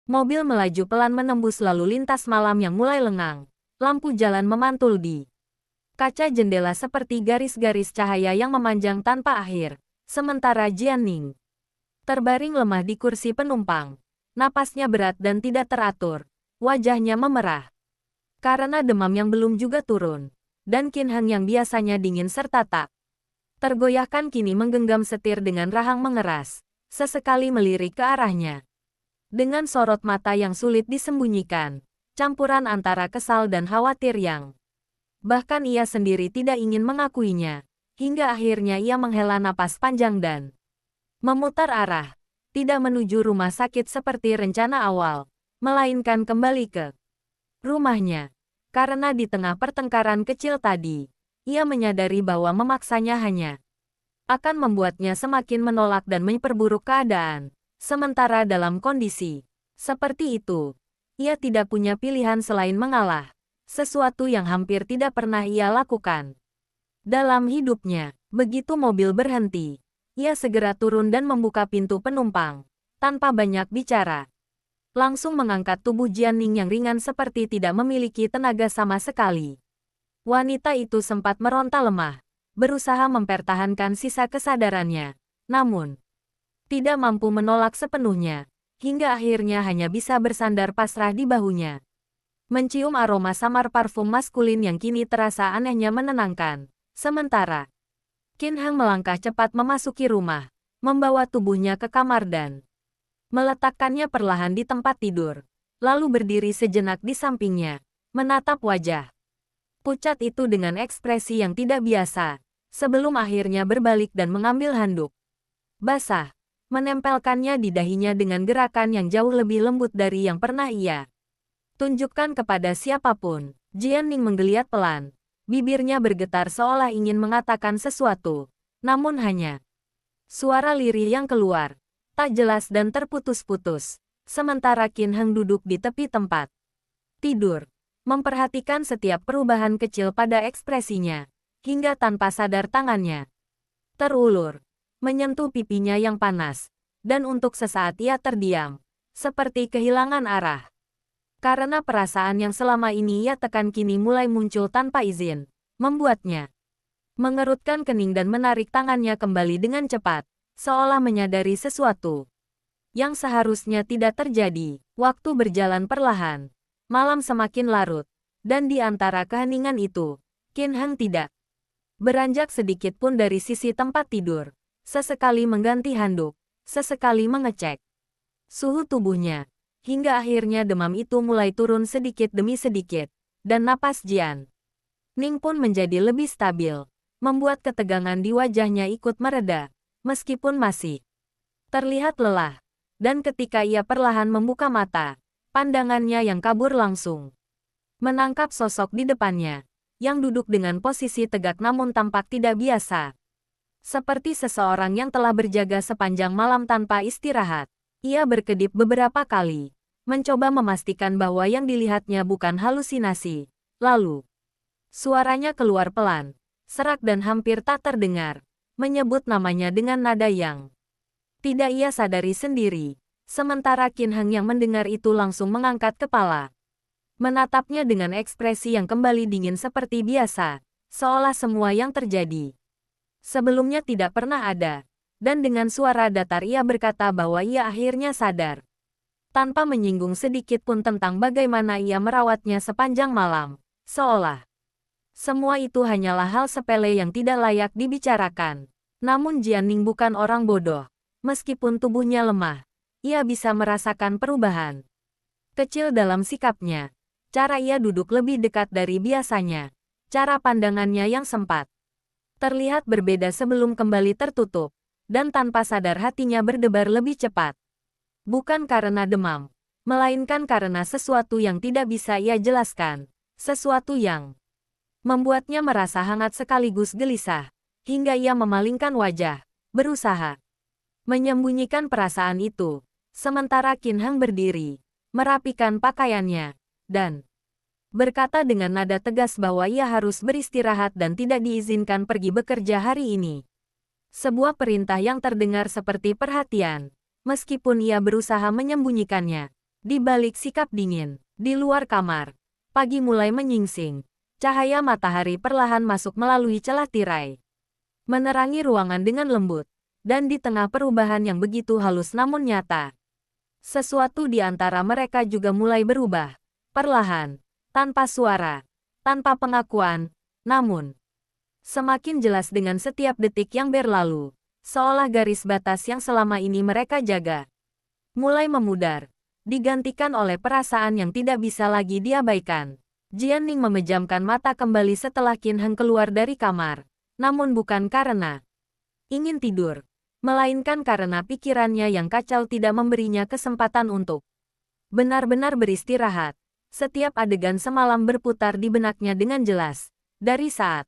Mobil melaju pelan menembus lalu lintas malam yang mulai lengang. Lampu jalan memantul di kaca jendela seperti garis-garis cahaya yang memanjang tanpa akhir. Sementara Jianning terbaring lemah di kursi penumpang. Napasnya berat dan tidak teratur. Wajahnya memerah karena demam yang belum juga turun. Dan Qin Heng yang biasanya dingin serta tak tergoyahkan kini menggenggam setir dengan rahang mengeras. Sesekali melirik ke arahnya. Dengan sorot mata yang sulit disembunyikan. Campuran antara kesal dan khawatir yang bahkan ia sendiri tidak ingin mengakuinya. Hingga akhirnya ia menghela napas panjang dan memutar arah. Tidak menuju rumah sakit seperti rencana awal. Melainkan kembali ke rumahnya. Karena di tengah pertengkaran kecil tadi, ia menyadari bahwa memaksanya hanya akan membuatnya semakin menolak dan memperburuk keadaan. Sementara dalam kondisi seperti itu, ia tidak punya pilihan selain mengalah. Sesuatu yang hampir tidak pernah ia lakukan dalam hidupnya. Begitu mobil berhenti, ia segera turun dan membuka pintu penumpang. Tanpa banyak bicara, langsung mengangkat tubuh Jianning yang ringan seperti tidak memiliki tenaga sama sekali. Wanita itu sempat meronta lemah, berusaha mempertahankan sisa kesadarannya, namun tidak mampu menolak sepenuhnya, hingga akhirnya hanya bisa bersandar pasrah di bahunya. Mencium aroma samar parfum maskulin yang kini terasa anehnya menenangkan. Sementara Qin Heng melangkah cepat memasuki rumah, membawa tubuhnya ke kamar dan meletakkannya perlahan di tempat tidur, lalu berdiri sejenak di sampingnya, menatap wajah pucat itu dengan ekspresi yang tidak biasa, sebelum akhirnya berbalik dan mengambil handuk basah, menempelkannya di dahinya dengan gerakan yang jauh lebih lembut dari yang pernah ia tunjukkan kepada siapapun. Jianning menggeliat pelan, bibirnya bergetar seolah ingin mengatakan sesuatu, namun hanya suara lirih yang keluar, tak jelas dan terputus-putus. Sementara Qin Heng duduk di tepi tempat tidur, memperhatikan setiap perubahan kecil pada ekspresinya, hingga tanpa sadar tangannya terulur, menyentuh pipinya yang panas, dan untuk sesaat ia terdiam, seperti kehilangan arah. Karena perasaan yang selama ini ia tekan kini mulai muncul tanpa izin, membuatnya mengerutkan kening dan menarik tangannya kembali dengan cepat, seolah menyadari sesuatu yang seharusnya tidak terjadi. Waktu berjalan perlahan. Malam semakin larut, dan di antara keheningan itu, Qin Heng tidak beranjak sedikit pun dari sisi tempat tidur. Sesekali mengganti handuk, sesekali mengecek suhu tubuhnya, hingga akhirnya demam itu mulai turun sedikit demi sedikit, dan napas Jianning pun menjadi lebih stabil, membuat ketegangan di wajahnya ikut mereda, meskipun masih terlihat lelah. Dan ketika ia perlahan membuka mata, pandangannya yang kabur langsung menangkap sosok di depannya, yang duduk dengan posisi tegak namun tampak tidak biasa. Seperti seseorang yang telah berjaga sepanjang malam tanpa istirahat. Ia berkedip beberapa kali, mencoba memastikan bahwa yang dilihatnya bukan halusinasi. Lalu, suaranya keluar pelan, serak dan hampir tak terdengar, menyebut namanya dengan nada yang tidak ia sadari sendiri. Sementara Qin Heng yang mendengar itu langsung mengangkat kepala, menatapnya dengan ekspresi yang kembali dingin seperti biasa, seolah semua yang terjadi sebelumnya tidak pernah ada. Dan dengan suara datar ia berkata bahwa ia akhirnya sadar, tanpa menyinggung sedikit pun tentang bagaimana ia merawatnya sepanjang malam, seolah semua itu hanyalah hal sepele yang tidak layak dibicarakan. Namun Jianning bukan orang bodoh. Meskipun tubuhnya lemah, ia bisa merasakan perubahan kecil dalam sikapnya. Cara ia duduk lebih dekat dari biasanya. Cara pandangannya yang sempat terlihat berbeda sebelum kembali tertutup. Dan tanpa sadar hatinya berdebar lebih cepat. Bukan karena demam, melainkan karena sesuatu yang tidak bisa ia jelaskan. Sesuatu yang membuatnya merasa hangat sekaligus gelisah. Hingga ia memalingkan wajah, berusaha menyembunyikan perasaan itu. Sementara Qin Heng berdiri, merapikan pakaiannya, dan berkata dengan nada tegas bahwa ia harus beristirahat dan tidak diizinkan pergi bekerja hari ini. Sebuah perintah yang terdengar seperti perhatian, meskipun ia berusaha menyembunyikannya. Di balik sikap dingin, di luar kamar, pagi mulai menyingsing. Cahaya matahari perlahan masuk melalui celah tirai, menerangi ruangan dengan lembut. Dan di tengah perubahan yang begitu halus namun nyata, sesuatu di antara mereka juga mulai berubah. Perlahan, tanpa suara, tanpa pengakuan, namun semakin jelas dengan setiap detik yang berlalu. Seolah garis batas yang selama ini mereka jaga mulai memudar, digantikan oleh perasaan yang tidak bisa lagi diabaikan. Jianning memejamkan mata kembali setelah Qin Heng keluar dari kamar. Namun bukan karena ingin tidur, melainkan karena pikirannya yang kacau tidak memberinya kesempatan untuk benar-benar beristirahat. Setiap adegan semalam berputar di benaknya dengan jelas. Dari saat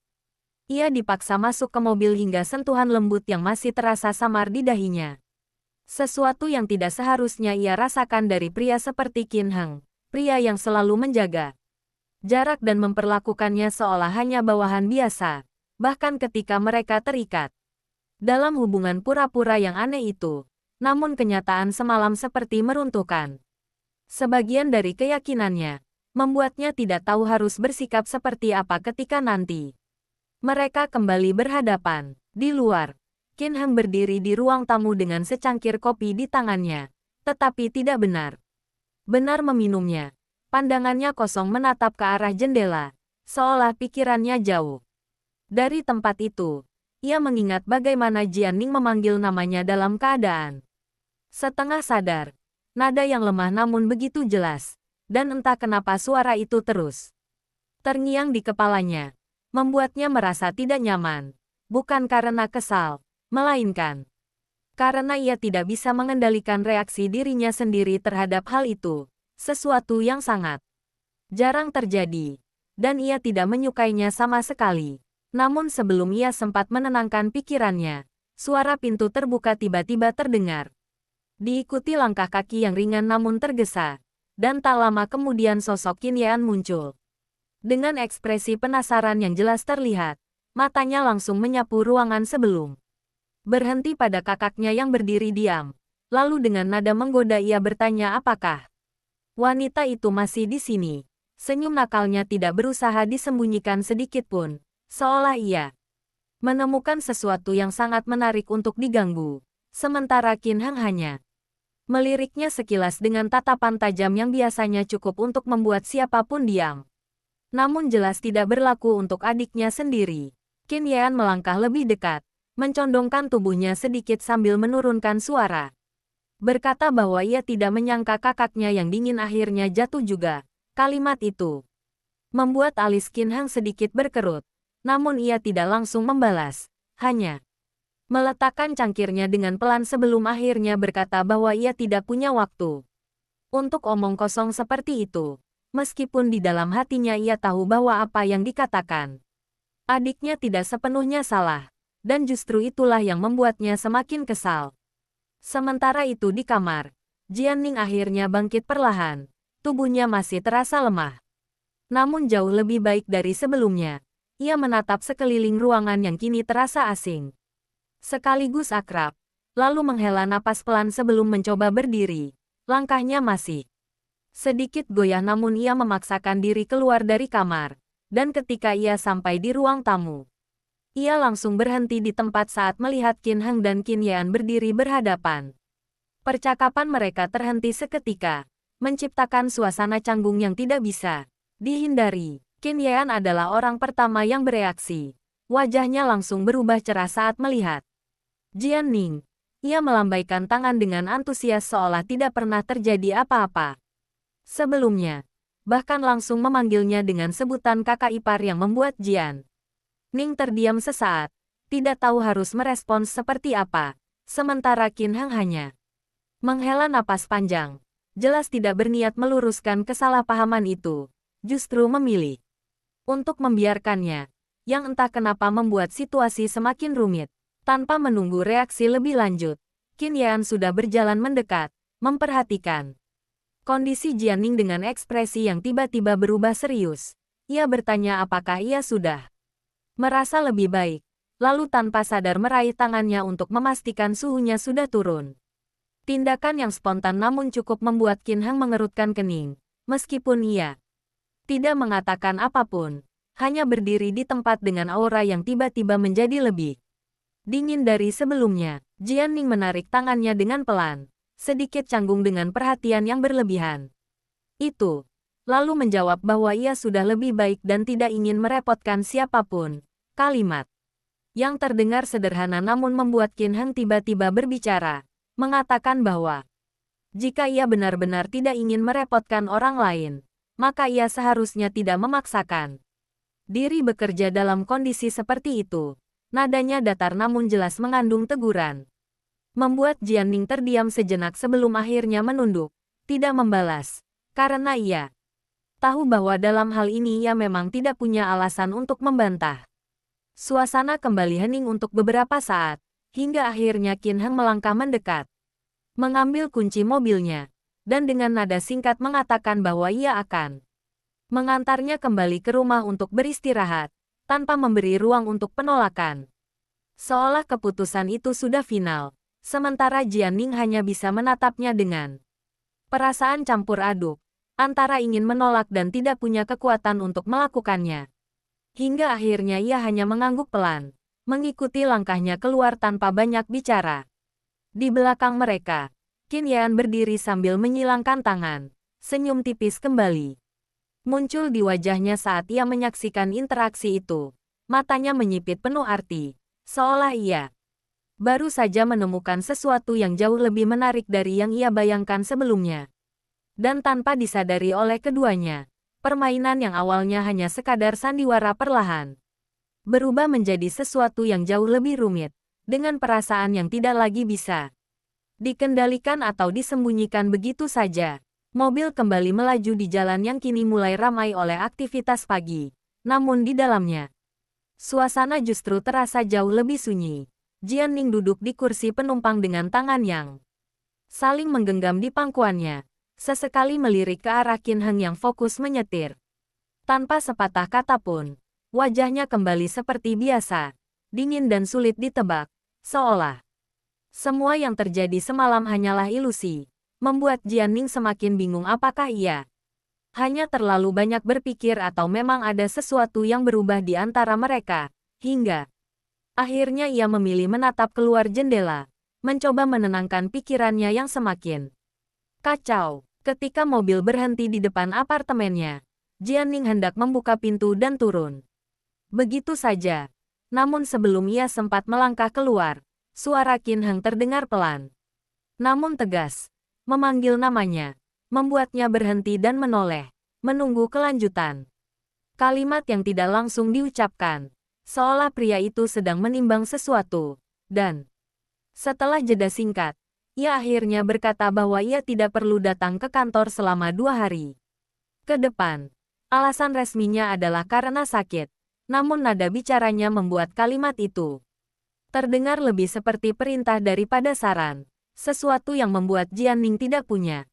ia dipaksa masuk ke mobil hingga sentuhan lembut yang masih terasa samar di dahinya. Sesuatu yang tidak seharusnya ia rasakan dari pria seperti Qin Heng, pria yang selalu menjaga jarak dan memperlakukannya seolah hanya bawahan biasa, bahkan ketika mereka terikat dalam hubungan pura-pura yang aneh itu. Namun kenyataan semalam seperti meruntuhkan sebagian dari keyakinannya, membuatnya tidak tahu harus bersikap seperti apa ketika nanti mereka kembali berhadapan. Di luar, Qin Heng berdiri di ruang tamu dengan secangkir kopi di tangannya, tetapi tidak benar meminumnya. Pandangannya kosong menatap ke arah jendela, seolah pikirannya jauh dari tempat itu. Ia mengingat bagaimana Jianning memanggil namanya dalam keadaan setengah sadar. Nada yang lemah namun begitu jelas, dan entah kenapa suara itu terus terngiang di kepalanya, membuatnya merasa tidak nyaman. Bukan karena kesal, melainkan karena ia tidak bisa mengendalikan reaksi dirinya sendiri terhadap hal itu. Sesuatu yang sangat jarang terjadi, dan ia tidak menyukainya sama sekali. Namun sebelum ia sempat menenangkan pikirannya, suara pintu terbuka tiba-tiba terdengar. Diikuti langkah kaki yang ringan namun tergesa, dan tak lama kemudian sosok Qin Yan muncul. Dengan ekspresi penasaran yang jelas terlihat, matanya langsung menyapu ruangan sebelum berhenti pada kakaknya yang berdiri diam. Lalu dengan nada menggoda ia bertanya apakah wanita itu masih di sini. Senyum nakalnya tidak berusaha disembunyikan sedikit pun, seolah ia menemukan sesuatu yang sangat menarik untuk diganggu. Sementara Qin Heng hanya meliriknya sekilas dengan tatapan tajam yang biasanya cukup untuk membuat siapapun diam. Namun jelas tidak berlaku untuk adiknya sendiri. Qin Yan melangkah lebih dekat, mencondongkan tubuhnya sedikit sambil menurunkan suara. Berkata bahwa ia tidak menyangka kakaknya yang dingin akhirnya jatuh juga. Kalimat itu membuat alis Qin Heng sedikit berkerut. Namun ia tidak langsung membalas. Hanya meletakkan cangkirnya dengan pelan sebelum akhirnya berkata bahwa ia tidak punya waktu untuk omong kosong seperti itu. Meskipun di dalam hatinya ia tahu bahwa apa yang dikatakan adiknya tidak sepenuhnya salah. Dan justru itulah yang membuatnya semakin kesal. Sementara itu di kamar, Jianning akhirnya bangkit perlahan. Tubuhnya masih terasa lemah, namun jauh lebih baik dari sebelumnya. Ia menatap sekeliling ruangan yang kini terasa asing, sekaligus akrab, lalu menghela napas pelan sebelum mencoba berdiri. Langkahnya masih sedikit goyah namun ia memaksakan diri keluar dari kamar. Dan ketika ia sampai di ruang tamu, ia langsung berhenti di tempat saat melihat Qin Heng dan Qin Yan berdiri berhadapan. Percakapan mereka terhenti seketika, menciptakan suasana canggung yang tidak bisa dihindari. Qin Yan adalah orang pertama yang bereaksi. Wajahnya langsung berubah cerah saat melihat Jianning. Ia melambaikan tangan dengan antusias seolah tidak pernah terjadi apa-apa sebelumnya. Bahkan langsung memanggilnya dengan sebutan kakak ipar yang membuat Jianning terdiam sesaat, tidak tahu harus merespons seperti apa. Sementara Qin Heng hanya menghela napas panjang, jelas tidak berniat meluruskan kesalahpahaman itu, justru memilih untuk membiarkannya, yang entah kenapa membuat situasi semakin rumit. Tanpa menunggu reaksi lebih lanjut, Qin Yan sudah berjalan mendekat, memperhatikan kondisi Jianning dengan ekspresi yang tiba-tiba berubah serius. Ia bertanya apakah ia sudah merasa lebih baik, lalu tanpa sadar meraih tangannya untuk memastikan suhunya sudah turun. Tindakan yang spontan namun cukup membuat Qin Heng mengerutkan kening. Meskipun ia tidak mengatakan apapun, hanya berdiri di tempat dengan aura yang tiba-tiba menjadi lebih dingin dari sebelumnya. Jian Ning menarik tangannya dengan pelan, sedikit canggung dengan perhatian yang berlebihan. Itu, lalu menjawab bahwa ia sudah lebih baik dan tidak ingin merepotkan siapapun. Kalimat yang terdengar sederhana namun membuat Qin Heng tiba-tiba berbicara, mengatakan bahwa jika ia benar-benar tidak ingin merepotkan orang lain, maka ia seharusnya tidak memaksakan diri bekerja dalam kondisi seperti itu. Nadanya datar namun jelas mengandung teguran. Membuat Jian Ning terdiam sejenak sebelum akhirnya menunduk, tidak membalas. Karena ia tahu bahwa dalam hal ini ia memang tidak punya alasan untuk membantah. Suasana kembali hening untuk beberapa saat, hingga akhirnya Qin Heng melangkah mendekat, mengambil kunci mobilnya, dan dengan nada singkat mengatakan bahwa ia akan mengantarnya kembali ke rumah untuk beristirahat, tanpa memberi ruang untuk penolakan. Seolah keputusan itu sudah final, sementara Jian Ning hanya bisa menatapnya dengan perasaan campur aduk, antara ingin menolak dan tidak punya kekuatan untuk melakukannya. Hingga akhirnya ia hanya mengangguk pelan, mengikuti langkahnya keluar tanpa banyak bicara. Di belakang mereka, Qin Yan berdiri sambil menyilangkan tangan, senyum tipis kembali muncul di wajahnya saat ia menyaksikan interaksi itu. Matanya menyipit penuh arti, seolah ia baru saja menemukan sesuatu yang jauh lebih menarik dari yang ia bayangkan sebelumnya. Dan tanpa disadari oleh keduanya, permainan yang awalnya hanya sekadar sandiwara perlahan berubah menjadi sesuatu yang jauh lebih rumit, dengan perasaan yang tidak lagi bisa dikendalikan atau disembunyikan begitu saja. Mobil kembali melaju di jalan yang kini mulai ramai oleh aktivitas pagi. Namun di dalamnya, suasana justru terasa jauh lebih sunyi. Jian Ning duduk di kursi penumpang dengan tangan yang saling menggenggam di pangkuannya. Sesekali melirik ke arah Qin Heng yang fokus menyetir. Tanpa sepatah kata pun, wajahnya kembali seperti biasa, dingin dan sulit ditebak, seolah semua yang terjadi semalam hanyalah ilusi. Membuat Jian Ning semakin bingung apakah ia hanya terlalu banyak berpikir atau memang ada sesuatu yang berubah di antara mereka. Hingga akhirnya ia memilih menatap keluar jendela, mencoba menenangkan pikirannya yang semakin kacau. Ketika mobil berhenti di depan apartemennya, Jian Ning hendak membuka pintu dan turun. Begitu saja. Namun sebelum ia sempat melangkah keluar, suara Qin Heng terdengar pelan, namun tegas, memanggil namanya, membuatnya berhenti dan menoleh, menunggu kelanjutan. Kalimat yang tidak langsung diucapkan, seolah pria itu sedang menimbang sesuatu, dan setelah jeda singkat, ia akhirnya berkata bahwa ia tidak perlu datang ke kantor selama 2 hari ke depan. Alasan resminya adalah karena sakit, namun nada bicaranya membuat kalimat itu terdengar lebih seperti perintah daripada saran. Sesuatu yang membuat Jian Ning tidak punya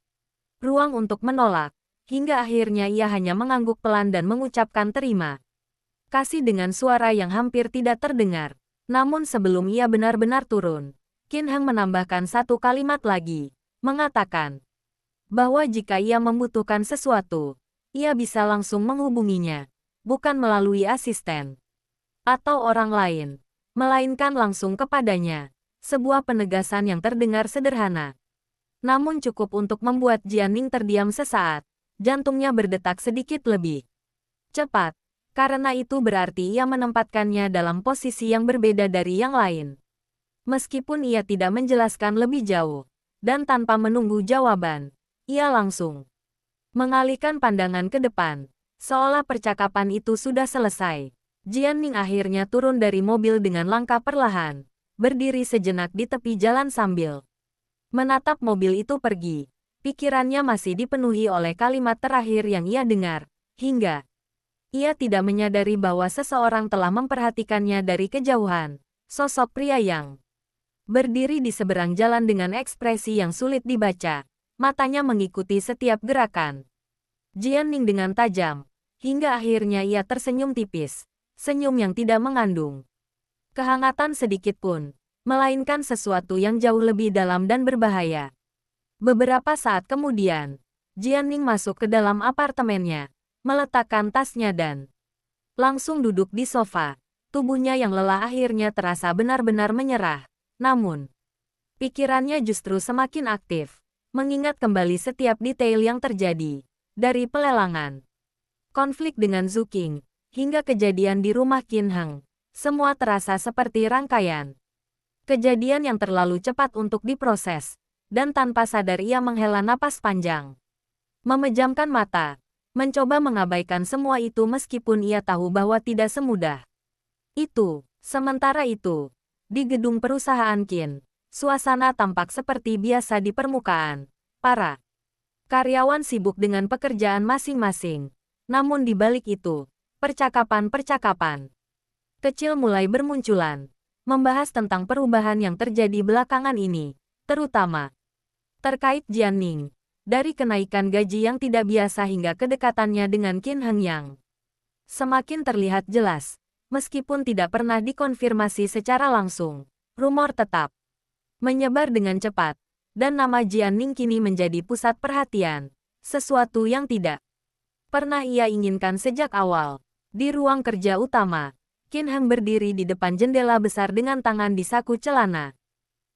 ruang untuk menolak, hingga akhirnya ia hanya mengangguk pelan dan mengucapkan terima kasih dengan suara yang hampir tidak terdengar. Namun sebelum ia benar-benar turun, Qin Heng menambahkan satu kalimat lagi, mengatakan bahwa jika ia membutuhkan sesuatu, ia bisa langsung menghubunginya, bukan melalui asisten atau orang lain, melainkan langsung kepadanya. Sebuah penegasan yang terdengar sederhana, namun cukup untuk membuat Jian Ning terdiam sesaat. Jantungnya berdetak sedikit lebih cepat, karena itu berarti ia menempatkannya dalam posisi yang berbeda dari yang lain. Meskipun ia tidak menjelaskan lebih jauh, dan tanpa menunggu jawaban, ia langsung mengalihkan pandangan ke depan, seolah percakapan itu sudah selesai. Jian Ning akhirnya turun dari mobil dengan langkah perlahan, berdiri sejenak di tepi jalan sambil menatap mobil itu pergi. Pikirannya masih dipenuhi oleh kalimat terakhir yang ia dengar, hingga ia tidak menyadari bahwa seseorang telah memperhatikannya dari kejauhan. Sosok pria yang berdiri di seberang jalan dengan ekspresi yang sulit dibaca, matanya mengikuti setiap gerakan Jian Ning dengan tajam, hingga akhirnya ia tersenyum tipis, senyum yang tidak mengandung kehangatan sedikit pun, melainkan sesuatu yang jauh lebih dalam dan berbahaya. Beberapa saat kemudian, Jianning masuk ke dalam apartemennya, meletakkan tasnya dan langsung duduk di sofa. Tubuhnya yang lelah akhirnya terasa benar-benar menyerah. Namun, pikirannya justru semakin aktif, mengingat kembali setiap detail yang terjadi. Dari pelelangan, konflik dengan Zhu Qing, hingga kejadian di rumah Qin Heng. Semua terasa seperti rangkaian kejadian yang terlalu cepat untuk diproses. Dan tanpa sadar ia menghela napas panjang. Memejamkan mata, mencoba mengabaikan semua itu meskipun ia tahu bahwa tidak semudah itu. Sementara itu, di gedung perusahaan Qin, suasana tampak seperti biasa di permukaan. Para karyawan sibuk dengan pekerjaan masing-masing. Namun di balik itu, percakapan-percakapan kecil mulai bermunculan, membahas tentang perubahan yang terjadi belakangan ini, terutama terkait Jianning, dari kenaikan gaji yang tidak biasa hingga kedekatannya dengan Qin Heng yang semakin terlihat jelas. Meskipun tidak pernah dikonfirmasi secara langsung, rumor tetap menyebar dengan cepat, dan nama Jianning kini menjadi pusat perhatian, sesuatu yang tidak pernah ia inginkan sejak awal. Di ruang kerja utama, Qin Heng berdiri di depan jendela besar dengan tangan di saku celana.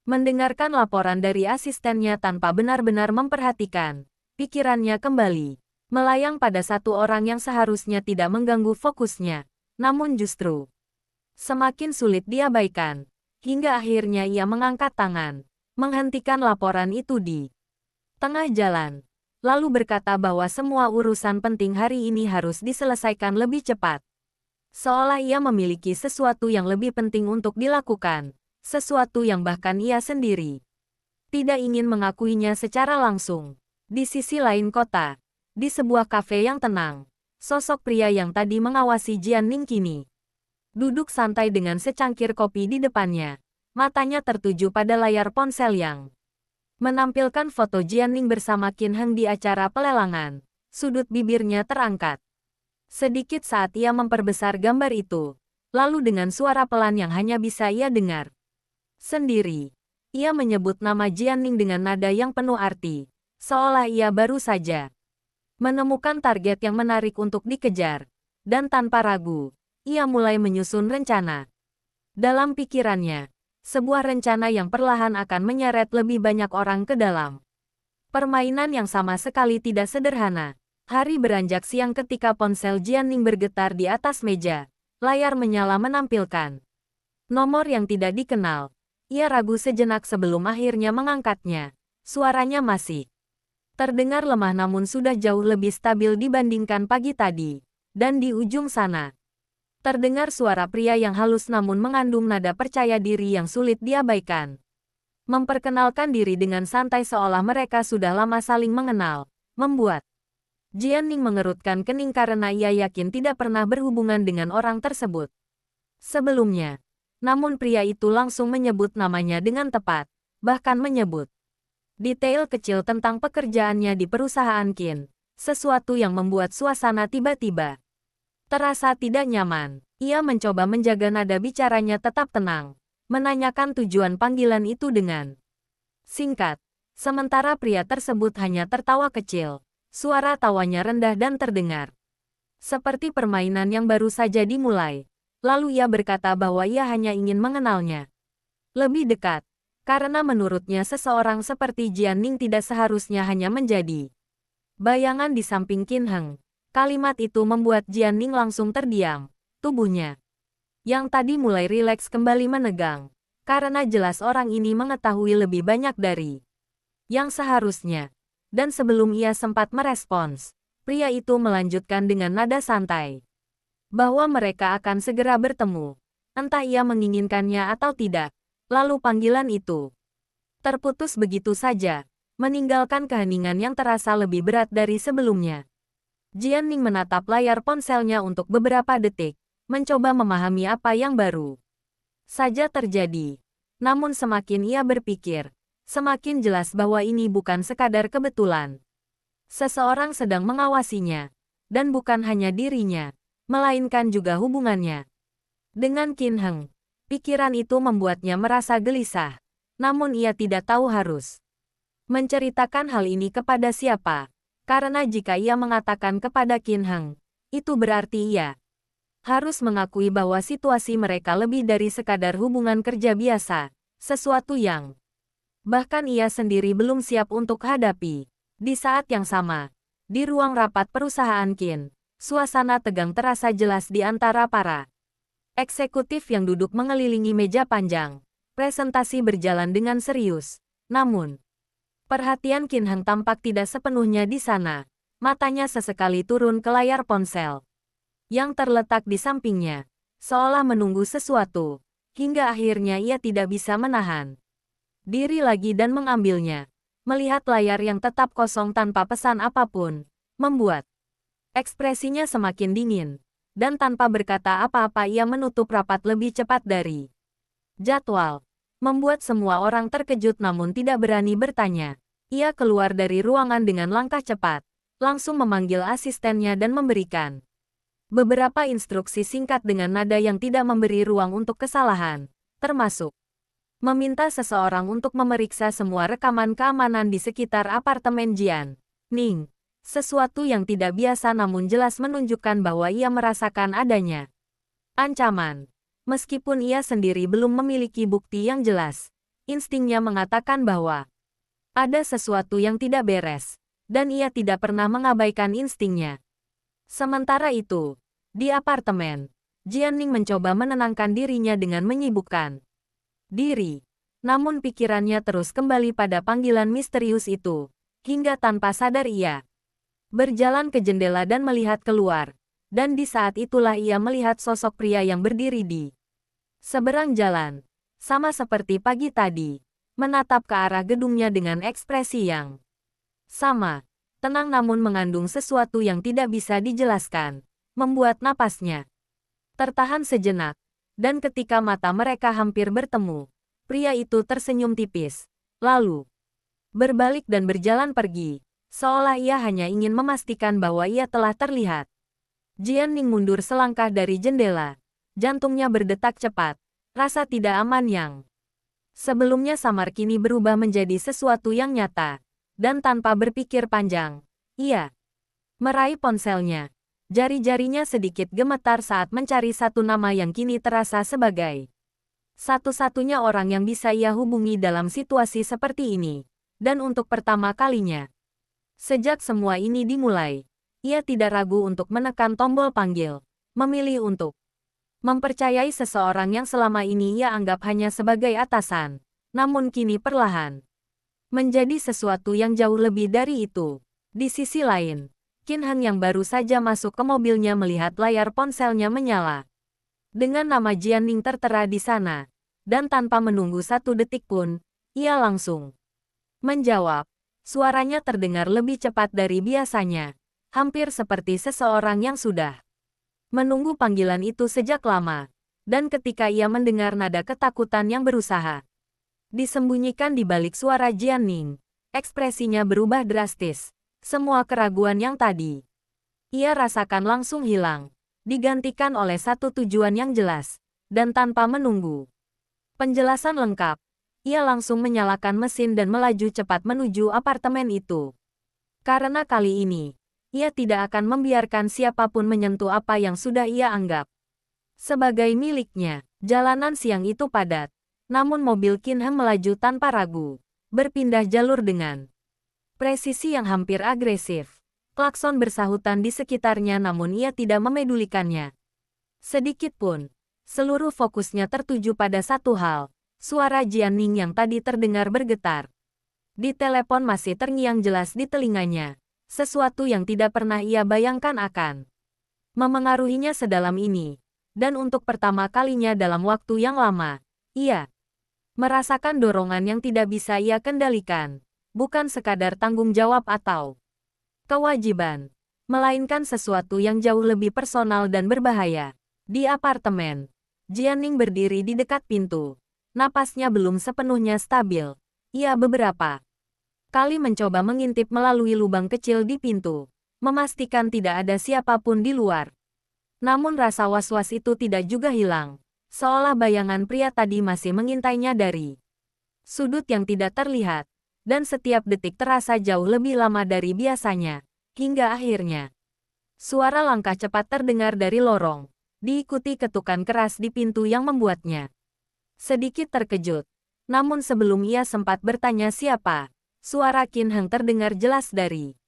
Mendengarkan laporan dari asistennya tanpa benar-benar memperhatikan, pikirannya kembali melayang pada satu orang yang seharusnya tidak mengganggu fokusnya, namun justru semakin sulit diabaikan, hingga akhirnya ia mengangkat tangan, menghentikan laporan itu di tengah jalan, lalu berkata bahwa semua urusan penting hari ini harus diselesaikan lebih cepat. Seolah ia memiliki sesuatu yang lebih penting untuk dilakukan. Sesuatu yang bahkan ia sendiri tidak ingin mengakuinya secara langsung. Di sisi lain kota, di sebuah kafe yang tenang, sosok pria yang tadi mengawasi Jianning kini duduk santai dengan secangkir kopi di depannya. Matanya tertuju pada layar ponsel yang menampilkan foto Jianning bersama Qin Heng di acara pelelangan. Sudut bibirnya terangkat sedikit saat ia memperbesar gambar itu, lalu dengan suara pelan yang hanya bisa ia dengar sendiri, ia menyebut nama Jianning dengan nada yang penuh arti, seolah ia baru saja menemukan target yang menarik untuk dikejar, dan tanpa ragu, ia mulai menyusun rencana. Dalam pikirannya, sebuah rencana yang perlahan akan menyeret lebih banyak orang ke dalam permainan yang sama sekali tidak sederhana. Hari beranjak siang ketika ponsel Jianning bergetar di atas meja, layar menyala menampilkan nomor yang tidak dikenal. Ia ragu sejenak sebelum akhirnya mengangkatnya. Suaranya masih terdengar lemah namun sudah jauh lebih stabil dibandingkan pagi tadi. Dan di ujung sana, terdengar suara pria yang halus namun mengandung nada percaya diri yang sulit diabaikan. Memperkenalkan diri dengan santai seolah mereka sudah lama saling mengenal, membuat Jianning mengerutkan kening karena ia yakin tidak pernah berhubungan dengan orang tersebut sebelumnya. Namun pria itu langsung menyebut namanya dengan tepat, bahkan menyebut detail kecil tentang pekerjaannya di perusahaan Qin, sesuatu yang membuat suasana tiba-tiba terasa tidak nyaman. Ia mencoba menjaga nada bicaranya tetap tenang, menanyakan tujuan panggilan itu dengan singkat. Sementara pria tersebut hanya tertawa kecil, suara tawanya rendah dan terdengar seperti permainan yang baru saja dimulai. Lalu ia berkata bahwa ia hanya ingin mengenalnya lebih dekat, karena menurutnya seseorang seperti Jianning tidak seharusnya hanya menjadi bayangan di samping Qin Heng. Kalimat itu membuat Jianning langsung terdiam. Tubuhnya yang tadi mulai rileks kembali menegang, karena jelas orang ini mengetahui lebih banyak dari yang seharusnya. Dan sebelum ia sempat merespons, pria itu melanjutkan dengan nada santai bahwa mereka akan segera bertemu, entah ia menginginkannya atau tidak. Lalu panggilan itu terputus begitu saja, meninggalkan keheningan yang terasa lebih berat dari sebelumnya. Jianning menatap layar ponselnya untuk beberapa detik, mencoba memahami apa yang baru saja terjadi. Namun semakin ia berpikir, semakin jelas bahwa ini bukan sekadar kebetulan. Seseorang sedang mengawasinya, dan bukan hanya dirinya, melainkan juga hubungannya dengan Qin Heng. Pikiran itu membuatnya merasa gelisah, namun ia tidak tahu harus Menceritakan hal ini kepada siapa? Karena jika ia mengatakan kepada Qin Heng, itu berarti ia harus mengakui bahwa situasi mereka lebih dari sekadar hubungan kerja biasa, sesuatu yang bahkan ia sendiri belum siap untuk hadapi. Di saat yang sama, di ruang rapat perusahaan Qin, suasana tegang terasa jelas di antara para eksekutif yang duduk mengelilingi meja panjang. Presentasi berjalan dengan serius. Namun, perhatian Qin Heng tampak tidak sepenuhnya di sana. Matanya sesekali turun ke layar ponsel yang terletak di sampingnya, seolah menunggu sesuatu. Hingga akhirnya ia tidak bisa menahan diri lagi dan mengambilnya. Melihat layar yang tetap kosong tanpa pesan apapun, membuat ekspresinya semakin dingin. Dan tanpa berkata apa-apa ia menutup rapat lebih cepat dari jadwal. Membuat semua orang terkejut namun tidak berani bertanya. Ia keluar dari ruangan dengan langkah cepat, langsung memanggil asistennya dan memberikan beberapa instruksi singkat dengan nada yang tidak memberi ruang untuk kesalahan, termasuk meminta seseorang untuk memeriksa semua rekaman keamanan di sekitar apartemen Jian Ning. Sesuatu yang tidak biasa namun jelas menunjukkan bahwa ia merasakan adanya ancaman. Meskipun ia sendiri belum memiliki bukti yang jelas, instingnya mengatakan bahwa ada sesuatu yang tidak beres, dan ia tidak pernah mengabaikan instingnya. Sementara itu, di apartemen, Jianning mencoba menenangkan dirinya dengan menyibukkan diri. Namun pikirannya terus kembali pada panggilan misterius itu, hingga tanpa sadar ia berjalan ke jendela dan melihat keluar. Dan di saat itulah ia melihat sosok pria yang berdiri di seberang jalan, sama seperti pagi tadi, menatap ke arah gedungnya dengan ekspresi yang sama, tenang namun mengandung sesuatu yang tidak bisa dijelaskan, membuat napasnya tertahan sejenak, dan ketika mata mereka hampir bertemu, pria itu tersenyum tipis, lalu berbalik dan berjalan pergi, seolah ia hanya ingin memastikan bahwa ia telah terlihat. Jianning mundur selangkah dari jendela. Jantungnya berdetak cepat. Rasa tidak aman yang sebelumnya samar kini berubah menjadi sesuatu yang nyata. Dan tanpa berpikir panjang, ia meraih ponselnya. Jari-jarinya sedikit gemetar saat mencari satu nama yang kini terasa sebagai satu-satunya orang yang bisa ia hubungi dalam situasi seperti ini. Dan untuk pertama kalinya, sejak semua ini dimulai, ia tidak ragu untuk menekan tombol panggil, memilih untuk mempercayai seseorang yang selama ini ia anggap hanya sebagai atasan, namun kini perlahan menjadi sesuatu yang jauh lebih dari itu. Di sisi lain, Qin Heng yang baru saja masuk ke mobilnya melihat layar ponselnya menyala. Dengan nama Jianning tertera di sana, dan tanpa menunggu satu detik pun, ia langsung menjawab. Suaranya terdengar lebih cepat dari biasanya. Hampir seperti seseorang yang sudah menunggu panggilan itu sejak lama. Dan ketika ia mendengar nada ketakutan yang berusaha disembunyikan di balik suara Jianning, ekspresinya berubah drastis. Semua keraguan yang tadi ia rasakan langsung hilang, digantikan oleh satu tujuan yang jelas. Dan tanpa menunggu penjelasan lengkap, ia langsung menyalakan mesin dan melaju cepat menuju apartemen itu. Karena kali ini, ia tidak akan membiarkan siapapun menyentuh apa yang sudah ia anggap sebagai miliknya. Jalanan siang itu padat, namun mobil Qin Heng melaju tanpa ragu, berpindah jalur dengan presisi yang hampir agresif. Klakson bersahutan di sekitarnya namun ia tidak memedulikannya sedikit pun. Seluruh fokusnya tertuju pada satu hal, suara Jianning yang tadi terdengar bergetar di telepon masih terngiang jelas di telinganya. Sesuatu yang tidak pernah ia bayangkan akan memengaruhinya sedalam ini. Dan untuk pertama kalinya dalam waktu yang lama, ia merasakan dorongan yang tidak bisa ia kendalikan. Bukan sekadar tanggung jawab atau kewajiban, melainkan sesuatu yang jauh lebih personal dan berbahaya. Di apartemen, Jianning berdiri di dekat pintu. Napasnya belum sepenuhnya stabil. Ia beberapa kali mencoba mengintip melalui lubang kecil di pintu, memastikan tidak ada siapapun di luar. Namun rasa was-was itu tidak juga hilang, seolah bayangan pria tadi masih mengintainya dari sudut yang tidak terlihat. dan setiap detik terasa jauh lebih lama dari biasanya. Hingga akhirnya, suara langkah cepat terdengar dari lorong, diikuti ketukan keras di pintu yang membuatnya sedikit terkejut. Namun sebelum ia sempat bertanya siapa, suara Qin Heng terdengar jelas dari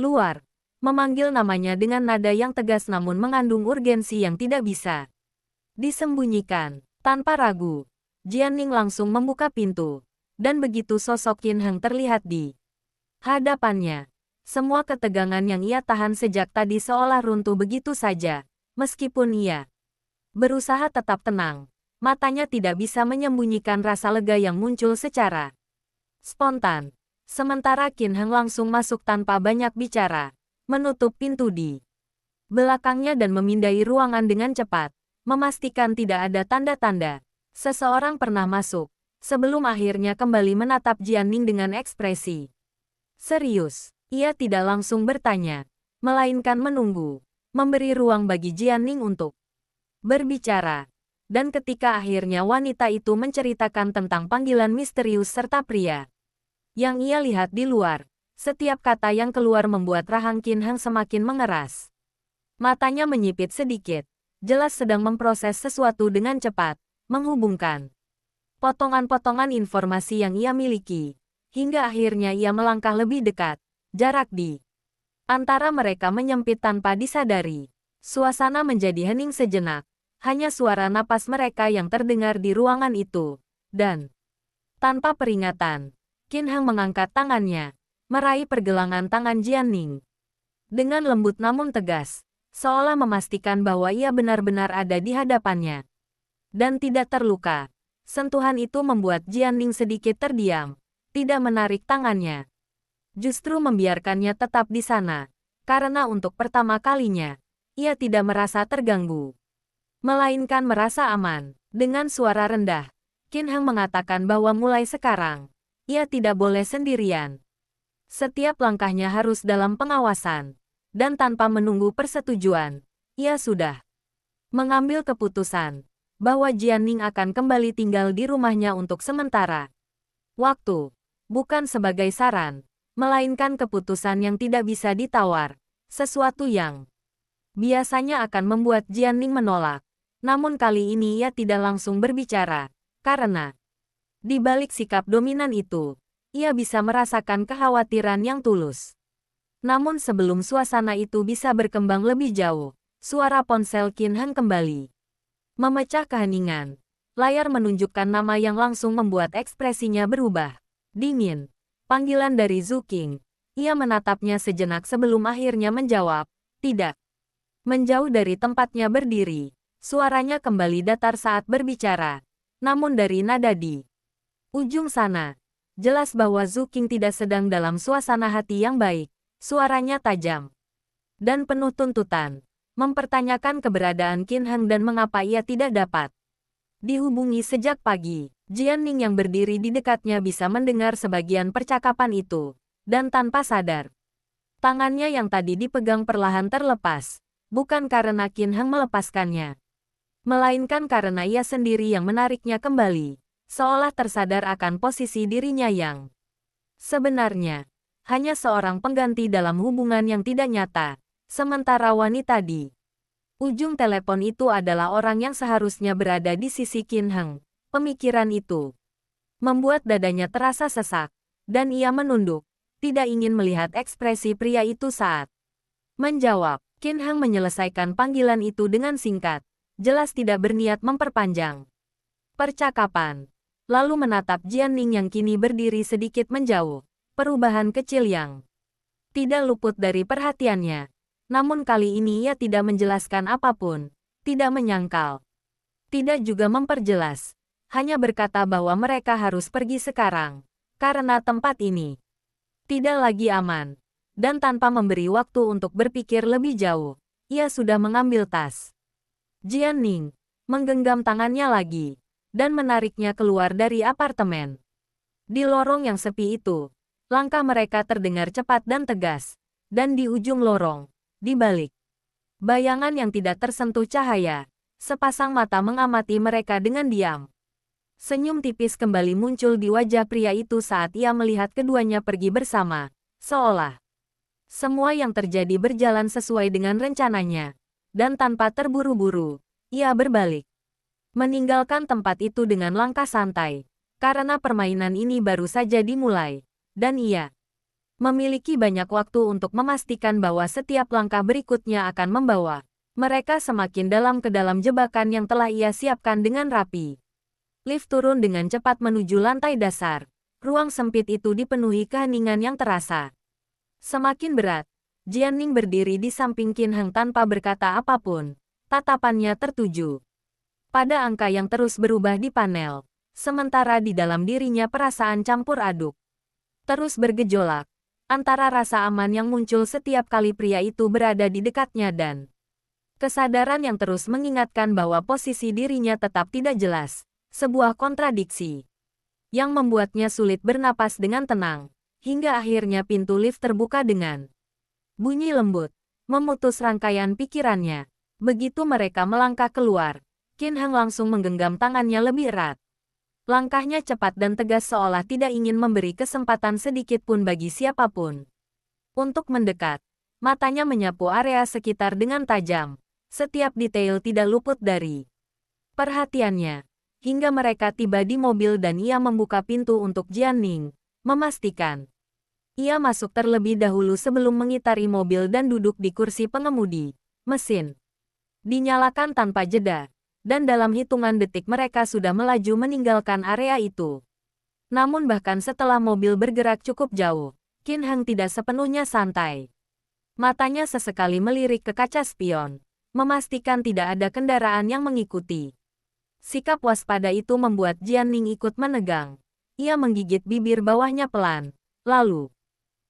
luar, memanggil namanya dengan nada yang tegas namun mengandung urgensi yang tidak bisa disembunyikan. Tanpa ragu, Jianning langsung membuka pintu, dan begitu sosok Qin Heng terlihat di hadapannya, semua ketegangan yang ia tahan sejak tadi seolah runtuh begitu saja. Meskipun ia berusaha tetap tenang, matanya tidak bisa menyembunyikan rasa lega yang muncul secara spontan. Sementara Qin Heng langsung masuk tanpa banyak bicara, menutup pintu di belakangnya dan memindai ruangan dengan cepat, memastikan tidak ada tanda-tanda seseorang pernah masuk, sebelum akhirnya kembali menatap Jianning dengan ekspresi serius. Ia tidak langsung bertanya, melainkan menunggu, memberi ruang bagi Jianning untuk berbicara. Dan ketika akhirnya wanita itu menceritakan tentang panggilan misterius serta pria yang ia lihat di luar, setiap kata yang keluar membuat rahang Qin Heng semakin mengeras. Matanya menyipit sedikit, jelas sedang memproses sesuatu dengan cepat, menghubungkan potongan-potongan informasi yang ia miliki, hingga akhirnya ia melangkah lebih dekat. Jarak di antara mereka menyempit tanpa disadari. Suasana menjadi hening sejenak, hanya suara napas mereka yang terdengar di ruangan itu. Dan tanpa peringatan, Qin Heng mengangkat tangannya, meraih pergelangan tangan Jianning dengan lembut namun tegas, seolah memastikan bahwa ia benar-benar ada di hadapannya dan tidak terluka. Sentuhan itu membuat Jianning sedikit terdiam, tidak menarik tangannya, justru membiarkannya tetap di sana, karena untuk pertama kalinya, ia tidak merasa terganggu, melainkan merasa aman. Dengan suara rendah, Qin Heng mengatakan bahwa mulai sekarang, ia tidak boleh sendirian. Setiap langkahnya harus dalam pengawasan, dan tanpa menunggu persetujuan, ia sudah mengambil keputusan bahwa Jianning akan kembali tinggal di rumahnya untuk sementara waktu, bukan sebagai saran, melainkan keputusan yang tidak bisa ditawar, sesuatu yang biasanya akan membuat Jianning menolak. Namun kali ini ia tidak langsung berbicara, karena di balik sikap dominan itu, ia bisa merasakan kekhawatiran yang tulus. Namun sebelum suasana itu bisa berkembang lebih jauh, suara ponsel Qin Heng kembali memecah keheningan. Layar menunjukkan nama yang langsung membuat ekspresinya berubah. Dingin. Panggilan dari Zhu Qing. Ia menatapnya sejenak sebelum akhirnya menjawab, tidak. Menjauh dari tempatnya berdiri, suaranya kembali datar saat berbicara. Namun dari nada di ujung sana, jelas bahwa Zhu Qing tidak sedang dalam suasana hati yang baik. Suaranya tajam dan penuh tuntutan, mempertanyakan keberadaan Qin Heng dan mengapa ia tidak dapat dihubungi sejak pagi. Jianning yang berdiri di dekatnya bisa mendengar sebagian percakapan itu, dan tanpa sadar, tangannya yang tadi dipegang perlahan terlepas, bukan karena Qin Heng melepaskannya, melainkan karena ia sendiri yang menariknya kembali, seolah tersadar akan posisi dirinya yang sebenarnya hanya seorang pengganti dalam hubungan yang tidak nyata. Sementara wanita di ujung telepon itu adalah orang yang seharusnya berada di sisi Qin Heng. Pemikiran itu membuat dadanya terasa sesak, dan ia menunduk, tidak ingin melihat ekspresi pria itu saat menjawab. Qin Heng menyelesaikan panggilan itu dengan singkat, jelas tidak berniat memperpanjang percakapan, lalu menatap Jianning yang kini berdiri sedikit menjauh. Perubahan kecil yang tidak luput dari perhatiannya. Namun kali ini ia tidak menjelaskan apapun, tidak menyangkal, tidak juga memperjelas, hanya berkata bahwa mereka harus pergi sekarang, karena tempat ini tidak lagi aman. Dan tanpa memberi waktu untuk berpikir lebih jauh, ia sudah mengambil tas Jianning, menggenggam tangannya lagi, dan menariknya keluar dari apartemen. Di lorong yang sepi itu, langkah mereka terdengar cepat dan tegas, dan di ujung lorong, di balik bayangan yang tidak tersentuh cahaya, sepasang mata mengamati mereka dengan diam. Senyum tipis kembali muncul di wajah pria itu saat ia melihat keduanya pergi bersama, seolah semua yang terjadi berjalan sesuai dengan rencananya. Dan tanpa terburu-buru, ia berbalik, meninggalkan tempat itu dengan langkah santai, karena permainan ini baru saja dimulai, dan ia memiliki banyak waktu untuk memastikan bahwa setiap langkah berikutnya akan membawa mereka semakin dalam ke dalam jebakan yang telah ia siapkan dengan rapi. Lift turun dengan cepat menuju lantai dasar. Ruang sempit itu dipenuhi keheningan yang terasa semakin berat. Jianning berdiri di samping Qin Heng tanpa berkata apapun. Tatapannya tertuju pada angka yang terus berubah di panel. Sementara di dalam dirinya perasaan campur aduk terus bergejolak antara rasa aman yang muncul setiap kali pria itu berada di dekatnya dan kesadaran yang terus mengingatkan bahwa posisi dirinya tetap tidak jelas. Sebuah kontradiksi yang membuatnya sulit bernapas dengan tenang, hingga akhirnya pintu lift terbuka dengan bunyi lembut, memutus rangkaian pikirannya. Begitu mereka melangkah keluar, Qin Heng langsung menggenggam tangannya lebih erat. Langkahnya cepat dan tegas seolah tidak ingin memberi kesempatan sedikit pun bagi siapapun untuk mendekat. Matanya menyapu area sekitar dengan tajam. Setiap detail tidak luput dari perhatiannya. Hingga mereka tiba di mobil dan ia membuka pintu untuk Jianning, memastikan ia masuk terlebih dahulu sebelum mengitari mobil dan duduk di kursi pengemudi. Mesin dinyalakan tanpa jeda, dan dalam hitungan detik mereka sudah melaju meninggalkan area itu. Namun bahkan setelah mobil bergerak cukup jauh, Qin Heng tidak sepenuhnya santai. Matanya sesekali melirik ke kaca spion, memastikan tidak ada kendaraan yang mengikuti. Sikap waspada itu membuat Jianning ikut menegang. Ia menggigit bibir bawahnya pelan, lalu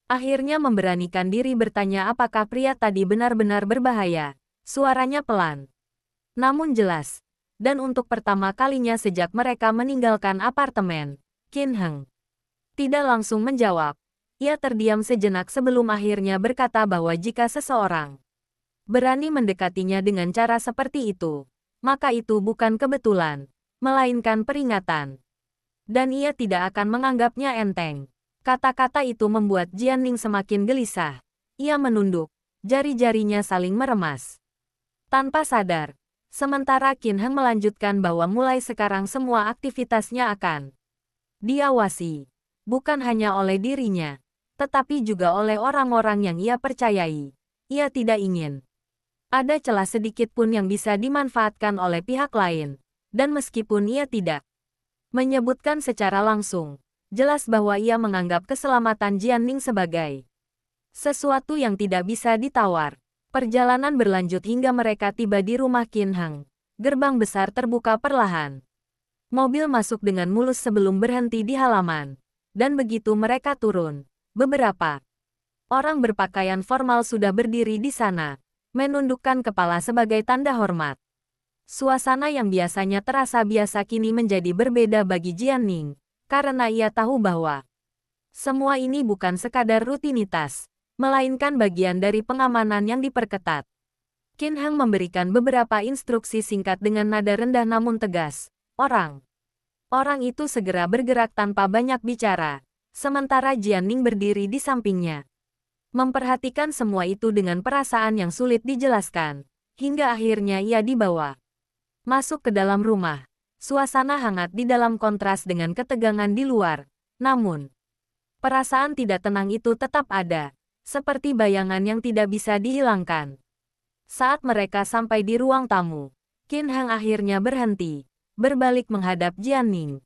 akhirnya memberanikan diri bertanya apakah pria tadi benar-benar berbahaya. Suaranya pelan, namun jelas. Dan untuk pertama kalinya sejak mereka meninggalkan apartemen, Qin Heng tidak langsung menjawab. Ia terdiam sejenak sebelum akhirnya berkata bahwa jika seseorang berani mendekatinya dengan cara seperti itu, maka itu bukan kebetulan, melainkan peringatan. Dan ia tidak akan menganggapnya enteng. Kata-kata itu membuat Jianning semakin gelisah. Ia menunduk, jari-jarinya saling meremas tanpa sadar. Sementara Qin Heng melanjutkan bahwa mulai sekarang semua aktivitasnya akan diawasi, bukan hanya oleh dirinya, tetapi juga oleh orang-orang yang ia percayai. Ia tidak ingin ada celah sedikit pun yang bisa dimanfaatkan oleh pihak lain. Dan meskipun ia tidak menyebutkan secara langsung, jelas bahwa ia menganggap keselamatan Jianning sebagai sesuatu yang tidak bisa ditawar. Perjalanan berlanjut hingga mereka tiba di rumah Qin Heng. Gerbang besar terbuka perlahan. Mobil masuk dengan mulus sebelum berhenti di halaman. Dan begitu mereka turun, beberapa orang berpakaian formal sudah berdiri di sana, menundukkan kepala sebagai tanda hormat. Suasana yang biasanya terasa biasa kini menjadi berbeda bagi Jianning, karena ia tahu bahwa semua ini bukan sekadar rutinitas, melainkan bagian dari pengamanan yang diperketat. Qin Heng memberikan beberapa instruksi singkat dengan nada rendah namun tegas. Orang itu segera bergerak tanpa banyak bicara, sementara Jianning berdiri di sampingnya, memperhatikan semua itu dengan perasaan yang sulit dijelaskan, hingga akhirnya ia dibawa masuk ke dalam rumah. Suasana hangat di dalam kontras dengan ketegangan di luar. Namun, perasaan tidak tenang itu tetap ada, seperti bayangan yang tidak bisa dihilangkan. Saat mereka sampai di ruang tamu, Qin Heng akhirnya berhenti, berbalik menghadap Jianning.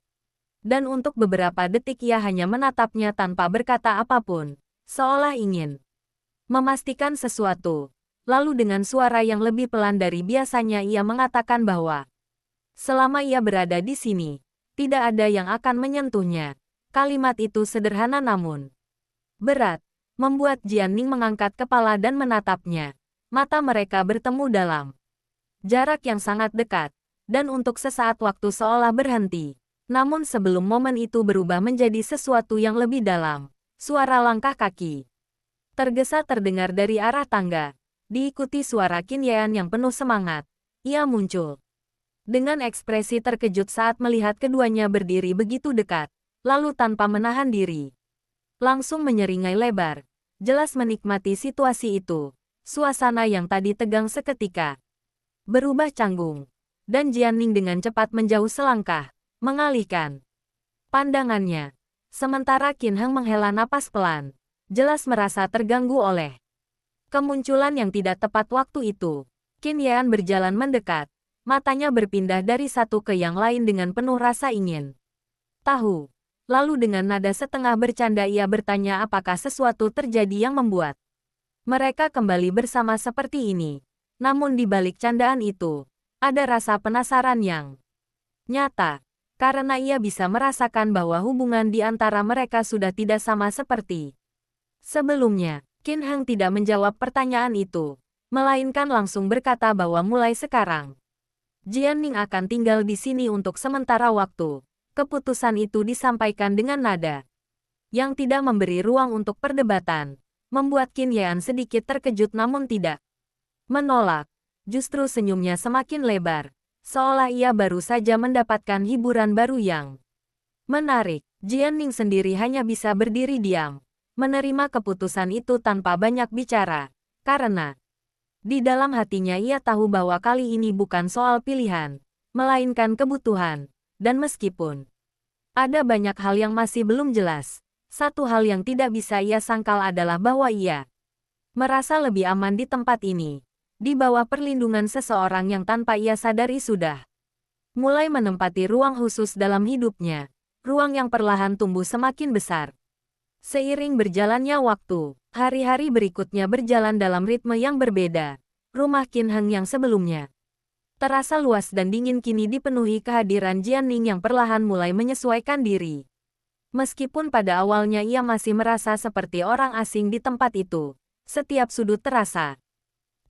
Dan untuk beberapa detik ia hanya menatapnya tanpa berkata apapun, seolah ingin memastikan sesuatu. Lalu dengan suara yang lebih pelan dari biasanya ia mengatakan bahwa selama ia berada di sini, tidak ada yang akan menyentuhnya. Kalimat itu sederhana namun berat, membuat Jianning mengangkat kepala dan menatapnya. Mata mereka bertemu dalam jarak yang sangat dekat, dan untuk sesaat waktu seolah berhenti. Namun sebelum momen itu berubah menjadi sesuatu yang lebih dalam, suara langkah kaki tergesa terdengar dari arah tangga, diikuti suara Qin Yan yang penuh semangat. Ia muncul Dengan ekspresi terkejut saat melihat keduanya berdiri begitu dekat, lalu tanpa menahan diri, langsung menyeringai lebar, jelas menikmati situasi itu. Suasana yang tadi tegang seketika berubah canggung, dan Jianning dengan cepat menjauh selangkah, mengalihkan pandangannya. Sementara Qin Heng menghela napas pelan, jelas merasa terganggu oleh kemunculan yang tidak tepat waktu itu. Qin Yan berjalan mendekat, matanya berpindah dari satu ke yang lain dengan penuh rasa ingin tahu. Lalu dengan nada setengah bercanda ia bertanya apakah sesuatu terjadi yang membuat mereka kembali bersama seperti ini. Namun di balik candaan itu, ada rasa penasaran yang nyata, karena ia bisa merasakan bahwa hubungan di antara mereka sudah tidak sama seperti sebelumnya. Qin Heng tidak menjawab pertanyaan itu, melainkan langsung berkata bahwa mulai sekarang, Jianning akan tinggal di sini untuk sementara waktu. Keputusan itu disampaikan dengan nada yang tidak memberi ruang untuk perdebatan, membuat Qin Yan sedikit terkejut namun tidak menolak. Justru senyumnya semakin lebar, seolah ia baru saja mendapatkan hiburan baru yang menarik. Jianning sendiri hanya bisa berdiri diam, menerima keputusan itu tanpa banyak bicara, karena di dalam hatinya ia tahu bahwa kali ini bukan soal pilihan, melainkan kebutuhan. Dan meskipun ada banyak hal yang masih belum jelas, satu hal yang tidak bisa ia sangkal adalah bahwa ia merasa lebih aman di tempat ini, di bawah perlindungan seseorang yang tanpa ia sadari sudah mulai menempati ruang khusus dalam hidupnya, ruang yang perlahan tumbuh semakin besar. Seiring berjalannya waktu, hari-hari berikutnya berjalan dalam ritme yang berbeda. Rumah Qin Heng yang sebelumnya terasa luas dan dingin kini dipenuhi kehadiran Jianning yang perlahan mulai menyesuaikan diri. Meskipun pada awalnya ia masih merasa seperti orang asing di tempat itu, setiap sudut terasa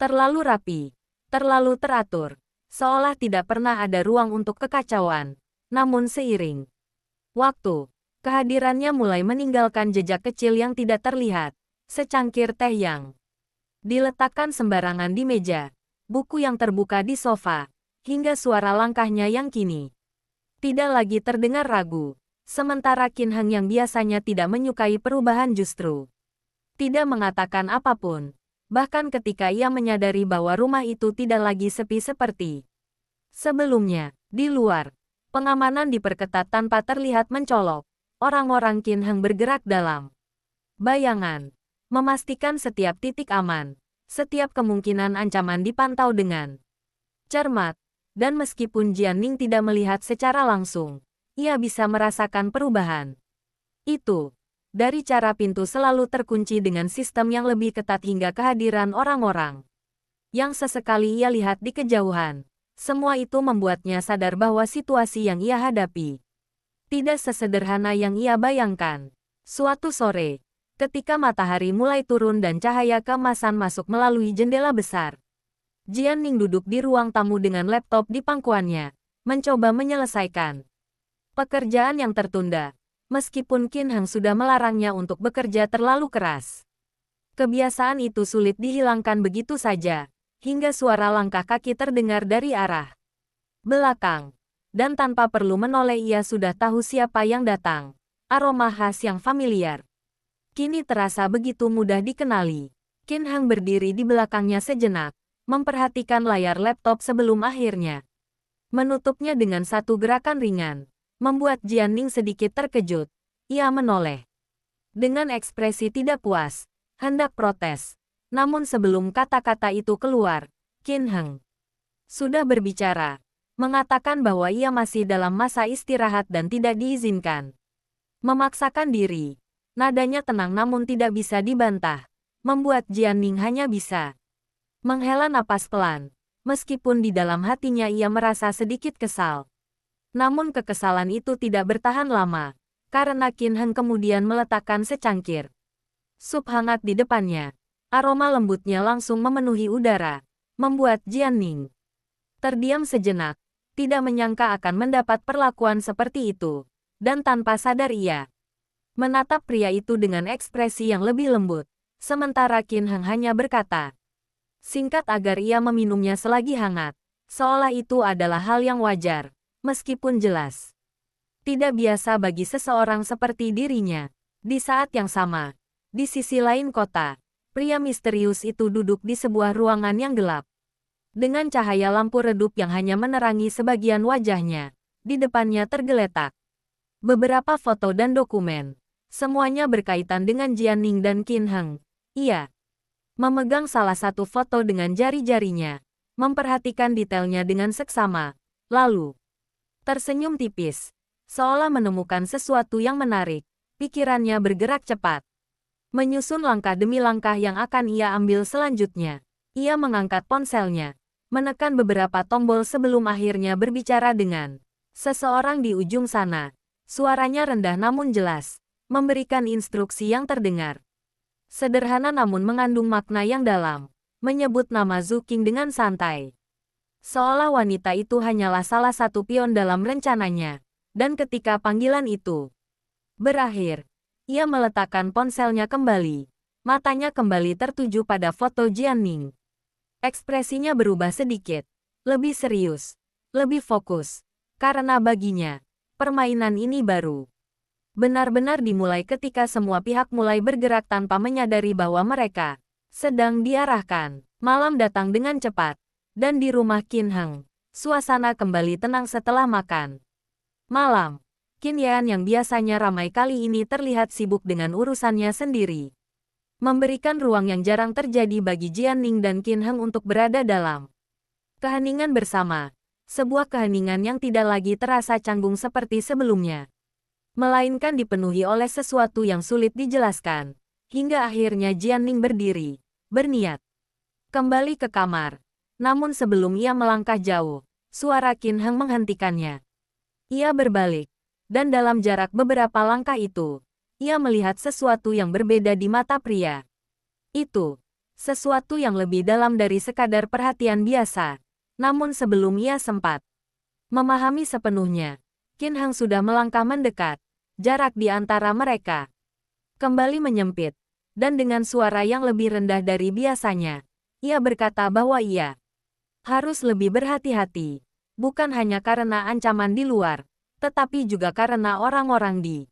terlalu rapi, terlalu teratur, seolah tidak pernah ada ruang untuk kekacauan. Namun seiring waktu, kehadirannya mulai meninggalkan jejak kecil yang tidak terlihat, secangkir teh yang diletakkan sembarangan di meja, buku yang terbuka di sofa, hingga suara langkahnya yang kini tidak lagi terdengar ragu. Sementara Qin Heng yang biasanya tidak menyukai perubahan justru tidak mengatakan apapun, bahkan ketika ia menyadari bahwa rumah itu tidak lagi sepi seperti sebelumnya. Di luar, pengamanan diperketat tanpa terlihat mencolok. Orang-orang Qin Heng bergerak dalam bayangan, memastikan setiap titik aman. Setiap kemungkinan ancaman dipantau dengan cermat, dan meskipun Jianning tidak melihat secara langsung, ia bisa merasakan perubahan itu. Dari cara pintu selalu terkunci dengan sistem yang lebih ketat hingga kehadiran orang-orang yang sesekali ia lihat di kejauhan, semua itu membuatnya sadar bahwa situasi yang ia hadapi tidak sesederhana yang ia bayangkan. Suatu sore, ketika matahari mulai turun dan cahaya keemasan masuk melalui jendela besar, Jianning duduk di ruang tamu dengan laptop di pangkuannya, mencoba menyelesaikan pekerjaan yang tertunda, meskipun Qin Heng sudah melarangnya untuk bekerja terlalu keras. Kebiasaan itu sulit dihilangkan begitu saja, hingga suara langkah kaki terdengar dari arah belakang, dan tanpa perlu menoleh ia sudah tahu siapa yang datang. Aroma khas yang familiar kini terasa begitu mudah dikenali. Qin Heng berdiri di belakangnya sejenak, memperhatikan layar laptop sebelum akhirnya menutupnya dengan satu gerakan ringan, membuat Jianning sedikit terkejut. Ia menoleh dengan ekspresi tidak puas, hendak protes. Namun sebelum kata-kata itu keluar, Qin Heng sudah berbicara, mengatakan bahwa ia masih dalam masa istirahat dan tidak diizinkan memaksakan diri. Nadanya tenang namun tidak bisa dibantah, membuat Jianning hanya bisa menghela napas pelan, meskipun di dalam hatinya ia merasa sedikit kesal. Namun kekesalan itu tidak bertahan lama, karena Qin Heng kemudian meletakkan secangkir sup hangat di depannya. Aroma lembutnya langsung memenuhi udara, membuat Jianning terdiam sejenak, tidak menyangka akan mendapat perlakuan seperti itu, dan tanpa sadar ia menatap pria itu dengan ekspresi yang lebih lembut, sementara Qin Heng hanya berkata singkat agar ia meminumnya selagi hangat. Seolah itu adalah hal yang wajar, meskipun jelas tidak biasa bagi seseorang seperti dirinya. Di saat yang sama, di sisi lain kota, pria misterius itu duduk di sebuah ruangan yang gelap. Dengan cahaya lampu redup yang hanya menerangi sebagian wajahnya, di depannya tergeletak beberapa foto dan dokumen. Semuanya berkaitan dengan Jianning dan Qin Heng. Ia memegang salah satu foto dengan jari-jarinya, memperhatikan detailnya dengan seksama, lalu tersenyum tipis, seolah menemukan sesuatu yang menarik. Pikirannya bergerak cepat, menyusun langkah demi langkah yang akan ia ambil selanjutnya. Ia mengangkat ponselnya, menekan beberapa tombol sebelum akhirnya berbicara dengan seseorang di ujung sana. Suaranya rendah namun jelas, memberikan instruksi yang terdengar sederhana namun mengandung makna yang dalam. Menyebut nama Zhu Qing dengan santai, seolah wanita itu hanyalah salah satu pion dalam rencananya. Dan ketika panggilan itu berakhir, ia meletakkan ponselnya kembali. Matanya kembali tertuju pada foto Jianning. Ekspresinya berubah sedikit, lebih serius, lebih fokus, karena baginya permainan ini baru benar-benar dimulai ketika semua pihak mulai bergerak tanpa menyadari bahwa mereka sedang diarahkan. Malam datang dengan cepat, dan di rumah Qin Heng, suasana kembali tenang setelah makan malam. Qin Yan yang biasanya ramai kali ini terlihat sibuk dengan urusannya sendiri, memberikan ruang yang jarang terjadi bagi Jianning dan Qin Heng untuk berada dalam keheningan bersama. Sebuah keheningan yang tidak lagi terasa canggung seperti sebelumnya, melainkan dipenuhi oleh sesuatu yang sulit dijelaskan. Hingga akhirnya Jianning berdiri, berniat kembali ke kamar. Namun sebelum ia melangkah jauh, suara Qin Heng menghentikannya. Ia berbalik, dan dalam jarak beberapa langkah itu, ia melihat sesuatu yang berbeda di mata pria itu. Sesuatu yang lebih dalam dari sekadar perhatian biasa. Namun sebelum ia sempat memahami sepenuhnya, Qin Heng sudah melangkah mendekat. Jarak di antara mereka kembali menyempit, dan dengan suara yang lebih rendah dari biasanya, ia berkata bahwa ia harus lebih berhati-hati, bukan hanya karena ancaman di luar, tetapi juga karena orang-orang di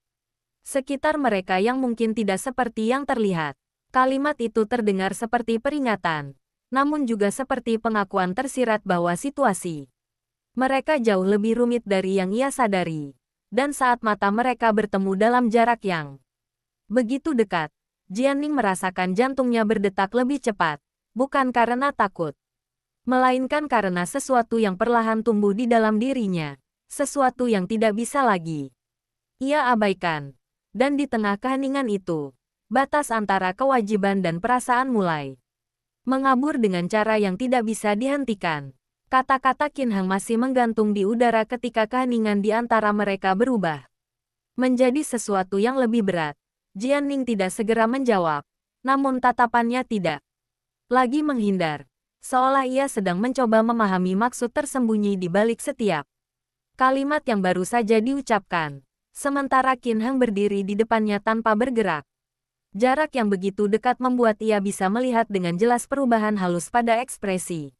sekitar mereka yang mungkin tidak seperti yang terlihat. Kalimat itu terdengar seperti peringatan, namun juga seperti pengakuan tersirat bahwa situasi mereka jauh lebih rumit dari yang ia sadari. Dan saat mata mereka bertemu dalam jarak yang begitu dekat, Jianning merasakan jantungnya berdetak lebih cepat, bukan karena takut, melainkan karena sesuatu yang perlahan tumbuh di dalam dirinya, sesuatu yang tidak bisa lagi ia abaikan. Dan di tengah keheningan itu, batas antara kewajiban dan perasaan mulai mengabur dengan cara yang tidak bisa dihentikan. Kata-kata Qin Heng masih menggantung di udara ketika keheningan di antara mereka berubah menjadi sesuatu yang lebih berat. Jianning tidak segera menjawab, namun tatapannya tidak lagi menghindar, seolah ia sedang mencoba memahami maksud tersembunyi di balik setiap kalimat yang baru saja diucapkan. Sementara Qin Heng berdiri di depannya tanpa bergerak. Jarak yang begitu dekat membuat ia bisa melihat dengan jelas perubahan halus pada ekspresi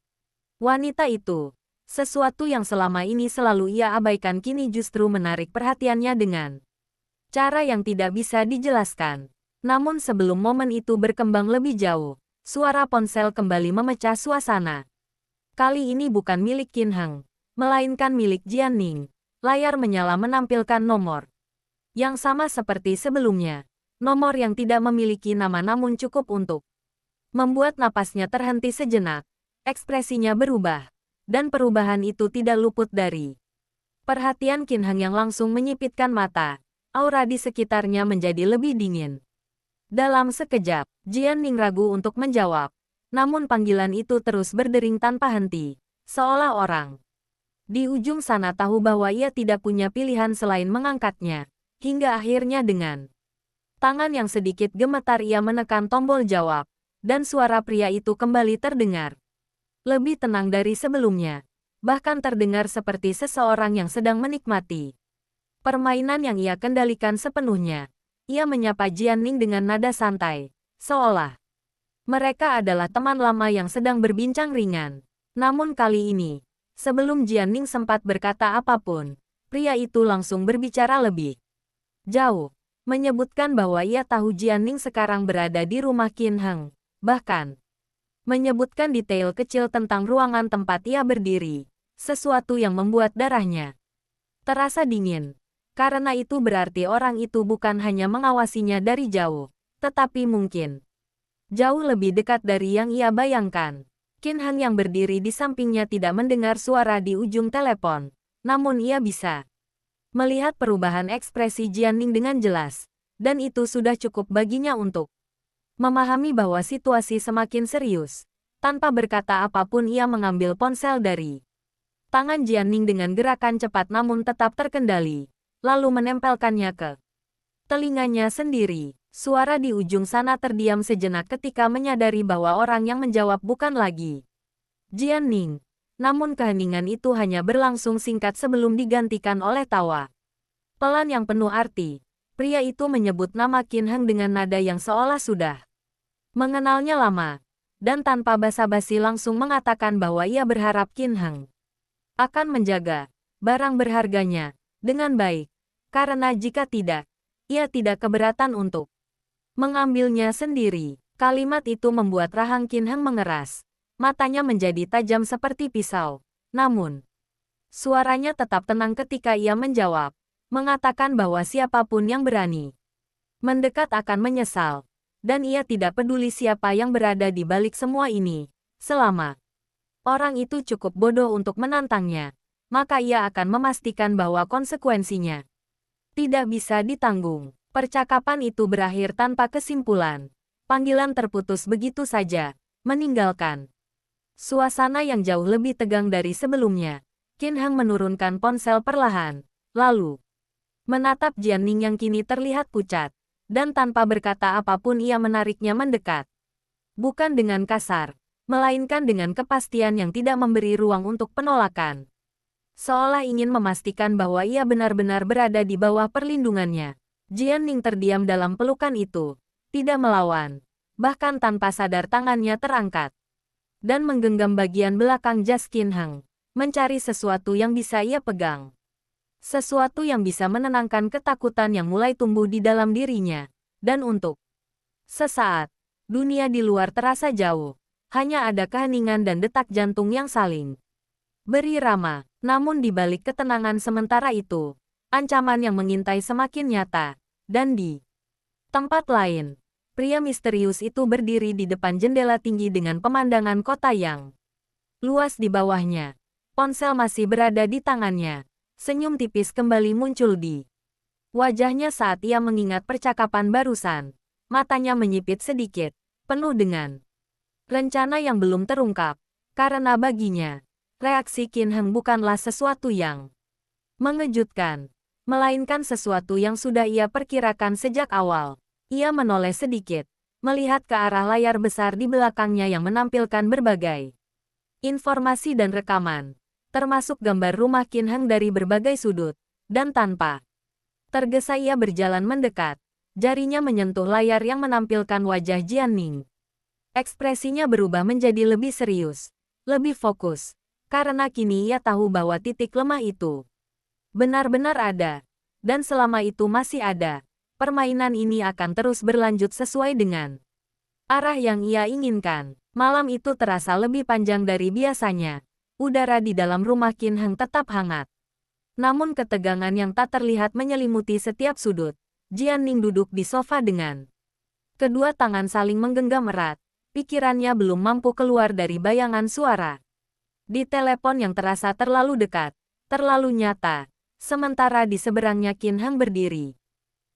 wanita itu. Sesuatu yang selama ini selalu ia abaikan kini justru menarik perhatiannya dengan cara yang tidak bisa dijelaskan. Namun sebelum momen itu berkembang lebih jauh, suara ponsel kembali memecah suasana. Kali ini bukan milik Qin Heng, melainkan milik Jianning. Layar menyala menampilkan nomor yang sama seperti sebelumnya. Nomor yang tidak memiliki nama namun cukup untuk membuat napasnya terhenti sejenak. Ekspresinya berubah, dan perubahan itu tidak luput dari perhatian Qin Heng yang langsung menyipitkan mata. Aura di sekitarnya menjadi lebih dingin. Dalam sekejap, Jianning ragu untuk menjawab. Namun panggilan itu terus berdering tanpa henti, seolah orang di ujung sana tahu bahwa ia tidak punya pilihan selain mengangkatnya. Hingga akhirnya dengan tangan yang sedikit gemetar ia menekan tombol jawab, dan suara pria itu kembali terdengar. Lebih tenang dari sebelumnya, bahkan terdengar seperti seseorang yang sedang menikmati permainan yang ia kendalikan sepenuhnya. Ia menyapa Jianning dengan nada santai, seolah mereka adalah teman lama yang sedang berbincang ringan. Namun kali ini, Sebelum Jianning sempat berkata apapun, pria itu langsung berbicara lebih jauh, menyebutkan bahwa ia tahu Jianning sekarang berada di rumah Qin Heng, bahkan menyebutkan detail kecil tentang ruangan tempat ia berdiri, sesuatu yang membuat darahnya terasa dingin. Karena itu berarti orang itu bukan hanya mengawasinya dari jauh, tetapi mungkin jauh lebih dekat dari yang ia bayangkan. Qin Heng yang berdiri di sampingnya tidak mendengar suara di ujung telepon, namun ia bisa melihat perubahan ekspresi Jianning dengan jelas, dan itu sudah cukup baginya untuk memahami bahwa situasi semakin serius. Tanpa berkata apapun ia mengambil ponsel dari tangan Jianning dengan gerakan cepat namun tetap terkendali, lalu menempelkannya ke telinganya sendiri. Suara di ujung sana terdiam sejenak ketika menyadari bahwa orang yang menjawab bukan lagi Jianning. Namun keheningan itu hanya berlangsung singkat sebelum digantikan oleh tawa pelan yang penuh arti. Pria itu menyebut nama Qin Heng dengan nada yang seolah sudah mengenalnya lama, dan tanpa basa-basi langsung mengatakan bahwa ia berharap Qin Heng akan menjaga barang berharganya dengan baik, karena jika tidak, ia tidak keberatan untuk mengambilnya sendiri. Kalimat itu membuat rahang Qin Heng mengeras. Matanya menjadi tajam seperti pisau. Namun, suaranya tetap tenang ketika ia menjawab, mengatakan bahwa siapapun yang berani mendekat akan menyesal. Dan ia tidak peduli siapa yang berada di balik semua ini. Selama orang itu cukup bodoh untuk menantangnya, maka ia akan memastikan bahwa konsekuensinya tidak bisa ditanggung. Percakapan itu berakhir tanpa kesimpulan. Panggilan terputus begitu saja, meninggalkan suasana yang jauh lebih tegang dari sebelumnya. Qin Heng menurunkan ponsel perlahan, lalu menatap Jianning yang kini terlihat pucat, dan tanpa berkata apapun ia menariknya mendekat. Bukan dengan kasar, melainkan dengan kepastian yang tidak memberi ruang untuk penolakan. Seolah ingin memastikan bahwa ia benar-benar berada di bawah perlindungannya. Jianning terdiam dalam pelukan itu, tidak melawan, bahkan tanpa sadar tangannya terangkat dan menggenggam bagian belakang jas Qin Heng, mencari sesuatu yang bisa ia pegang. Sesuatu yang bisa menenangkan ketakutan yang mulai tumbuh di dalam dirinya. Dan untuk sesaat, dunia di luar terasa jauh, hanya ada keheningan dan detak jantung yang saling berirama. Namun di balik ketenangan sementara itu, ancaman yang mengintai semakin nyata, dan di tempat lain, pria misterius itu berdiri di depan jendela tinggi dengan pemandangan kota yang luas di bawahnya. Ponsel masih berada di tangannya. Senyum tipis kembali muncul di wajahnya saat ia mengingat percakapan barusan. Matanya menyipit sedikit, penuh dengan rencana yang belum terungkap, karena baginya, reaksi Qin Heng bukanlah sesuatu yang mengejutkan, melainkan sesuatu yang sudah ia perkirakan sejak awal. Ia menoleh sedikit, melihat ke arah layar besar di belakangnya yang menampilkan berbagai informasi dan rekaman, termasuk gambar rumah Qin Heng dari berbagai sudut, dan tanpa tergesa ia berjalan mendekat, jarinya menyentuh layar yang menampilkan wajah Jianning. Ekspresinya berubah menjadi lebih serius, lebih fokus, karena kini ia tahu bahwa titik lemah itu benar-benar ada, dan selama itu masih ada, permainan ini akan terus berlanjut sesuai dengan arah yang ia inginkan. Malam itu terasa lebih panjang dari biasanya. Udara di dalam rumah Qin Heng tetap hangat. Namun ketegangan yang tak terlihat menyelimuti setiap sudut. Jianning duduk di sofa dengan kedua tangan saling menggenggam erat. Pikirannya belum mampu keluar dari bayangan suara di telepon yang terasa terlalu dekat, terlalu nyata. Sementara di seberangnya Qin Heng berdiri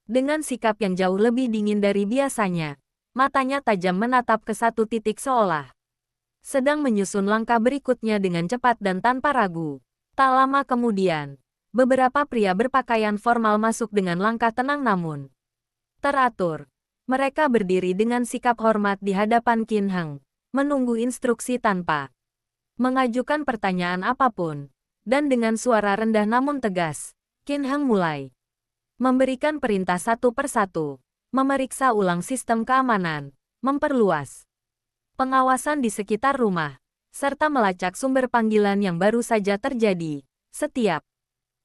dengan sikap yang jauh lebih dingin dari biasanya. Matanya tajam menatap ke satu titik seolah sedang menyusun langkah berikutnya dengan cepat dan tanpa ragu. Tak lama kemudian, beberapa pria berpakaian formal masuk dengan langkah tenang namun teratur. Mereka berdiri dengan sikap hormat di hadapan Qin Heng, menunggu instruksi tanpa mengajukan pertanyaan apapun. Dan dengan suara rendah namun tegas, Qin Heng mulai memberikan perintah satu persatu, memeriksa ulang sistem keamanan, memperluas pengawasan di sekitar rumah, serta melacak sumber panggilan yang baru saja terjadi. Setiap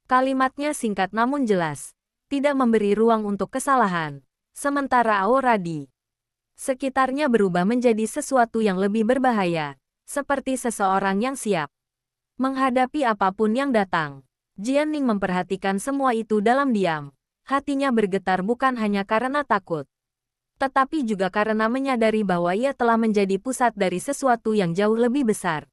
kalimatnya singkat namun jelas, tidak memberi ruang untuk kesalahan. Sementara aura di sekitarnya berubah menjadi sesuatu yang lebih berbahaya, seperti seseorang yang siap menghadapi apapun yang datang. Jian Ning memperhatikan semua itu dalam diam. Hatinya bergetar bukan hanya karena takut, tetapi juga karena menyadari bahwa ia telah menjadi pusat dari sesuatu yang jauh lebih besar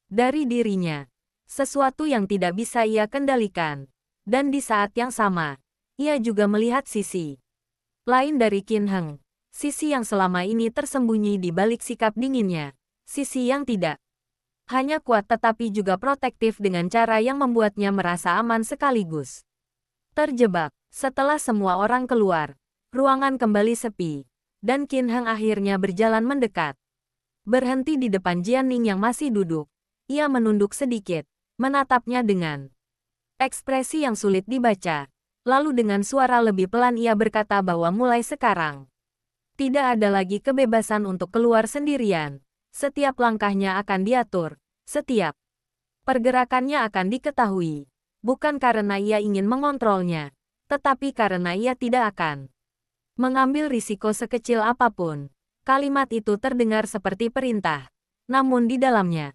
dari dirinya. Sesuatu yang tidak bisa ia kendalikan. Dan di saat yang sama, ia juga melihat sisi lain dari Qin Heng. Sisi yang selama ini tersembunyi di balik sikap dinginnya. Sisi yang tidak hanya kuat tetapi juga protektif dengan cara yang membuatnya merasa aman sekaligus terjebak. Setelah semua orang keluar, ruangan kembali sepi, dan Qin Heng akhirnya berjalan mendekat. Berhenti di depan Jian Ning yang masih duduk. Ia menunduk sedikit, menatapnya dengan ekspresi yang sulit dibaca. Lalu dengan suara lebih pelan ia berkata bahwa mulai sekarang, tidak ada lagi kebebasan untuk keluar sendirian. Setiap langkahnya akan diatur, setiap pergerakannya akan diketahui. Bukan karena ia ingin mengontrolnya, tetapi karena ia tidak akan mengambil risiko sekecil apapun. Kalimat itu terdengar seperti perintah, namun di dalamnya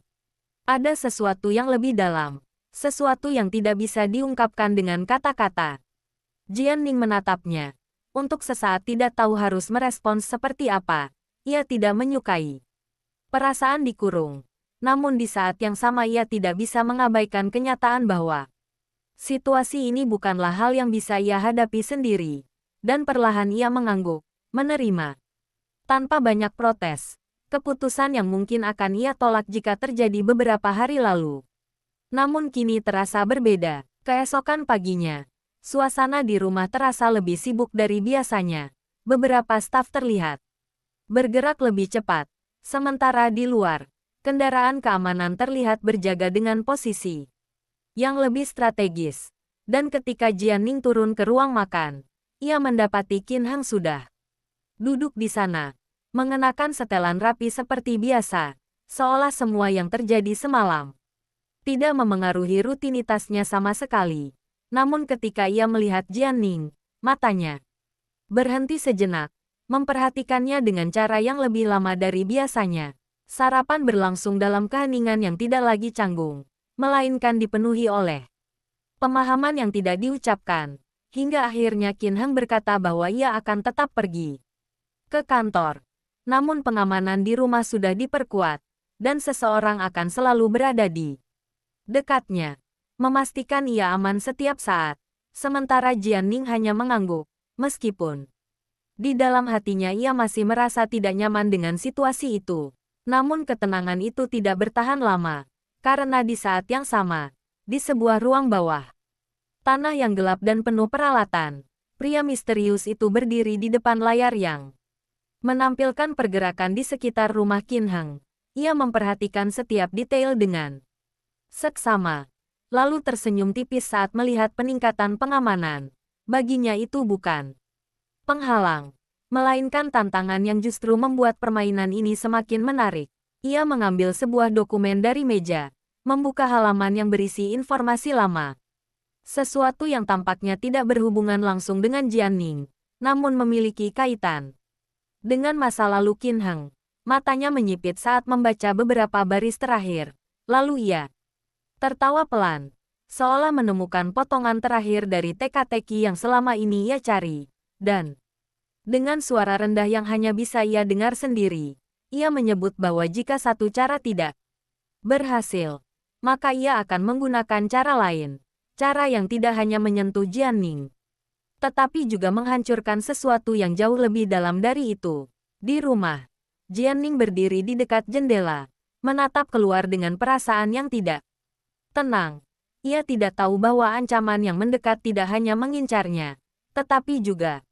ada sesuatu yang lebih dalam, sesuatu yang tidak bisa diungkapkan dengan kata-kata. Jian Ning menatapnya. Untuk sesaat tidak tahu harus merespons seperti apa. Ia tidak menyukai perasaan dikurung. Namun di saat yang sama ia tidak bisa mengabaikan kenyataan bahwa situasi ini bukanlah hal yang bisa ia hadapi sendiri. Dan perlahan ia mengangguk, menerima tanpa banyak protes keputusan yang mungkin akan ia tolak jika terjadi beberapa hari lalu. Namun kini terasa berbeda. Keesokan paginya, suasana di rumah terasa lebih sibuk dari biasanya. Beberapa staf terlihat bergerak lebih cepat, sementara di luar, kendaraan keamanan terlihat berjaga dengan posisi yang lebih strategis. Dan ketika Jian Ning turun ke ruang makan, ia mendapati Qin Heng sudah duduk di sana, mengenakan setelan rapi seperti biasa, seolah semua yang terjadi semalam tidak memengaruhi rutinitasnya sama sekali. Namun ketika ia melihat Jian Ning, matanya berhenti sejenak, memperhatikannya dengan cara yang lebih lama dari biasanya. Sarapan berlangsung dalam keheningan yang tidak lagi canggung, melainkan dipenuhi oleh pemahaman yang tidak diucapkan. Hingga akhirnya Qin Heng berkata bahwa ia akan tetap pergi ke kantor. Namun pengamanan di rumah sudah diperkuat, dan seseorang akan selalu berada di dekatnya, memastikan ia aman setiap saat. Sementara Jian Ning hanya mengangguk, meskipun di dalam hatinya ia masih merasa tidak nyaman dengan situasi itu. Namun ketenangan itu tidak bertahan lama, karena di saat yang sama, di sebuah ruang bawah tanah yang gelap dan penuh peralatan, pria misterius itu berdiri di depan layar yang menampilkan pergerakan di sekitar rumah Qin Heng. Ia memperhatikan setiap detail dengan seksama, lalu tersenyum tipis saat melihat peningkatan pengamanan. Baginya itu bukan penghalang, melainkan tantangan yang justru membuat permainan ini semakin menarik. Ia mengambil sebuah dokumen dari meja, membuka halaman yang berisi informasi lama. Sesuatu yang tampaknya tidak berhubungan langsung dengan Jian Ning, namun memiliki kaitan dengan masa lalu Qin Heng. Matanya menyipit saat membaca beberapa baris terakhir. Lalu ia tertawa pelan, seolah menemukan potongan terakhir dari teka-teki yang selama ini ia cari. Dan dengan suara rendah yang hanya bisa ia dengar sendiri, ia menyebut bahwa jika satu cara tidak berhasil, maka ia akan menggunakan cara lain. Cara yang tidak hanya menyentuh Jian Ning, tetapi juga menghancurkan sesuatu yang jauh lebih dalam dari itu. Di rumah, Jian Ning berdiri di dekat jendela, menatap keluar dengan perasaan yang tidak tenang. Ia tidak tahu bahwa ancaman yang mendekat tidak hanya mengincarnya, tetapi juga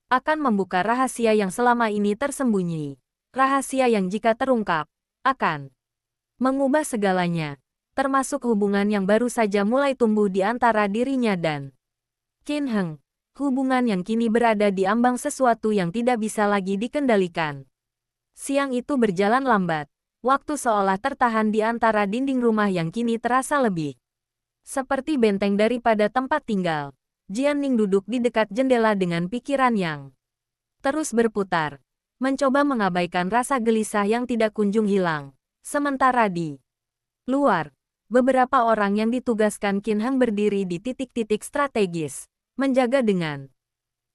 akan membuka rahasia yang selama ini tersembunyi. Rahasia yang jika terungkap, akan mengubah segalanya, termasuk hubungan yang baru saja mulai tumbuh di antara dirinya dan Qin Heng. Hubungan yang kini berada di ambang sesuatu yang tidak bisa lagi dikendalikan. Siang itu berjalan lambat, Waktu seolah tertahan di antara dinding rumah yang kini terasa lebih seperti benteng daripada tempat tinggal. Jianning duduk di dekat jendela dengan pikiran yang terus berputar, mencoba mengabaikan rasa gelisah yang tidak kunjung hilang. Sementara di luar, beberapa orang yang ditugaskan Qin Heng berdiri di titik-titik strategis, menjaga dengan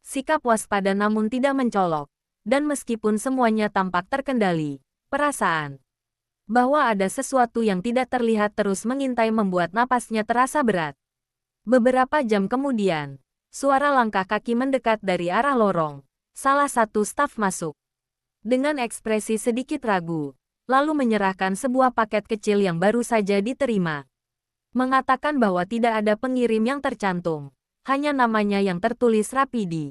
sikap waspada namun tidak mencolok. Dan meskipun semuanya tampak terkendali, perasaan bahwa ada sesuatu yang tidak terlihat terus mengintai membuat napasnya terasa berat. Beberapa jam kemudian, suara langkah kaki mendekat dari arah lorong. Salah satu staf masuk dengan ekspresi sedikit ragu, lalu menyerahkan sebuah paket kecil yang baru saja diterima. Mengatakan bahwa tidak ada pengirim yang tercantum, hanya namanya yang tertulis rapi di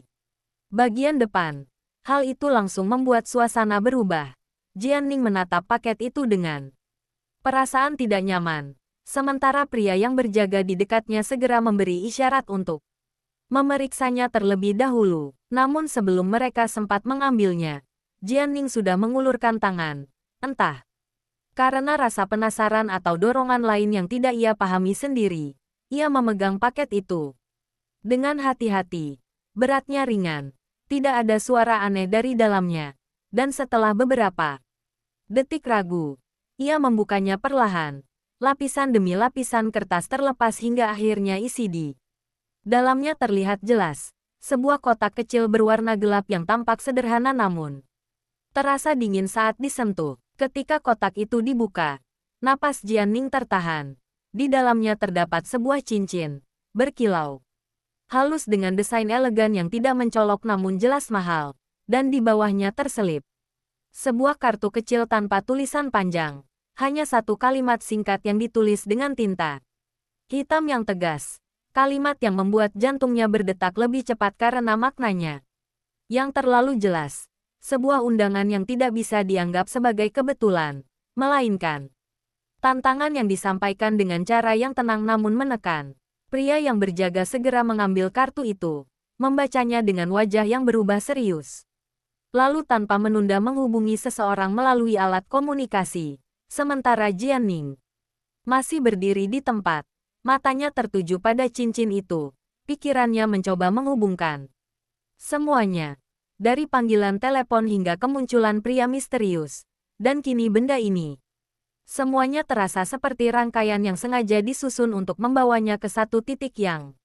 bagian depan. Hal itu langsung membuat suasana berubah. Jianning menatap paket itu dengan perasaan tidak nyaman, sementara pria yang berjaga di dekatnya segera memberi isyarat untuk memeriksanya terlebih dahulu. Namun sebelum mereka sempat mengambilnya, Jianning sudah mengulurkan tangan. Entah karena rasa penasaran atau dorongan lain yang tidak ia pahami sendiri, ia memegang paket itu dengan hati-hati. Beratnya ringan, tidak ada suara aneh dari dalamnya, dan setelah beberapa detik ragu, ia membukanya perlahan. Lapisan demi lapisan kertas terlepas hingga akhirnya isi di dalamnya terlihat jelas. Sebuah kotak kecil berwarna gelap yang tampak sederhana namun terasa dingin saat disentuh. Ketika kotak itu dibuka, napas Jianning tertahan. Di dalamnya terdapat sebuah cincin berkilau halus dengan desain elegan yang tidak mencolok namun jelas mahal, dan di bawahnya terselip sebuah kartu kecil tanpa tulisan panjang. Hanya satu kalimat singkat yang ditulis dengan tinta hitam yang tegas. Kalimat yang membuat jantungnya berdetak lebih cepat karena maknanya yang terlalu jelas. Sebuah undangan yang tidak bisa dianggap sebagai kebetulan, melainkan tantangan yang disampaikan dengan cara yang tenang namun menekan. Pria yang berjaga segera mengambil kartu itu, membacanya dengan wajah yang berubah serius. Lalu tanpa menunda menghubungi seseorang melalui alat komunikasi. Sementara Jianning masih berdiri di tempat, matanya tertuju pada cincin itu. Pikirannya mencoba menghubungkan semuanya. Dari panggilan telepon hingga kemunculan pria misterius. Dan kini benda ini. Semuanya terasa seperti rangkaian yang sengaja disusun untuk membawanya ke satu titik yang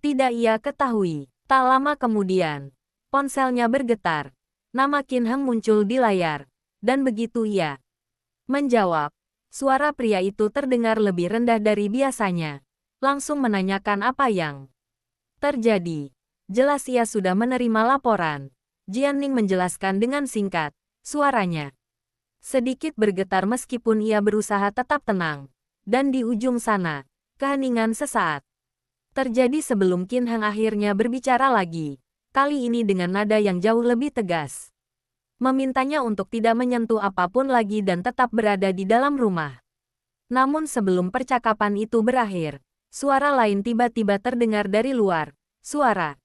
tidak ia ketahui. Tak lama kemudian, ponselnya bergetar. Nama Qin Heng muncul di layar. Dan begitu ia menjawab, suara pria itu terdengar lebih rendah dari biasanya. Langsung menanyakan apa yang terjadi. Jelas ia sudah menerima laporan. Jianning menjelaskan dengan singkat, suaranya sedikit bergetar meskipun ia berusaha tetap tenang. Dan di ujung sana, keheningan sesaat terjadi sebelum Qin Heng akhirnya berbicara lagi. Kali ini dengan nada yang jauh lebih tegas. Memintanya untuk tidak menyentuh apapun lagi dan tetap berada di dalam rumah. Namun sebelum percakapan itu berakhir, suara lain tiba-tiba terdengar dari luar. Suara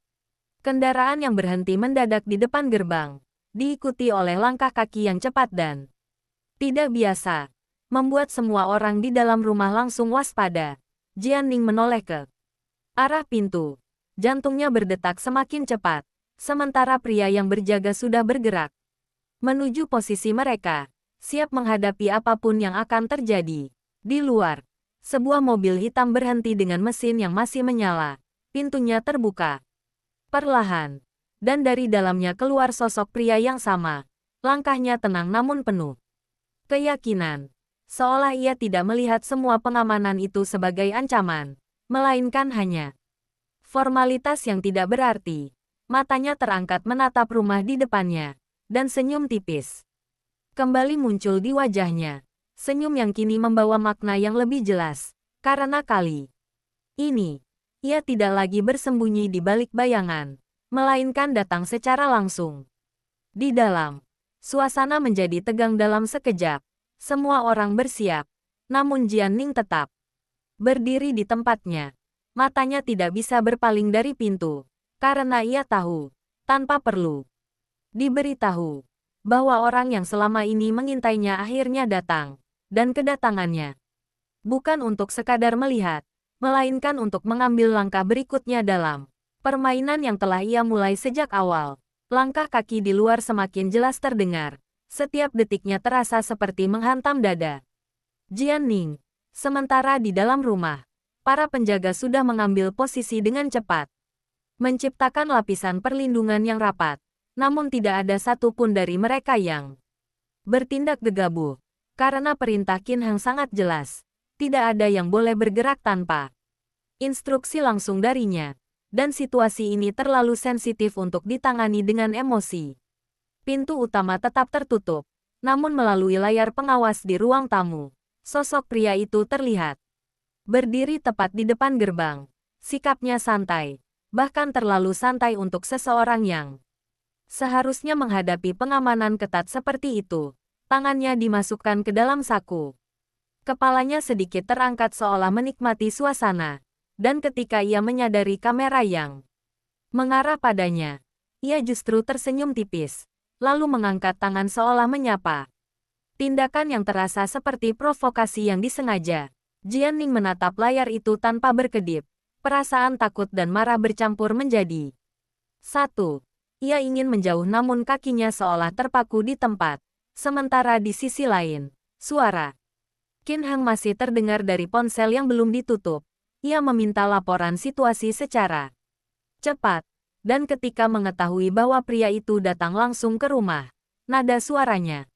kendaraan yang berhenti mendadak di depan gerbang, diikuti oleh langkah kaki yang cepat dan tidak biasa, membuat semua orang di dalam rumah langsung waspada. Jianning menoleh ke arah pintu. Jantungnya berdetak semakin cepat, sementara pria yang berjaga sudah bergerak menuju posisi mereka, siap menghadapi apapun yang akan terjadi. Di luar, sebuah mobil hitam berhenti dengan mesin yang masih menyala. Pintunya terbuka perlahan, dan dari dalamnya keluar sosok pria yang sama. Langkahnya tenang namun penuh keyakinan, seolah ia tidak melihat semua pengamanan itu sebagai ancaman, melainkan hanya formalitas yang tidak berarti. Matanya terangkat menatap rumah di depannya, dan senyum tipis kembali muncul di wajahnya. Senyum yang kini membawa makna yang lebih jelas, karena kali ini, ia tidak lagi bersembunyi di balik bayangan, melainkan datang secara langsung. Di dalam, suasana menjadi tegang dalam sekejap. Semua orang bersiap, namun Jianning tetap berdiri di tempatnya. Matanya tidak bisa berpaling dari pintu, karena ia tahu, tanpa perlu diberitahu, bahwa orang yang selama ini mengintainya akhirnya datang. Dan kedatangannya bukan untuk sekadar melihat, melainkan untuk mengambil langkah berikutnya dalam permainan yang telah ia mulai sejak awal. Langkah kaki di luar semakin jelas terdengar. Setiap detiknya terasa seperti menghantam dada Jianning. Sementara di dalam rumah, para penjaga sudah mengambil posisi dengan cepat, menciptakan lapisan perlindungan yang rapat. Namun tidak ada satupun dari mereka yang bertindak gegabah. Karena perintah Qin Heng sangat jelas, tidak ada yang boleh bergerak tanpa instruksi langsung darinya. Dan situasi ini terlalu sensitif untuk ditangani dengan emosi. Pintu utama tetap tertutup, namun melalui layar pengawas di ruang tamu, sosok pria itu terlihat berdiri tepat di depan gerbang. Sikapnya santai, bahkan terlalu santai untuk seseorang yang seharusnya menghadapi pengamanan ketat seperti itu. Tangannya dimasukkan ke dalam saku. Kepalanya sedikit terangkat seolah menikmati suasana. Dan ketika ia menyadari kamera yang mengarah padanya, ia justru tersenyum tipis, lalu mengangkat tangan seolah menyapa. Tindakan yang terasa seperti provokasi yang disengaja. Jianning menatap layar itu tanpa berkedip. Perasaan takut dan marah bercampur menjadi satu. Ia ingin menjauh namun kakinya seolah terpaku di tempat. Sementara di sisi lain, suara Qin Heng masih terdengar dari ponsel yang belum ditutup. Ia meminta laporan situasi secara cepat. Dan ketika mengetahui bahwa pria itu datang langsung ke rumah, nada suaranya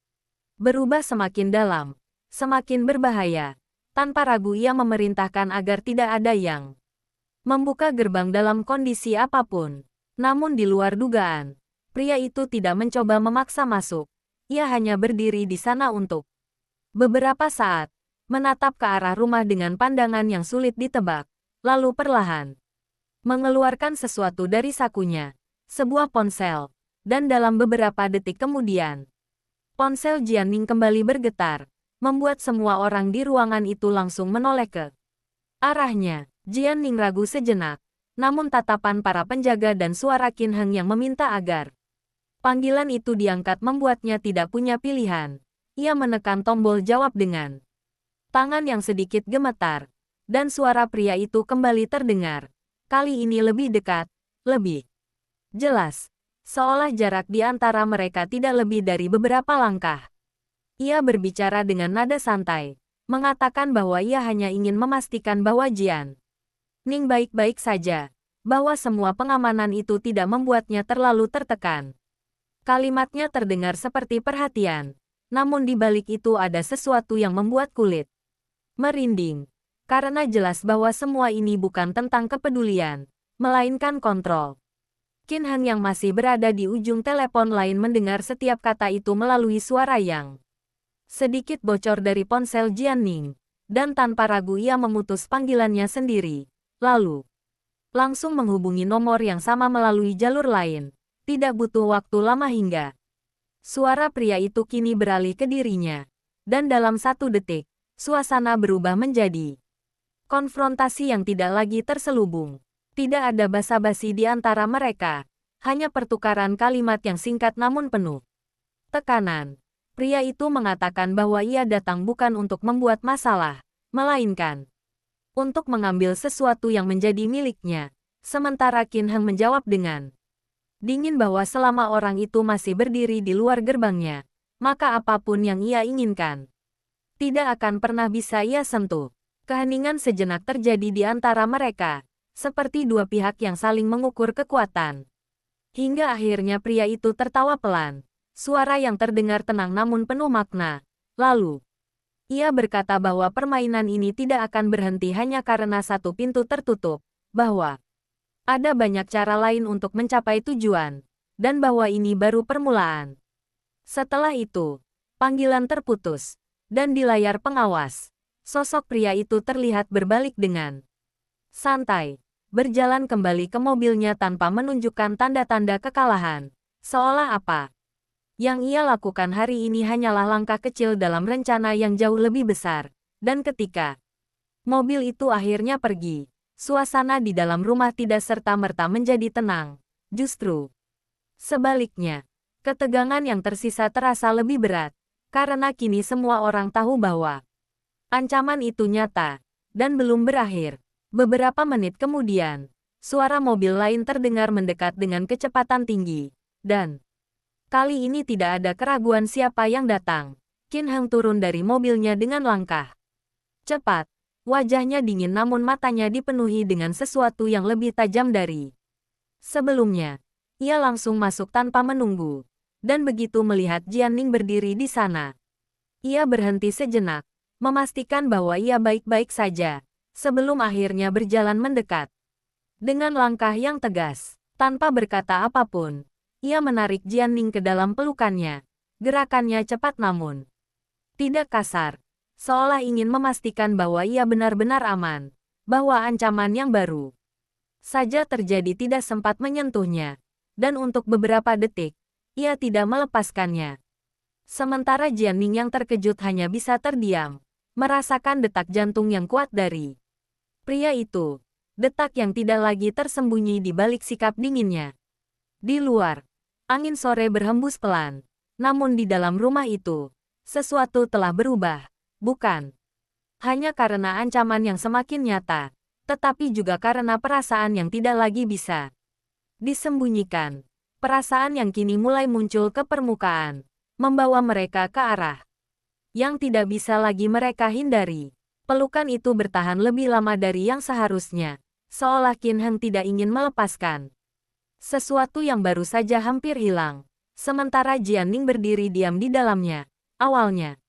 berubah semakin dalam, semakin berbahaya. Tanpa ragu ia memerintahkan agar tidak ada yang membuka gerbang dalam kondisi apapun. Namun di luar dugaan, pria itu tidak mencoba memaksa masuk. Ia hanya berdiri di sana untuk beberapa saat, menatap ke arah rumah dengan pandangan yang sulit ditebak, lalu perlahan mengeluarkan sesuatu dari sakunya, sebuah ponsel, dan dalam beberapa detik kemudian, ponsel Jianning kembali bergetar, membuat semua orang di ruangan itu langsung menoleh ke arahnya. Jianning ragu sejenak, namun tatapan para penjaga dan suara Qin Heng yang meminta agar panggilan itu diangkat membuatnya tidak punya pilihan. Ia menekan tombol jawab dengan tangan yang sedikit gemetar, dan suara pria itu kembali terdengar. Kali ini lebih dekat, lebih jelas, seolah jarak di antara mereka tidak lebih dari beberapa langkah. Ia berbicara dengan nada santai, mengatakan bahwa ia hanya ingin memastikan bahwa Jianning baik-baik saja, bahwa semua pengamanan itu tidak membuatnya terlalu tertekan. Kalimatnya terdengar seperti perhatian, namun di balik itu ada sesuatu yang membuat kulit merinding, karena jelas bahwa semua ini bukan tentang kepedulian, melainkan kontrol. Qin Heng yang masih berada di ujung telepon lain mendengar setiap kata itu melalui suara yang sedikit bocor dari ponsel Jianning, dan tanpa ragu ia memutus panggilannya sendiri, lalu langsung menghubungi nomor yang sama melalui jalur lain. Tidak butuh waktu lama hingga suara pria itu kini beralih ke dirinya, dan dalam satu detik, suasana berubah menjadi konfrontasi yang tidak lagi terselubung. Tidak ada basa-basi di antara mereka, hanya pertukaran kalimat yang singkat namun penuh tekanan. Pria itu mengatakan bahwa ia datang bukan untuk membuat masalah, melainkan untuk mengambil sesuatu yang menjadi miliknya. Sementara Qin Heng menjawab dengan dingin bahwa selama orang itu masih berdiri di luar gerbangnya, maka apapun yang ia inginkan tidak akan pernah bisa ia sentuh. Keheningan sejenak terjadi di antara mereka, seperti dua pihak yang saling mengukur kekuatan. Hingga akhirnya pria itu tertawa pelan, suara yang terdengar tenang namun penuh makna. Lalu, ia berkata bahwa permainan ini tidak akan berhenti hanya karena satu pintu tertutup, bahwa ada banyak cara lain untuk mencapai tujuan, dan bahwa ini baru permulaan. Setelah itu, panggilan terputus. Dan di layar pengawas, sosok pria itu terlihat berbalik dengan santai, berjalan kembali ke mobilnya tanpa menunjukkan tanda-tanda kekalahan, seolah apa yang ia lakukan hari ini hanyalah langkah kecil dalam rencana yang jauh lebih besar. Dan ketika mobil itu akhirnya pergi, suasana di dalam rumah tidak serta-merta menjadi tenang. Justru sebaliknya, Ketegangan yang tersisa terasa lebih berat, karena kini semua orang tahu bahwa ancaman itu nyata, dan belum berakhir. Beberapa menit kemudian, suara mobil lain terdengar mendekat dengan kecepatan tinggi, dan kali ini tidak ada keraguan siapa yang datang. Qin Heng turun dari mobilnya dengan langkah cepat. Wajahnya dingin namun matanya dipenuhi dengan sesuatu yang lebih tajam dari sebelumnya. Ia langsung masuk tanpa menunggu. Dan begitu melihat Jianning berdiri di sana, ia berhenti sejenak, memastikan bahwa ia baik-baik saja, sebelum akhirnya berjalan mendekat. Dengan langkah yang tegas, tanpa berkata apapun, ia menarik Jianning ke dalam pelukannya. Gerakannya cepat namun tidak kasar, seolah ingin memastikan bahwa ia benar-benar aman, bahwa ancaman yang baru saja terjadi tidak sempat menyentuhnya, dan untuk beberapa detik, ia tidak melepaskannya. Sementara Jianning yang terkejut hanya bisa terdiam, merasakan detak jantung yang kuat dari pria itu. Detak yang tidak lagi tersembunyi di balik sikap dinginnya. Di luar, angin sore berhembus pelan. Namun di dalam rumah itu, sesuatu telah berubah. Bukan hanya karena ancaman yang semakin nyata, tetapi juga karena perasaan yang tidak lagi bisa disembunyikan. Perasaan yang kini mulai muncul ke permukaan, membawa mereka ke arah yang tidak bisa lagi mereka hindari. Pelukan itu bertahan lebih lama dari yang seharusnya, seolah Qin Heng tidak ingin melepaskan sesuatu yang baru saja hampir hilang. Sementara Jianning berdiri diam di dalamnya. Awalnya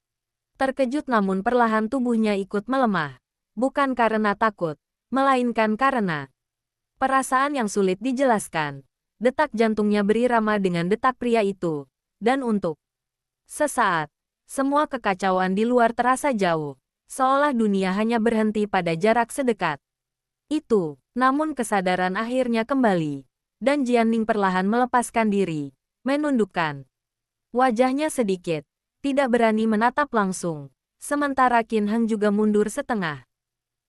terkejut namun perlahan tubuhnya ikut melemah. Bukan karena takut, melainkan karena perasaan yang sulit dijelaskan. Detak jantungnya berirama dengan detak pria itu. Dan untuk sesaat, semua kekacauan di luar terasa jauh. Seolah dunia hanya berhenti pada jarak sedekat itu. Namun kesadaran akhirnya kembali. Dan Jianning perlahan melepaskan diri, menundukkan wajahnya sedikit, tidak berani menatap langsung. Sementara Qin Heng juga mundur setengah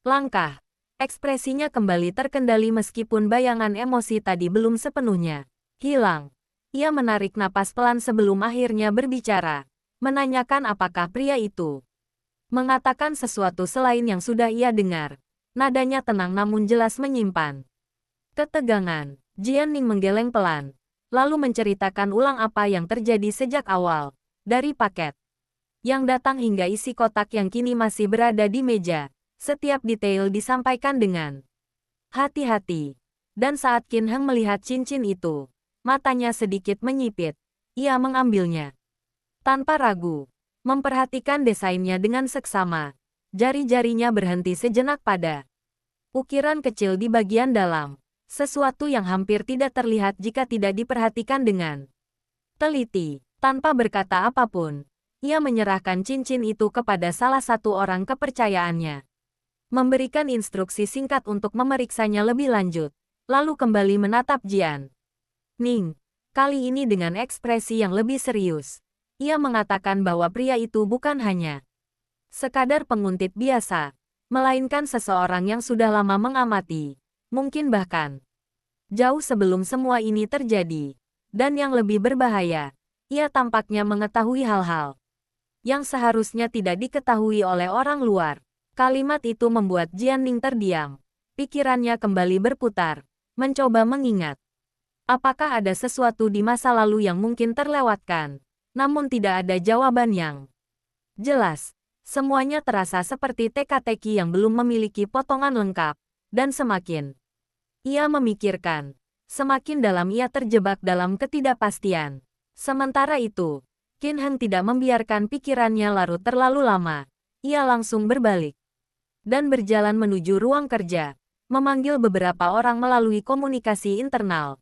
langkah. Ekspresinya kembali terkendali meskipun bayangan emosi tadi belum sepenuhnya hilang. Ia menarik napas pelan sebelum akhirnya berbicara, menanyakan apakah pria itu mengatakan sesuatu selain yang sudah ia dengar. Nadanya tenang namun jelas menyimpan ketegangan. Jianning menggeleng pelan, lalu menceritakan ulang apa yang terjadi sejak awal, dari paket yang datang hingga isi kotak yang kini masih berada di meja. Setiap detail disampaikan dengan hati-hati. Dan saat Qin Heng melihat cincin itu, matanya sedikit menyipit. Ia mengambilnya tanpa ragu, memperhatikan desainnya dengan seksama. Jari-jarinya berhenti sejenak pada ukiran kecil di bagian dalam. Sesuatu yang hampir tidak terlihat jika tidak diperhatikan dengan teliti. Tanpa berkata apapun, ia menyerahkan cincin itu kepada salah satu orang kepercayaannya. Memberikan instruksi singkat untuk memeriksanya lebih lanjut, lalu kembali menatap Jianning. Kali ini dengan ekspresi yang lebih serius. Ia mengatakan bahwa pria itu bukan hanya sekadar penguntit biasa, melainkan seseorang yang sudah lama mengamati. Mungkin bahkan jauh sebelum semua ini terjadi. Dan yang lebih berbahaya, ia tampaknya mengetahui hal-hal yang seharusnya tidak diketahui oleh orang luar. Kalimat itu membuat Jianning terdiam. Pikirannya kembali berputar, mencoba mengingat. Apakah ada sesuatu di masa lalu yang mungkin terlewatkan? Namun tidak ada jawaban yang jelas. Semuanya terasa seperti teka-teki yang belum memiliki potongan lengkap. Dan semakin ia memikirkan, semakin dalam ia terjebak dalam ketidakpastian. Sementara itu, Qin Heng tidak membiarkan pikirannya larut terlalu lama. Ia langsung berbalik dan berjalan menuju ruang kerja, memanggil beberapa orang melalui komunikasi internal.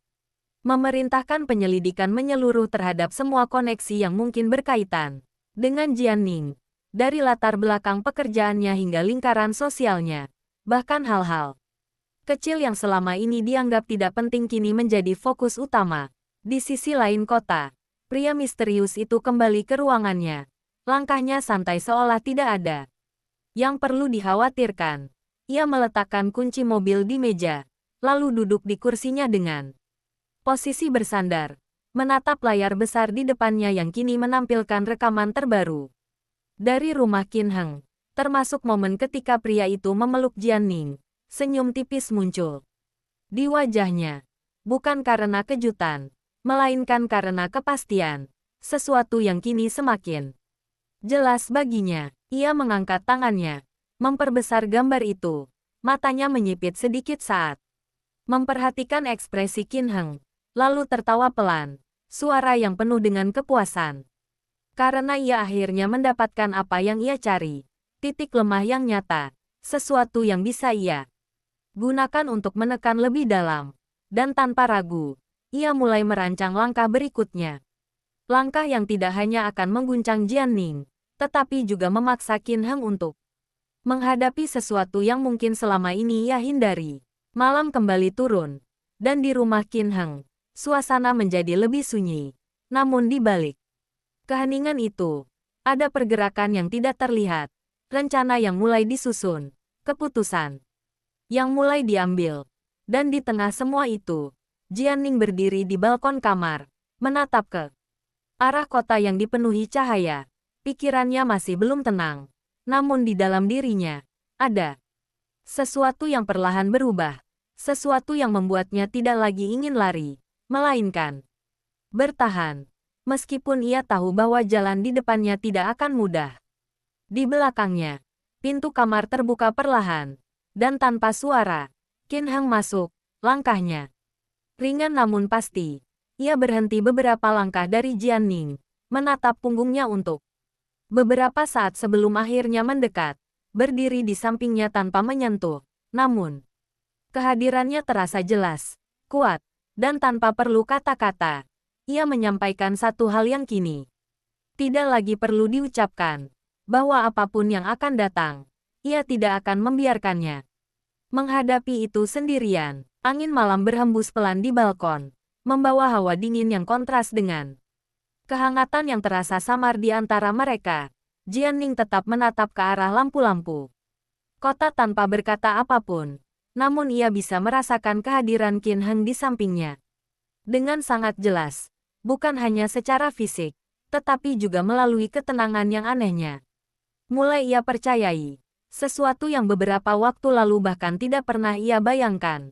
Memerintahkan penyelidikan menyeluruh terhadap semua koneksi yang mungkin berkaitan dengan Jianning, dari latar belakang pekerjaannya hingga lingkaran sosialnya. Bahkan hal-hal kecil yang selama ini dianggap tidak penting kini menjadi fokus utama. Di sisi lain kota, pria misterius itu kembali ke ruangannya. Langkahnya santai seolah tidak ada yang perlu dikhawatirkan. Ia meletakkan kunci mobil di meja, lalu duduk di kursinya dengan posisi bersandar, menatap layar besar di depannya yang kini menampilkan rekaman terbaru. Dari rumah Qin Heng, termasuk momen ketika pria itu memeluk Jian Ning, senyum tipis muncul di wajahnya. Bukan karena kejutan, melainkan karena kepastian, sesuatu yang kini semakin jelas baginya. Ia mengangkat tangannya, memperbesar gambar itu. Matanya menyipit sedikit saat memperhatikan ekspresi Qin Heng, lalu tertawa pelan, suara yang penuh dengan kepuasan. Karena ia akhirnya mendapatkan apa yang ia cari, titik lemah yang nyata, sesuatu yang bisa ia gunakan untuk menekan lebih dalam. Dan tanpa ragu, ia mulai merancang langkah berikutnya. Langkah yang tidak hanya akan mengguncang Jian Ning, tetapi juga memaksa Qin Heng untuk menghadapi sesuatu yang mungkin selama ini ia hindari. Malam kembali turun, dan di rumah Qin Heng, suasana menjadi lebih sunyi. Namun di balik keheningan itu, ada pergerakan yang tidak terlihat, rencana yang mulai disusun, keputusan yang mulai diambil. Dan di tengah semua itu, Jian Ning berdiri di balkon kamar, menatap ke arah kota yang dipenuhi cahaya. Pikirannya masih belum tenang, namun di dalam dirinya, ada sesuatu yang perlahan berubah, sesuatu yang membuatnya tidak lagi ingin lari, melainkan bertahan. Meskipun ia tahu bahwa jalan di depannya tidak akan mudah. Di belakangnya, pintu kamar terbuka perlahan, dan tanpa suara, Qin Heng masuk, langkahnya ringan namun pasti. Ia berhenti beberapa langkah dari Jian Ning, menatap punggungnya untuk beberapa saat sebelum akhirnya mendekat, berdiri di sampingnya tanpa menyentuh. Namun, kehadirannya terasa jelas, kuat, dan tanpa perlu kata-kata. Ia menyampaikan satu hal yang kini tidak lagi perlu diucapkan, bahwa apapun yang akan datang, ia tidak akan membiarkannya menghadapi itu sendirian. Angin malam berhembus pelan di balkon, membawa hawa dingin yang kontras dengan kehangatan yang terasa samar di antara mereka. Jian Ning tetap menatap ke arah lampu-lampu kota tanpa berkata apapun, namun ia bisa merasakan kehadiran Qin Heng di sampingnya dengan sangat jelas, bukan hanya secara fisik, tetapi juga melalui ketenangan yang anehnya. Mulai ia percayai sesuatu yang beberapa waktu lalu bahkan tidak pernah ia bayangkan.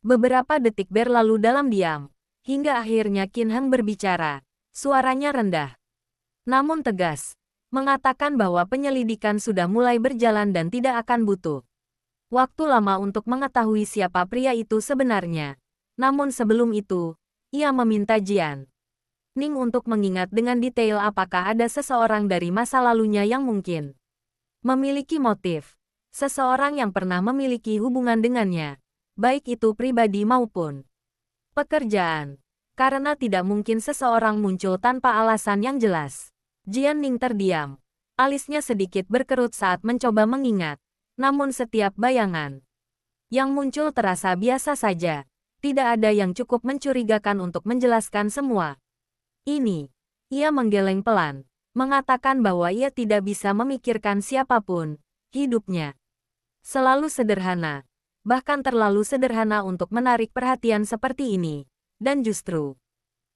Beberapa detik berlalu dalam diam, hingga akhirnya Qin Heng berbicara. Suaranya rendah, namun tegas, mengatakan bahwa penyelidikan sudah mulai berjalan dan tidak akan butuh waktu lama untuk mengetahui siapa pria itu sebenarnya. Namun sebelum itu, ia meminta Jian Ning untuk mengingat dengan detail apakah ada seseorang dari masa lalunya yang mungkin memiliki motif. Seseorang yang pernah memiliki hubungan dengannya, baik itu pribadi maupun pekerjaan. Karena tidak mungkin seseorang muncul tanpa alasan yang jelas. Jian Ning terdiam. Alisnya sedikit berkerut saat mencoba mengingat. Namun setiap bayangan yang muncul terasa biasa saja. Tidak ada yang cukup mencurigakan untuk menjelaskan semua ini. Ia menggeleng pelan, mengatakan bahwa ia tidak bisa memikirkan siapapun. Hidupnya selalu sederhana, bahkan terlalu sederhana untuk menarik perhatian seperti ini. Dan justru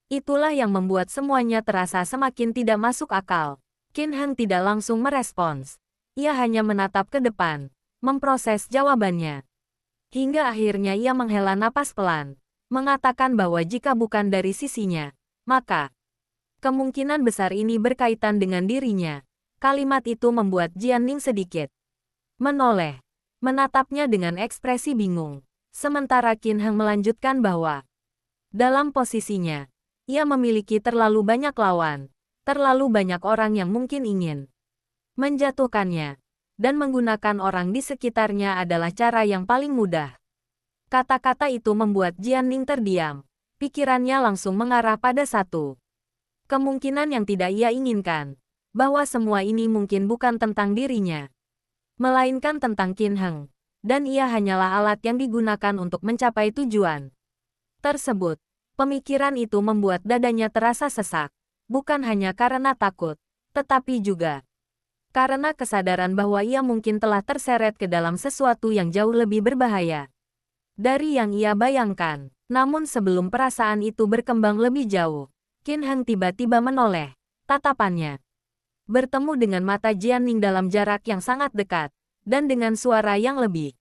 itulah yang membuat semuanya terasa semakin tidak masuk akal. Qin Heng tidak langsung merespons. Ia hanya menatap ke depan, memproses jawabannya. Hingga akhirnya ia menghela napas pelan, mengatakan bahwa jika bukan dari sisinya, maka kemungkinan besar ini berkaitan dengan dirinya. Kalimat itu membuat Jian Ning sedikit menoleh, menatapnya dengan ekspresi bingung. Sementara Qin Heng melanjutkan bahwa dalam posisinya, ia memiliki terlalu banyak lawan, terlalu banyak orang yang mungkin ingin menjatuhkannya, dan menggunakan orang di sekitarnya adalah cara yang paling mudah. Kata-kata itu membuat Jian Ning terdiam. Pikirannya langsung mengarah pada satu kemungkinan yang tidak ia inginkan, bahwa semua ini mungkin bukan tentang dirinya, melainkan tentang Qin Heng, dan ia hanyalah alat yang digunakan untuk mencapai tujuan tersebut. Pemikiran itu membuat dadanya terasa sesak, bukan hanya karena takut, tetapi juga karena kesadaran bahwa ia mungkin telah terseret ke dalam sesuatu yang jauh lebih berbahaya dari yang ia bayangkan. Namun sebelum perasaan itu berkembang lebih jauh, Qin Heng tiba-tiba menoleh. Tatapannya bertemu dengan mata Jianning dalam jarak yang sangat dekat, dan dengan suara yang lebih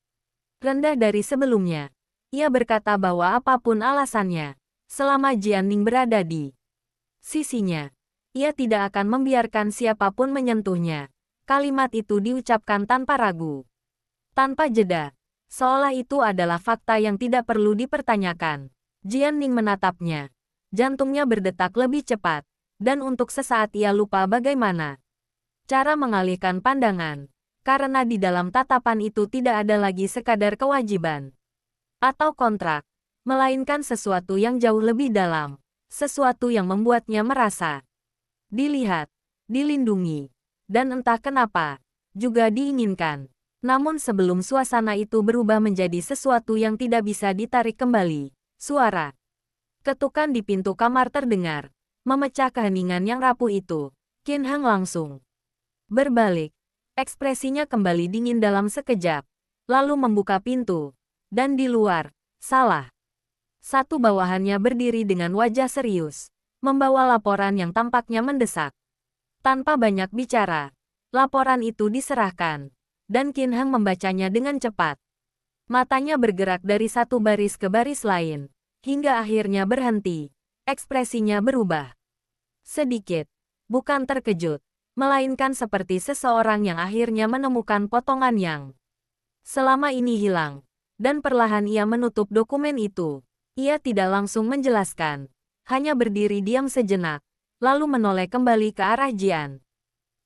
rendah dari sebelumnya. Ia berkata bahwa apapun alasannya, selama Jianning berada di sisinya, ia tidak akan membiarkan siapapun menyentuhnya. Kalimat itu diucapkan tanpa ragu, tanpa jeda, seolah itu adalah fakta yang tidak perlu dipertanyakan. Jianning menatapnya. Jantungnya berdetak lebih cepat, dan untuk sesaat ia lupa bagaimana cara mengalihkan pandangan, karena di dalam tatapan itu tidak ada lagi sekadar kewajiban atau kontrak, melainkan sesuatu yang jauh lebih dalam, sesuatu yang membuatnya merasa dilihat, dilindungi, dan entah kenapa, juga diinginkan. Namun sebelum suasana itu berubah menjadi sesuatu yang tidak bisa ditarik kembali, suara ketukan di pintu kamar terdengar, memecah keheningan yang rapuh itu. Qin Heng langsung berbalik, ekspresinya kembali dingin dalam sekejap, lalu membuka pintu. Dan di luar, salah satu bawahannya berdiri dengan wajah serius, membawa laporan yang tampaknya mendesak. Tanpa banyak bicara, laporan itu diserahkan, dan Qin Heng membacanya dengan cepat. Matanya bergerak dari satu baris ke baris lain, hingga akhirnya berhenti. Ekspresinya berubah sedikit, bukan terkejut, melainkan seperti seseorang yang akhirnya menemukan potongan yang selama ini hilang. Dan perlahan ia menutup dokumen itu. Ia tidak langsung menjelaskan, hanya berdiri diam sejenak, lalu menoleh kembali ke arah Jian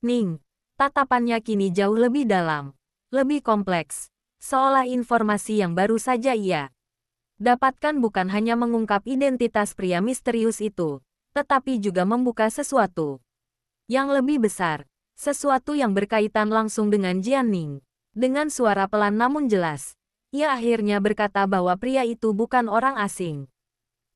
Ning. Tatapannya kini jauh lebih dalam, lebih kompleks, seolah informasi yang baru saja ia dapatkan bukan hanya mengungkap identitas pria misterius itu, tetapi juga membuka sesuatu yang lebih besar, sesuatu yang berkaitan langsung dengan Jian Ning. Dengan suara pelan namun jelas, ia akhirnya berkata bahwa pria itu bukan orang asing,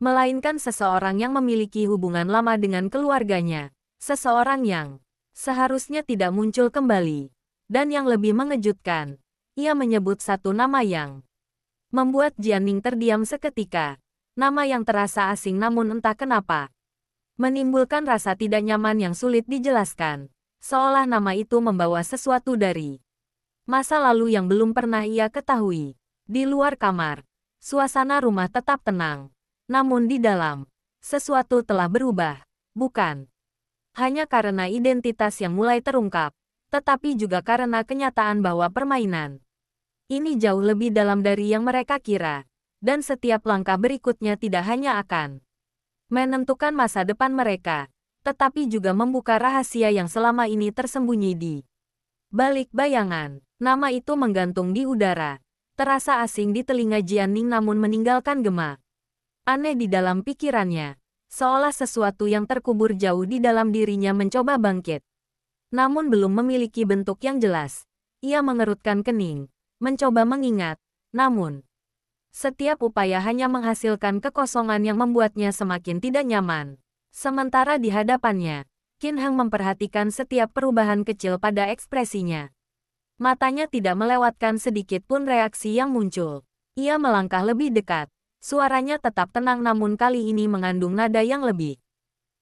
melainkan seseorang yang memiliki hubungan lama dengan keluarganya, seseorang yang seharusnya tidak muncul kembali. Dan yang lebih mengejutkan, ia menyebut satu nama yang membuat Jianning terdiam seketika. Nama yang terasa asing namun entah kenapa menimbulkan rasa tidak nyaman yang sulit dijelaskan, seolah nama itu membawa sesuatu dari masa lalu yang belum pernah ia ketahui. Di luar kamar, suasana rumah tetap tenang. Namun di dalam, sesuatu telah berubah. Bukan hanya karena identitas yang mulai terungkap, tetapi juga karena kenyataan bahwa permainan ini jauh lebih dalam dari yang mereka kira. Dan setiap langkah berikutnya tidak hanya akan menentukan masa depan mereka, tetapi juga membuka rahasia yang selama ini tersembunyi di balik bayangan. Nama itu menggantung di udara. Terasa asing di telinga Jianning namun meninggalkan gema aneh di dalam pikirannya, seolah sesuatu yang terkubur jauh di dalam dirinya mencoba bangkit. Namun belum memiliki bentuk yang jelas. Ia mengerutkan kening, mencoba mengingat, namun setiap upaya hanya menghasilkan kekosongan yang membuatnya semakin tidak nyaman. Sementara di hadapannya, Qin Heng memperhatikan setiap perubahan kecil pada ekspresinya. Matanya tidak melewatkan sedikit pun reaksi yang muncul. Ia melangkah lebih dekat. Suaranya tetap tenang namun kali ini mengandung nada yang lebih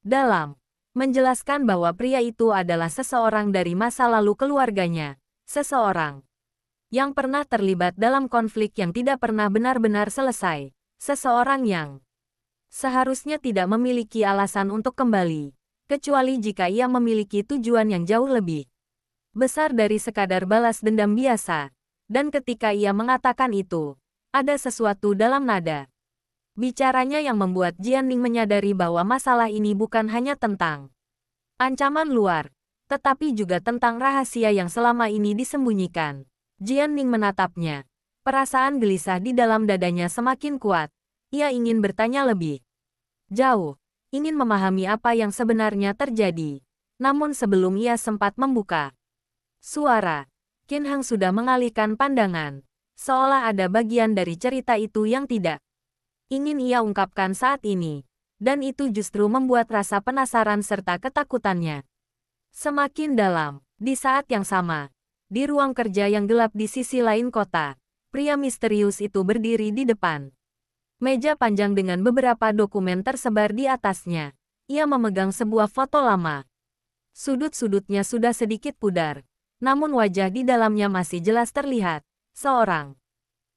dalam. Menjelaskan bahwa pria itu adalah seseorang dari masa lalu keluarganya. Seseorang yang pernah terlibat dalam konflik yang tidak pernah benar-benar selesai. Seseorang yang seharusnya tidak memiliki alasan untuk kembali, kecuali jika ia memiliki tujuan yang jauh lebih besar dari sekadar balas dendam biasa. Dan ketika ia mengatakan itu, ada sesuatu dalam nada bicaranya yang membuat Jianning menyadari bahwa masalah ini bukan hanya tentang ancaman luar, tetapi juga tentang rahasia yang selama ini disembunyikan. Jianning menatapnya. Perasaan gelisah di dalam dadanya semakin kuat. Ia ingin bertanya lebih jauh, ingin memahami apa yang sebenarnya terjadi. Namun sebelum ia sempat membuka suara, Qin Heng sudah mengalihkan pandangan, seolah ada bagian dari cerita itu yang tidak ingin ia ungkapkan saat ini, dan itu justru membuat rasa penasaran serta ketakutannya semakin dalam. Di saat yang sama, di ruang kerja yang gelap di sisi lain kota, pria misterius itu berdiri di depan meja panjang dengan beberapa dokumen tersebar di atasnya. Ia memegang sebuah foto lama. Sudut-sudutnya sudah sedikit pudar, namun wajah di dalamnya masih jelas terlihat. Seorang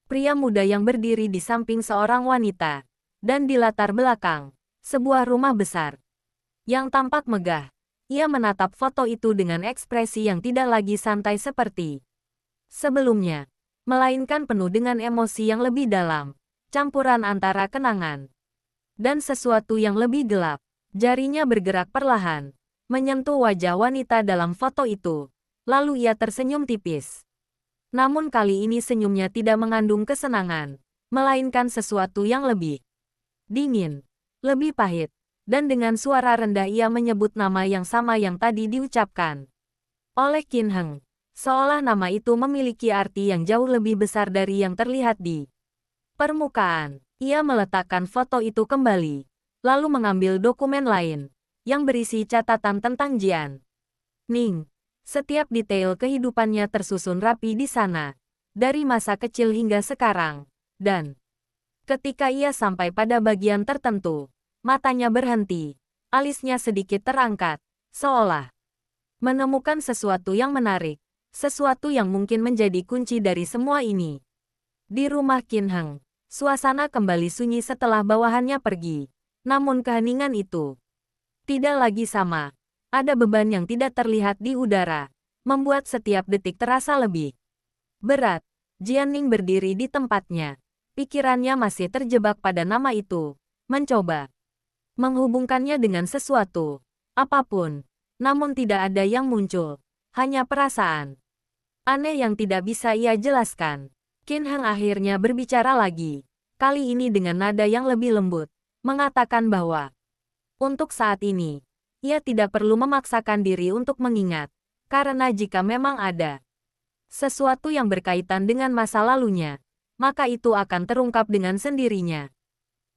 pria muda yang berdiri di samping seorang wanita. Dan di latar belakang, sebuah rumah besar yang tampak megah. Ia menatap foto itu dengan ekspresi yang tidak lagi santai seperti sebelumnya, melainkan penuh dengan emosi yang lebih dalam, campuran antara kenangan dan sesuatu yang lebih gelap. Jarinya bergerak perlahan, menyentuh wajah wanita dalam foto itu. Lalu ia tersenyum tipis. Namun kali ini senyumnya tidak mengandung kesenangan, melainkan sesuatu yang lebih dingin, lebih pahit. Dan dengan suara rendah ia menyebut nama yang sama yang tadi diucapkan oleh Qin Heng. Seolah nama itu memiliki arti yang jauh lebih besar dari yang terlihat di permukaan. Ia meletakkan foto itu kembali, lalu mengambil dokumen lain, yang berisi catatan tentang Jian Ning. Setiap detail kehidupannya tersusun rapi di sana, dari masa kecil hingga sekarang. Dan ketika ia sampai pada bagian tertentu, matanya berhenti, alisnya sedikit terangkat, seolah menemukan sesuatu yang menarik, sesuatu yang mungkin menjadi kunci dari semua ini. Di rumah Qin Heng, suasana kembali sunyi setelah bawahannya pergi. Namun keheningan itu tidak lagi sama. Ada beban yang tidak terlihat di udara, membuat setiap detik terasa lebih berat. Jian Ning berdiri di tempatnya. Pikirannya masih terjebak pada nama itu, mencoba menghubungkannya dengan sesuatu, apapun. Namun tidak ada yang muncul, hanya perasaan aneh yang tidak bisa ia jelaskan. Qin Heng akhirnya berbicara lagi, kali ini dengan nada yang lebih lembut, mengatakan bahwa untuk saat ini, ia tidak perlu memaksakan diri untuk mengingat, karena jika memang ada sesuatu yang berkaitan dengan masa lalunya, maka itu akan terungkap dengan sendirinya.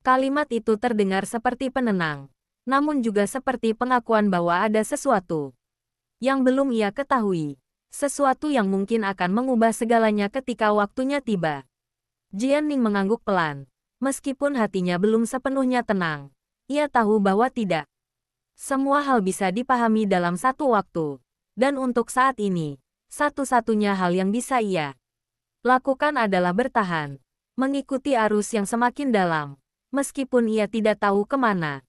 Kalimat itu terdengar seperti penenang, namun juga seperti pengakuan bahwa ada sesuatu yang belum ia ketahui, sesuatu yang mungkin akan mengubah segalanya ketika waktunya tiba. Jian Ning mengangguk pelan, meskipun hatinya belum sepenuhnya tenang. Ia tahu bahwa tidak semua hal bisa dipahami dalam satu waktu, dan untuk saat ini, satu-satunya hal yang bisa ia lakukan adalah bertahan, mengikuti arus yang semakin dalam. Meskipun ia tidak tahu kemana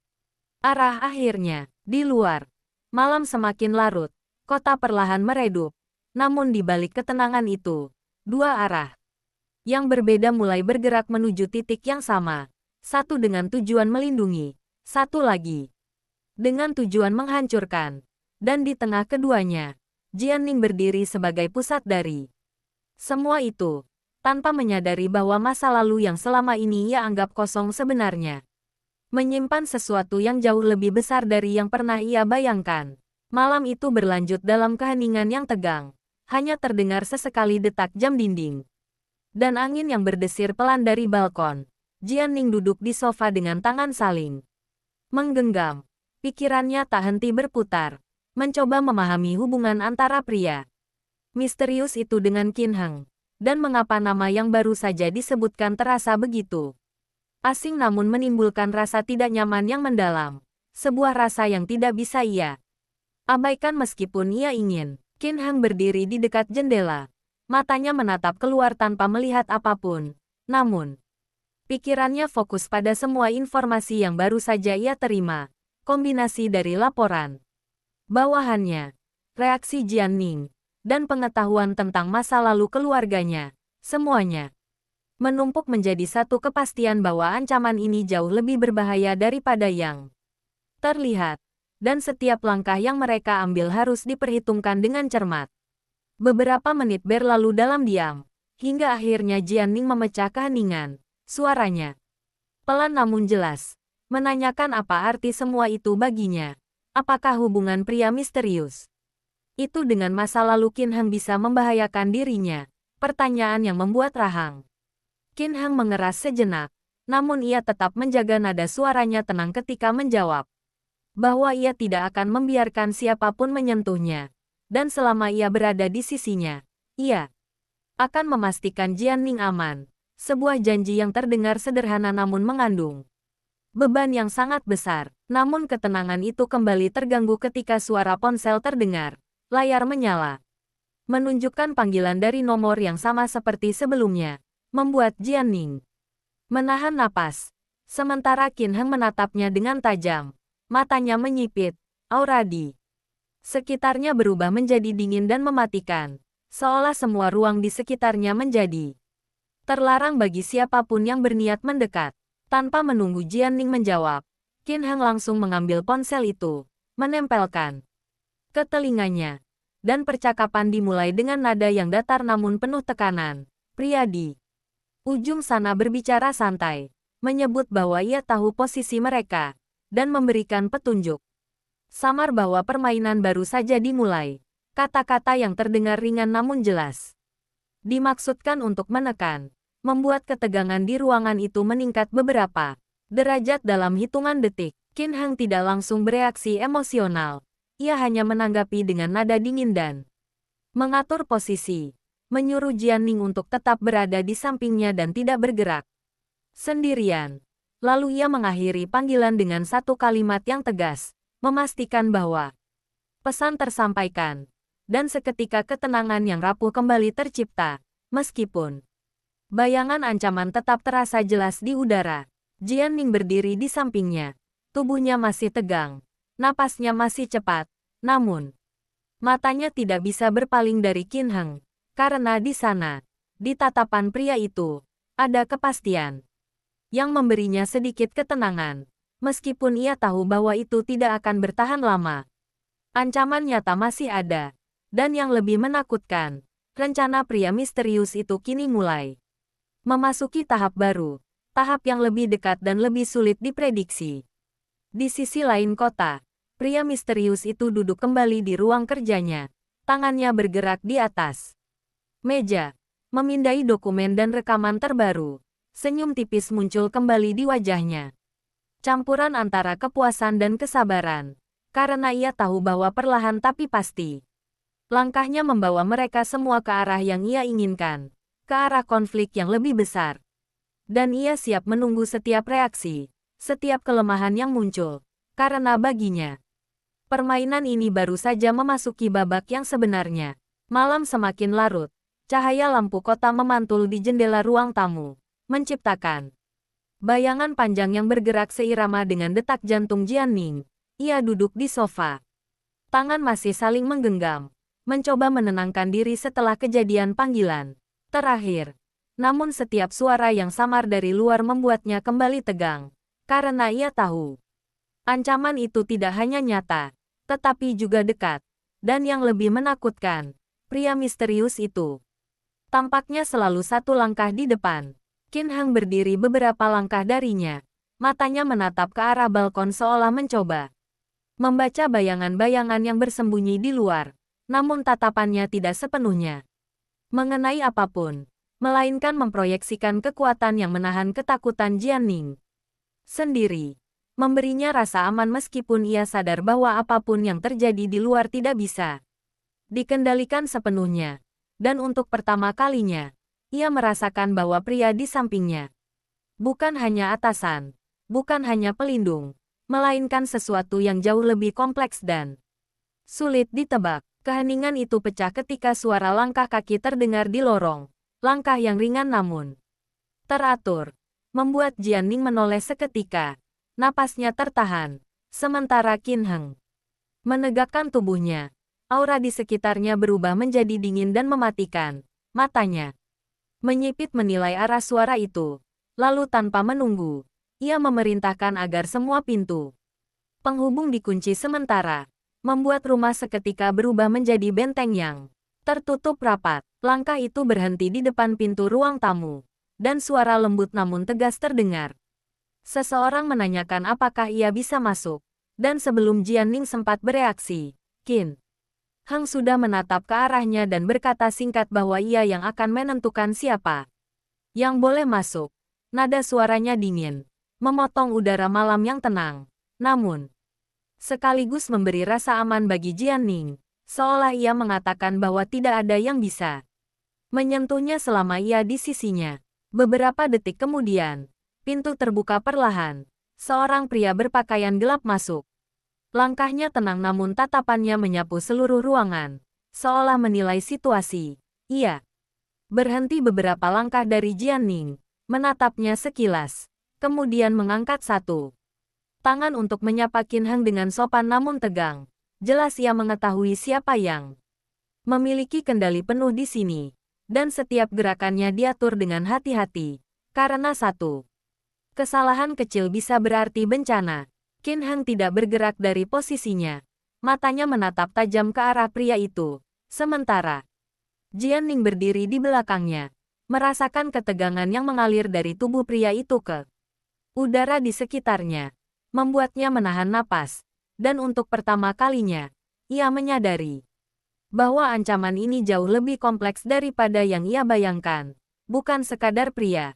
arah akhirnya. Di luar, malam semakin larut, kota perlahan meredup. Namun di balik ketenangan itu, dua arah yang berbeda mulai bergerak menuju titik yang sama. Satu dengan tujuan melindungi, satu lagi dengan tujuan menghancurkan. Dan di tengah keduanya, Jian Ning berdiri sebagai pusat dari semua itu, tanpa menyadari bahwa masa lalu yang selama ini ia anggap kosong sebenarnya menyimpan sesuatu yang jauh lebih besar dari yang pernah ia bayangkan. Malam itu berlanjut dalam keheningan yang tegang. Hanya terdengar sesekali detak jam dinding dan angin yang berdesir pelan dari balkon. Jian Ning duduk di sofa dengan tangan saling menggenggam. Pikirannya tak henti berputar, mencoba memahami hubungan antara pria misterius itu dengan Qin Heng. Dan mengapa nama yang baru saja disebutkan terasa begitu asing namun menimbulkan rasa tidak nyaman yang mendalam. Sebuah rasa yang tidak bisa ia abaikan meskipun ia ingin. Qin Heng berdiri di dekat jendela. Matanya menatap keluar tanpa melihat apapun. Namun, pikirannya fokus pada semua informasi yang baru saja ia terima. Kombinasi dari laporan bawahannya, reaksi Jian Ning, dan pengetahuan tentang masa lalu keluarganya, semuanya menumpuk menjadi satu kepastian bahwa ancaman ini jauh lebih berbahaya daripada yang terlihat, dan setiap langkah yang mereka ambil harus diperhitungkan dengan cermat. Beberapa menit berlalu dalam diam, hingga akhirnya Jian Ning memecah keheningan. Suaranya pelan namun jelas, menanyakan apa arti semua itu baginya. Apakah hubungan pria misterius itu dengan masa lalu Qin Heng bisa membahayakan dirinya? Pertanyaan yang membuat rahang Qin Heng mengeras sejenak, namun ia tetap menjaga nada suaranya tenang ketika menjawab bahwa ia tidak akan membiarkan siapapun menyentuhnya. Dan selama ia berada di sisinya, ia akan memastikan Jian Ning aman. Sebuah janji yang terdengar sederhana namun mengandung beban yang sangat besar. Namun ketenangan itu kembali terganggu ketika suara ponsel terdengar. Layar menyala, menunjukkan panggilan dari nomor yang sama seperti sebelumnya, membuat Jianning menahan napas. Sementara Qin Heng menatapnya dengan tajam. Matanya menyipit. Aura di sekitarnya berubah menjadi dingin dan mematikan. Seolah semua ruang di sekitarnya menjadi terlarang bagi siapapun yang berniat mendekat. Tanpa menunggu Jianning menjawab, Qin Heng langsung mengambil ponsel itu, menempelkan ke telinganya. Dan percakapan dimulai dengan nada yang datar namun penuh tekanan. Pria di ujung sana berbicara santai, menyebut bahwa ia tahu posisi mereka, dan memberikan petunjuk samar bahwa permainan baru saja dimulai. Kata-kata yang terdengar ringan namun jelas dimaksudkan untuk menekan, membuat ketegangan di ruangan itu meningkat beberapa derajat dalam hitungan detik. Qin Heng tidak langsung bereaksi emosional. Ia hanya menanggapi dengan nada dingin dan mengatur posisi, menyuruh Jianning untuk tetap berada di sampingnya dan tidak bergerak sendirian. Lalu ia mengakhiri panggilan dengan satu kalimat yang tegas, memastikan bahwa pesan tersampaikan. Dan seketika ketenangan yang rapuh kembali tercipta, meskipun bayangan ancaman tetap terasa jelas di udara. Jianning berdiri di sampingnya. Tubuhnya masih tegang, napasnya masih cepat, namun matanya tidak bisa berpaling dari Qin Heng, karena di sana, di tatapan pria itu, ada kepastian yang memberinya sedikit ketenangan. Meskipun ia tahu bahwa itu tidak akan bertahan lama, ancaman nyata masih ada. Dan yang lebih menakutkan, rencana pria misterius itu kini mulai memasuki tahap baru, tahap yang lebih dekat dan lebih sulit diprediksi. Di sisi lain kota, pria misterius itu duduk kembali di ruang kerjanya, tangannya bergerak di atas meja, memindai dokumen dan rekaman terbaru. Senyum tipis muncul kembali di wajahnya. Campuran antara kepuasan dan kesabaran, karena ia tahu bahwa perlahan tapi pasti langkahnya membawa mereka semua ke arah yang ia inginkan, ke arah konflik yang lebih besar. Dan ia siap menunggu setiap reaksi, setiap kelemahan yang muncul, karena baginya, permainan ini baru saja memasuki babak yang sebenarnya. Malam semakin larut, cahaya lampu kota memantul di jendela ruang tamu, menciptakan bayangan panjang yang bergerak seirama dengan detak jantung Jianning. Ia duduk di sofa. Tangan masih saling menggenggam, mencoba menenangkan diri setelah kejadian panggilan terakhir. Namun setiap suara yang samar dari luar membuatnya kembali tegang, karena ia tahu ancaman itu tidak hanya nyata, tetapi juga dekat. Dan yang lebih menakutkan, pria misterius itu tampaknya selalu satu langkah di depan. Qin Heng berdiri beberapa langkah darinya, matanya menatap ke arah balkon seolah mencoba membaca bayangan-bayangan yang bersembunyi di luar. Namun tatapannya tidak sepenuhnya mengenai apapun, melainkan memproyeksikan kekuatan yang menahan ketakutan Jianning sendiri, memberinya rasa aman meskipun ia sadar bahwa apapun yang terjadi di luar tidak bisa dikendalikan sepenuhnya. Dan untuk pertama kalinya, ia merasakan bahwa pria di sampingnya bukan hanya atasan, bukan hanya pelindung, melainkan sesuatu yang jauh lebih kompleks dan sulit ditebak. Keheningan itu pecah ketika suara langkah kaki terdengar di lorong. Langkah yang ringan namun teratur, membuat Jianning menoleh seketika. Napasnya tertahan, sementara Qin Heng menegakkan tubuhnya. Aura di sekitarnya berubah menjadi dingin dan mematikan. Matanya menyipit menilai arah suara itu. Lalu tanpa menunggu, ia memerintahkan agar semua pintu penghubung dikunci sementara, membuat rumah seketika berubah menjadi benteng yang tertutup rapat. Langkah itu berhenti di depan pintu ruang tamu, dan suara lembut namun tegas terdengar. Seseorang menanyakan apakah ia bisa masuk, dan sebelum Jianning sempat bereaksi, Qin Heng sudah menatap ke arahnya dan berkata singkat bahwa ia yang akan menentukan siapa yang boleh masuk. Nada suaranya dingin, memotong udara malam yang tenang, namun sekaligus memberi rasa aman bagi Jianning, seolah ia mengatakan bahwa tidak ada yang bisa menyentuhnya selama ia di sisinya. Beberapa detik kemudian, pintu terbuka perlahan, Seorang pria berpakaian gelap masuk. Langkahnya tenang namun tatapannya menyapu seluruh ruangan, seolah menilai situasi. Ia berhenti beberapa langkah dari Jianning, menatapnya sekilas, kemudian mengangkat satu tangan untuk menyapa Qin Heng dengan sopan namun tegang. Jelas ia mengetahui siapa yang memiliki kendali penuh di sini, dan setiap gerakannya diatur dengan hati-hati, karena satu kesalahan kecil bisa berarti bencana. Qin Heng tidak bergerak dari posisinya. Matanya menatap tajam ke arah pria itu. Sementara Jianning berdiri di belakangnya, merasakan ketegangan yang mengalir dari tubuh pria itu ke udara di sekitarnya, membuatnya menahan napas. Dan untuk pertama kalinya, ia menyadari bahwa ancaman ini jauh lebih kompleks daripada yang ia bayangkan. Bukan sekadar pria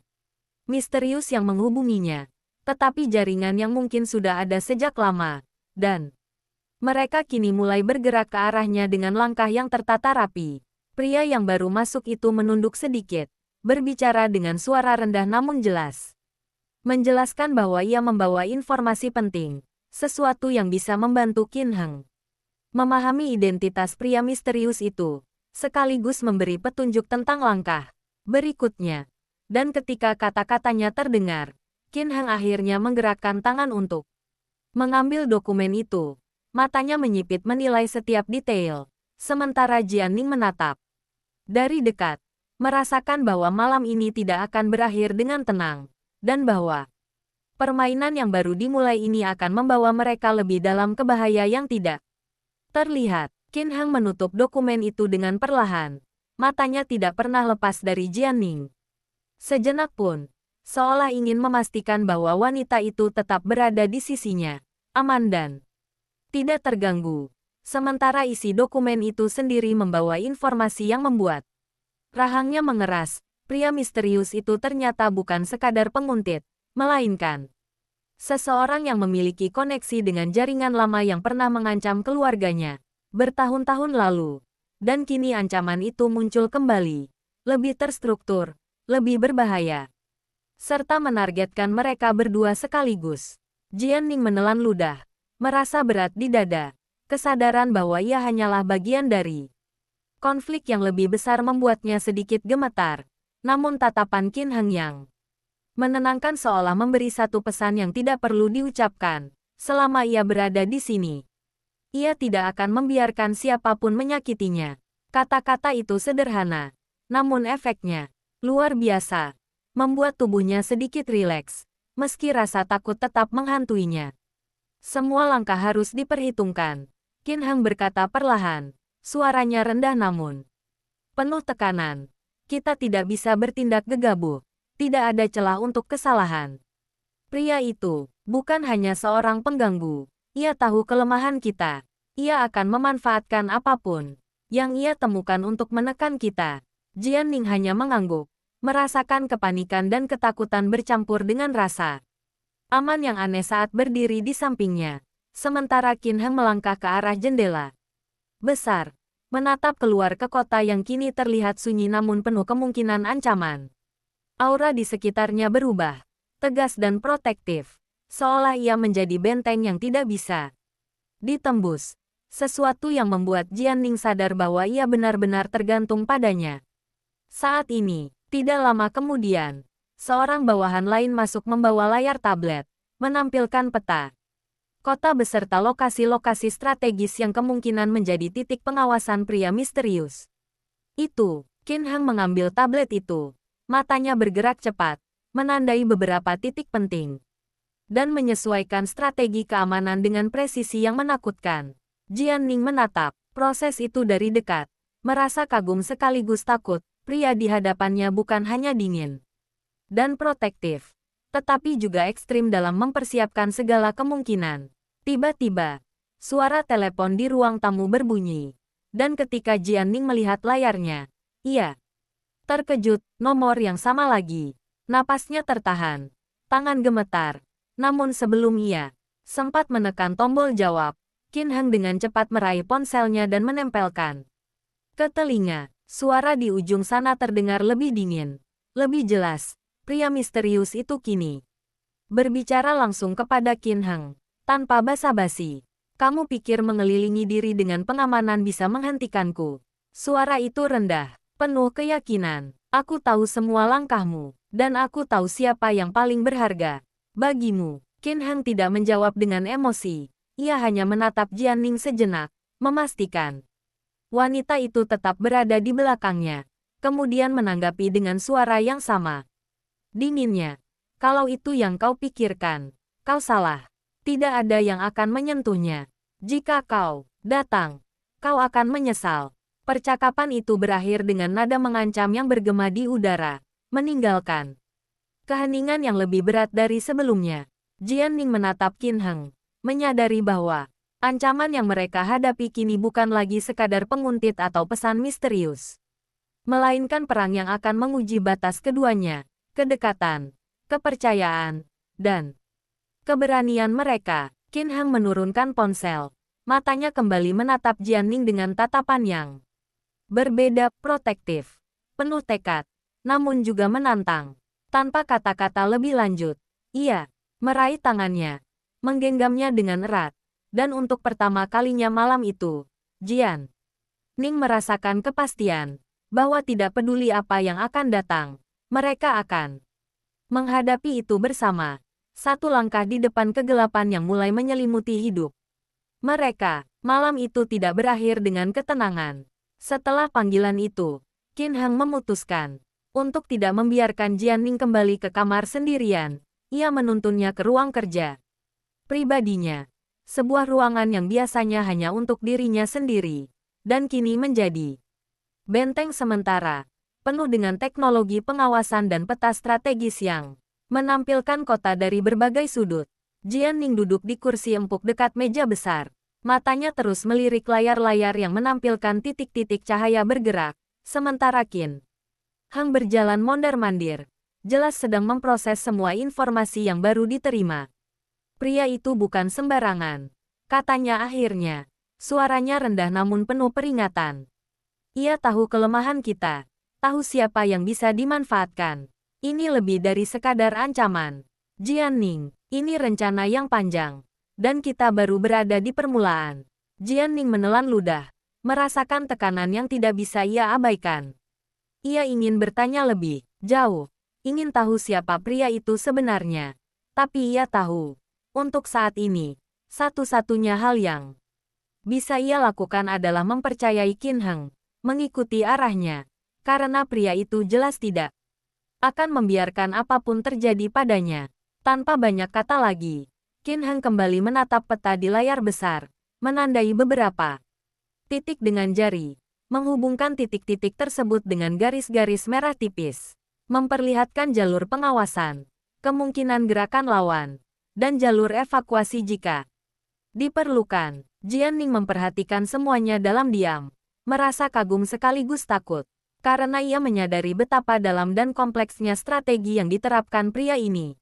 misterius yang menghubunginya, tetapi jaringan yang mungkin sudah ada sejak lama, dan mereka kini mulai bergerak ke arahnya dengan langkah yang tertata rapi. Pria yang baru masuk itu menunduk sedikit, berbicara dengan suara rendah namun jelas, menjelaskan bahwa ia membawa informasi penting, sesuatu yang bisa membantu Qin Heng memahami identitas pria misterius itu, sekaligus memberi petunjuk tentang langkah berikutnya. Dan ketika kata-katanya terdengar, Qin Heng akhirnya menggerakkan tangan untuk mengambil dokumen itu. Matanya menyipit menilai setiap detail, sementara Jianning menatap dari dekat, merasakan bahwa malam ini tidak akan berakhir dengan tenang, dan bahwa permainan yang baru dimulai ini akan membawa mereka lebih dalam ke bahaya yang tidak terlihat. Qin Heng menutup dokumen itu dengan perlahan, matanya tidak pernah lepas dari Jianning. Sejenak pun, seolah ingin memastikan bahwa wanita itu tetap berada di sisinya, aman dan tidak terganggu. Sementara isi dokumen itu sendiri membawa informasi yang membuat rahangnya mengeras. Pria misterius itu ternyata bukan sekadar penguntit, melainkan seseorang yang memiliki koneksi dengan jaringan lama yang pernah mengancam keluarganya bertahun-tahun lalu. Dan kini ancaman itu muncul kembali, lebih terstruktur, lebih berbahaya, serta menargetkan mereka berdua sekaligus. Jianning menelan ludah, merasa berat di dada. Kesadaran bahwa ia hanyalah bagian dari konflik yang lebih besar membuatnya sedikit gemetar. Namun tatapan Qin Heng yang menenangkan seolah memberi satu pesan yang tidak perlu diucapkan. Selama ia berada di sini, ia tidak akan membiarkan siapapun menyakitinya. Kata-kata itu sederhana, namun efeknya luar biasa, membuat tubuhnya sedikit rileks, meski rasa takut tetap menghantuinya. Semua langkah harus diperhitungkan. Qin Heng berkata perlahan, suaranya rendah namun penuh tekanan. Kita tidak bisa bertindak gegabah. Tidak ada celah untuk kesalahan. Pria itu bukan hanya seorang pengganggu. Ia tahu kelemahan kita. Ia akan memanfaatkan apapun yang ia temukan untuk menekan kita. Jianning hanya mengangguk, merasakan kepanikan dan ketakutan bercampur dengan rasa aman yang aneh saat berdiri di sampingnya. Sementara Qin Heng melangkah ke arah jendela besar, menatap keluar ke kota yang kini terlihat sunyi namun penuh kemungkinan ancaman. Aura di sekitarnya berubah, tegas dan protektif, seolah ia menjadi benteng yang tidak bisa ditembus. Sesuatu yang membuat Jianning sadar bahwa ia benar-benar tergantung padanya. Saat ini, tidak lama kemudian, seorang bawahan lain masuk membawa layar tablet, menampilkan peta kota beserta lokasi-lokasi strategis yang kemungkinan menjadi titik pengawasan pria misterius itu. Qin Heng mengambil tablet itu. Matanya bergerak cepat, menandai beberapa titik penting, dan menyesuaikan strategi keamanan dengan presisi yang menakutkan. Jianning menatap proses itu dari dekat, merasa kagum sekaligus takut. Pria di hadapannya bukan hanya dingin dan protektif, tetapi juga ekstrim dalam mempersiapkan segala kemungkinan. Tiba-tiba, suara telepon di ruang tamu berbunyi, dan ketika Jianning melihat layarnya, ia terkejut. Nomor yang sama lagi. Napasnya tertahan, tangan gemetar. Namun sebelum ia sempat menekan tombol jawab, Qin Heng dengan cepat meraih ponselnya dan menempelkan ke telinga. Suara di ujung sana terdengar lebih dingin, lebih jelas. Pria misterius itu kini berbicara langsung kepada Qin Heng, tanpa basa-basi. Kamu pikir mengelilingi diri dengan pengamanan bisa menghentikanku? Suara itu rendah, penuh keyakinan. Aku tahu semua langkahmu, dan aku tahu siapa yang paling berharga bagimu. Qin Heng tidak menjawab dengan emosi. Ia hanya menatap Jianning sejenak, memastikan wanita itu tetap berada di belakangnya. Kemudian menanggapi dengan suara yang sama. Dinginnya, kalau itu yang kau pikirkan, kau salah. Tidak ada yang akan menyentuhnya. Jika kau datang, kau akan menyesal. Percakapan itu berakhir dengan nada mengancam yang bergema di udara, meninggalkan keheningan yang lebih berat dari sebelumnya. Jianning menatap Qin Heng, menyadari bahwa ancaman yang mereka hadapi kini bukan lagi sekadar penguntit atau pesan misterius, melainkan perang yang akan menguji batas keduanya, kedekatan, kepercayaan, dan keberanian mereka. Qin Heng menurunkan ponsel. Matanya kembali menatap Jianning dengan tatapan yang berbeda, protektif, penuh tekad, namun juga menantang. Tanpa kata-kata lebih lanjut, ia meraih tangannya, menggenggamnya dengan erat, dan untuk pertama kalinya malam itu, Jianning merasakan kepastian bahwa tidak peduli apa yang akan datang, mereka akan menghadapi itu bersama. Satu langkah di depan kegelapan yang mulai menyelimuti hidup mereka. Malam itu tidak berakhir dengan ketenangan. Setelah panggilan itu, Qin Heng memutuskan untuk tidak membiarkan Jianning kembali ke kamar sendirian. Ia menuntunnya ke ruang kerja pribadinya. Sebuah ruangan yang biasanya hanya untuk dirinya sendiri, dan kini menjadi benteng sementara, penuh dengan teknologi pengawasan dan peta strategis yang menampilkan kota dari berbagai sudut. Jianning duduk di kursi empuk dekat meja besar. Matanya terus melirik layar-layar yang menampilkan titik-titik cahaya bergerak, sementara Qin Heng berjalan mondar-mandir, jelas sedang memproses semua informasi yang baru diterima. Pria itu bukan sembarangan, katanya akhirnya. Suaranya rendah namun penuh peringatan. Ia tahu kelemahan kita, tahu siapa yang bisa dimanfaatkan. Ini lebih dari sekadar ancaman. Jianning, ini rencana yang panjang. Dan kita baru berada di permulaan. Jianning menelan ludah, merasakan tekanan yang tidak bisa ia abaikan. Ia ingin bertanya lebih jauh, ingin tahu siapa pria itu sebenarnya. Tapi ia tahu, untuk saat ini, satu-satunya hal yang bisa ia lakukan adalah mempercayai Qin Heng, mengikuti arahnya. Karena pria itu jelas tidak akan membiarkan apapun terjadi padanya. Tanpa banyak kata lagi, Qin Heng kembali menatap peta di layar besar, menandai beberapa titik dengan jari, menghubungkan titik-titik tersebut dengan garis-garis merah tipis, memperlihatkan jalur pengawasan, kemungkinan gerakan lawan, dan jalur evakuasi jika diperlukan. Jianning memperhatikan semuanya dalam diam, merasa kagum sekaligus takut. Karena ia menyadari betapa dalam dan kompleksnya strategi yang diterapkan pria ini.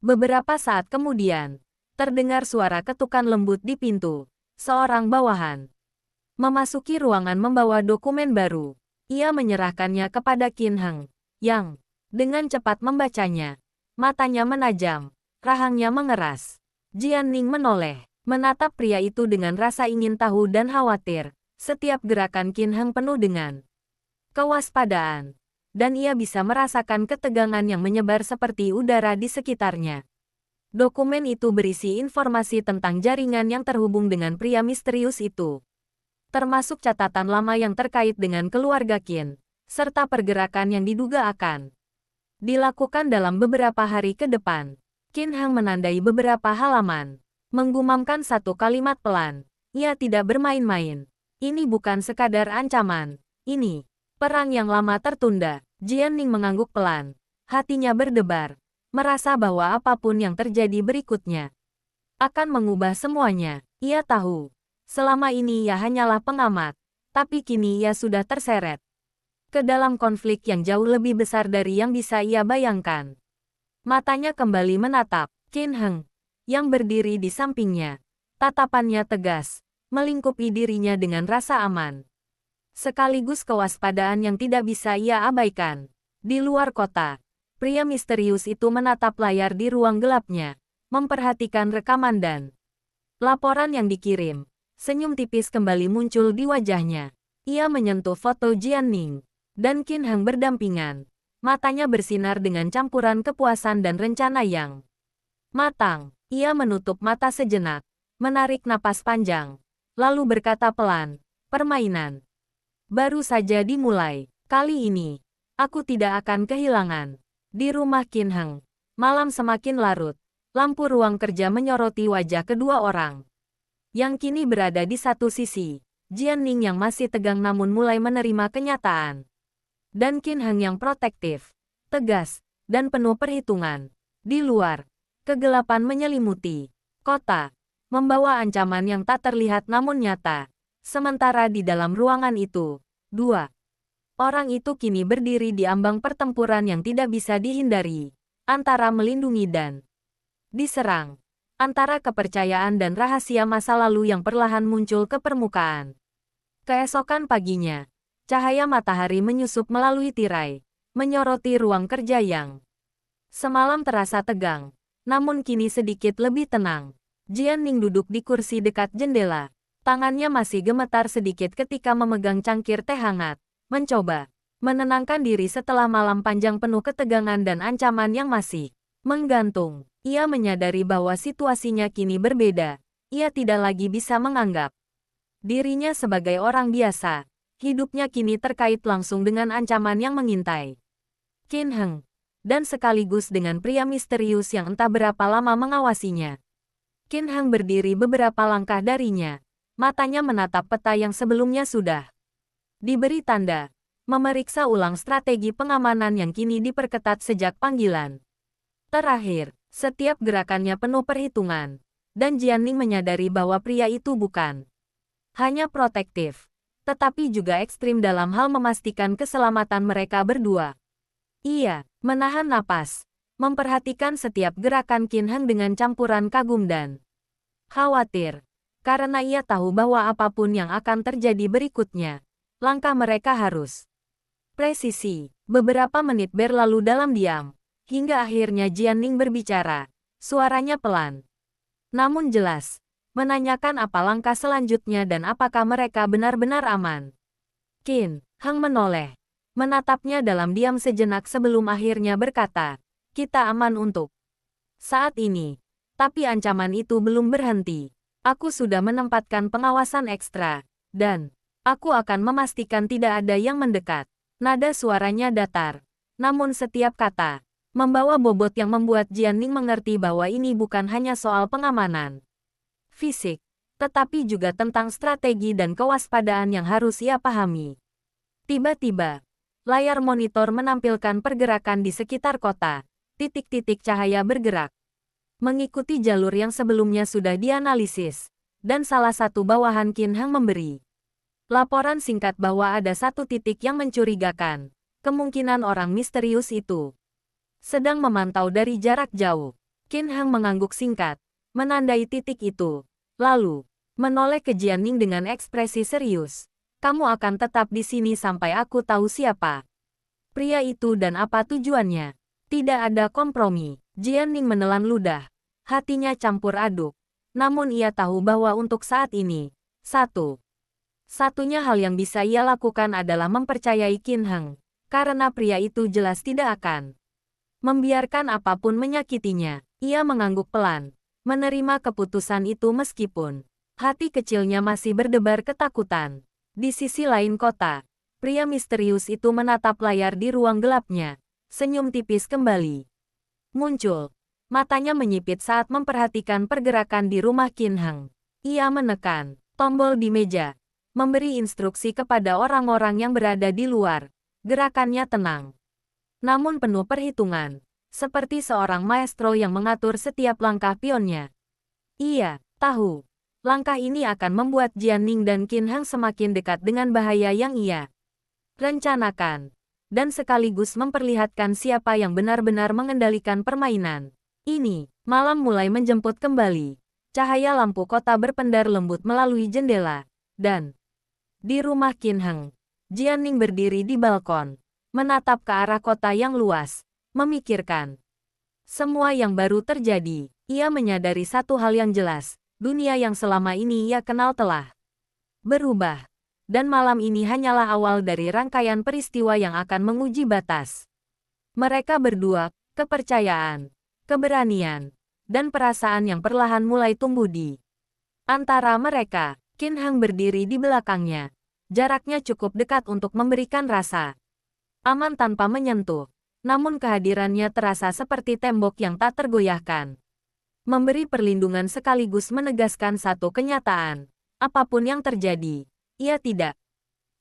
Beberapa saat kemudian, terdengar suara ketukan lembut di pintu. Seorang bawahan memasuki ruangan membawa dokumen baru. Ia menyerahkannya kepada Qin Heng, yang dengan cepat membacanya. Matanya menajam, rahangnya mengeras. Jianning menoleh, menatap pria itu dengan rasa ingin tahu dan khawatir. Setiap gerakan Qin Heng penuh dengan kewaspadaan, dan ia bisa merasakan ketegangan yang menyebar seperti udara di sekitarnya. Dokumen itu berisi informasi tentang jaringan yang terhubung dengan pria misterius itu, termasuk catatan lama yang terkait dengan keluarga Qin, serta pergerakan yang diduga akan dilakukan dalam beberapa hari ke depan. Qin Heng menandai beberapa halaman, menggumamkan satu kalimat pelan. Ia tidak bermain-main. Ini bukan sekadar ancaman. Ini perang yang lama tertunda. Jianning mengangguk pelan. Hatinya berdebar, merasa bahwa apapun yang terjadi berikutnya akan mengubah semuanya. Ia tahu, selama ini ia hanyalah pengamat, tapi kini ia sudah terseret ke dalam konflik yang jauh lebih besar dari yang bisa ia bayangkan. Matanya kembali menatap Qin Heng, yang berdiri di sampingnya. Tatapannya tegas, melingkupi dirinya dengan rasa aman, sekaligus kewaspadaan yang tidak bisa ia abaikan. Di luar kota, Pria misterius itu menatap layar di ruang gelapnya, memperhatikan rekaman dan laporan yang dikirim. Senyum tipis kembali muncul di wajahnya. Ia menyentuh foto Jianning dan Qin Heng berdampingan. Matanya bersinar dengan campuran kepuasan dan rencana yang matang. Ia menutup mata sejenak, menarik napas panjang, lalu berkata pelan, "Permainan baru saja dimulai. Kali ini, aku tidak akan kehilangan." Di rumah Qin Heng, malam semakin larut. Lampu ruang kerja menyoroti wajah kedua orang, yang kini berada di satu sisi. Jianning yang masih tegang namun mulai menerima kenyataan. Dan Qin Heng yang protektif, tegas, dan penuh perhitungan. Di luar, kegelapan menyelimuti kota, membawa ancaman yang tak terlihat namun nyata. Sementara di dalam ruangan itu, dua orang itu kini berdiri di ambang pertempuran yang tidak bisa dihindari, antara melindungi dan diserang, antara kepercayaan dan rahasia masa lalu yang perlahan muncul ke permukaan. Keesokan paginya, cahaya matahari menyusup melalui tirai, menyoroti ruang kerja yang semalam terasa tegang, namun kini sedikit lebih tenang. Jianning duduk di kursi dekat jendela. Tangannya masih gemetar sedikit ketika memegang cangkir teh hangat. Mencoba menenangkan diri setelah malam panjang penuh ketegangan dan ancaman yang masih menggantung. Ia menyadari bahwa situasinya kini berbeda. Ia tidak lagi bisa menganggap dirinya sebagai orang biasa. Hidupnya kini terkait langsung dengan ancaman yang mengintai Qin Heng, dan sekaligus dengan pria misterius yang entah berapa lama mengawasinya. Qin Heng berdiri beberapa langkah darinya. Matanya menatap peta yang sebelumnya sudah diberi tanda, memeriksa ulang strategi pengamanan yang kini diperketat sejak panggilan terakhir. Setiap gerakannya penuh perhitungan, dan Jianning menyadari bahwa pria itu bukan hanya protektif, tetapi juga ekstrim dalam hal memastikan keselamatan mereka berdua. Ia menahan napas, memperhatikan setiap gerakan Qin Heng dengan campuran kagum dan khawatir, karena ia tahu bahwa apapun yang akan terjadi berikutnya, langkah mereka harus presisi. Beberapa menit berlalu dalam diam, hingga akhirnya Jianning berbicara. Suaranya pelan, namun jelas, menanyakan apa langkah selanjutnya dan apakah mereka benar-benar aman. Qin Heng menoleh, menatapnya dalam diam sejenak sebelum akhirnya berkata, "Kita aman untuk saat ini, tapi ancaman itu belum berhenti. Aku sudah menempatkan pengawasan ekstra, dan aku akan memastikan tidak ada yang mendekat." Nada suaranya datar, namun setiap kata membawa bobot yang membuat Jianning mengerti bahwa ini bukan hanya soal pengamanan fisik, tetapi juga tentang strategi dan kewaspadaan yang harus ia pahami. Tiba-tiba, layar monitor menampilkan pergerakan di sekitar kota. Titik-titik cahaya bergerak, mengikuti jalur yang sebelumnya sudah dianalisis, dan salah satu bawahan Qin Heng memberi laporan singkat bahwa ada satu titik yang mencurigakan. Kemungkinan orang misterius itu sedang memantau dari jarak jauh. Qin Heng mengangguk singkat, menandai titik itu, lalu menoleh ke Jianning dengan ekspresi serius. "Kamu akan tetap di sini sampai aku tahu siapa pria itu dan apa tujuannya." Tidak ada kompromi. Jianning menelan ludah. Hatinya campur aduk. Namun ia tahu bahwa untuk saat ini, satunya hal yang bisa ia lakukan adalah mempercayai Qin Heng, karena pria itu jelas tidak akan membiarkan apapun menyakitinya. Ia mengangguk pelan, menerima keputusan itu meskipun hati kecilnya masih berdebar ketakutan. Di sisi lain kota, pria misterius itu menatap layar di ruang gelapnya. Senyum tipis kembali muncul. Matanya menyipit saat memperhatikan pergerakan di rumah Qin Heng. Ia menekan tombol di meja, memberi instruksi kepada orang-orang yang berada di luar. Gerakannya tenang, namun penuh perhitungan, seperti seorang maestro yang mengatur setiap langkah pionnya. Ia tahu, langkah ini akan membuat Jianning dan Qin Heng semakin dekat dengan bahaya yang ia rencanakan, dan sekaligus memperlihatkan siapa yang benar-benar mengendalikan permainan. Ini, malam mulai menjemput kembali. Cahaya lampu kota berpendar lembut melalui jendela, dan di rumah Qin Heng, Jianning berdiri di balkon, menatap ke arah kota yang luas, memikirkan semua yang baru terjadi. Ia menyadari satu hal yang jelas, dunia yang selama ini ia kenal telah berubah. Dan malam ini hanyalah awal dari rangkaian peristiwa yang akan menguji batas mereka berdua, kepercayaan, keberanian, dan perasaan yang perlahan mulai tumbuh di antara mereka. Qin Heng berdiri di belakangnya. Jaraknya cukup dekat untuk memberikan rasa aman tanpa menyentuh. Namun kehadirannya terasa seperti tembok yang tak tergoyahkan. Memberi perlindungan sekaligus menegaskan satu kenyataan. Apapun yang terjadi, ia tidak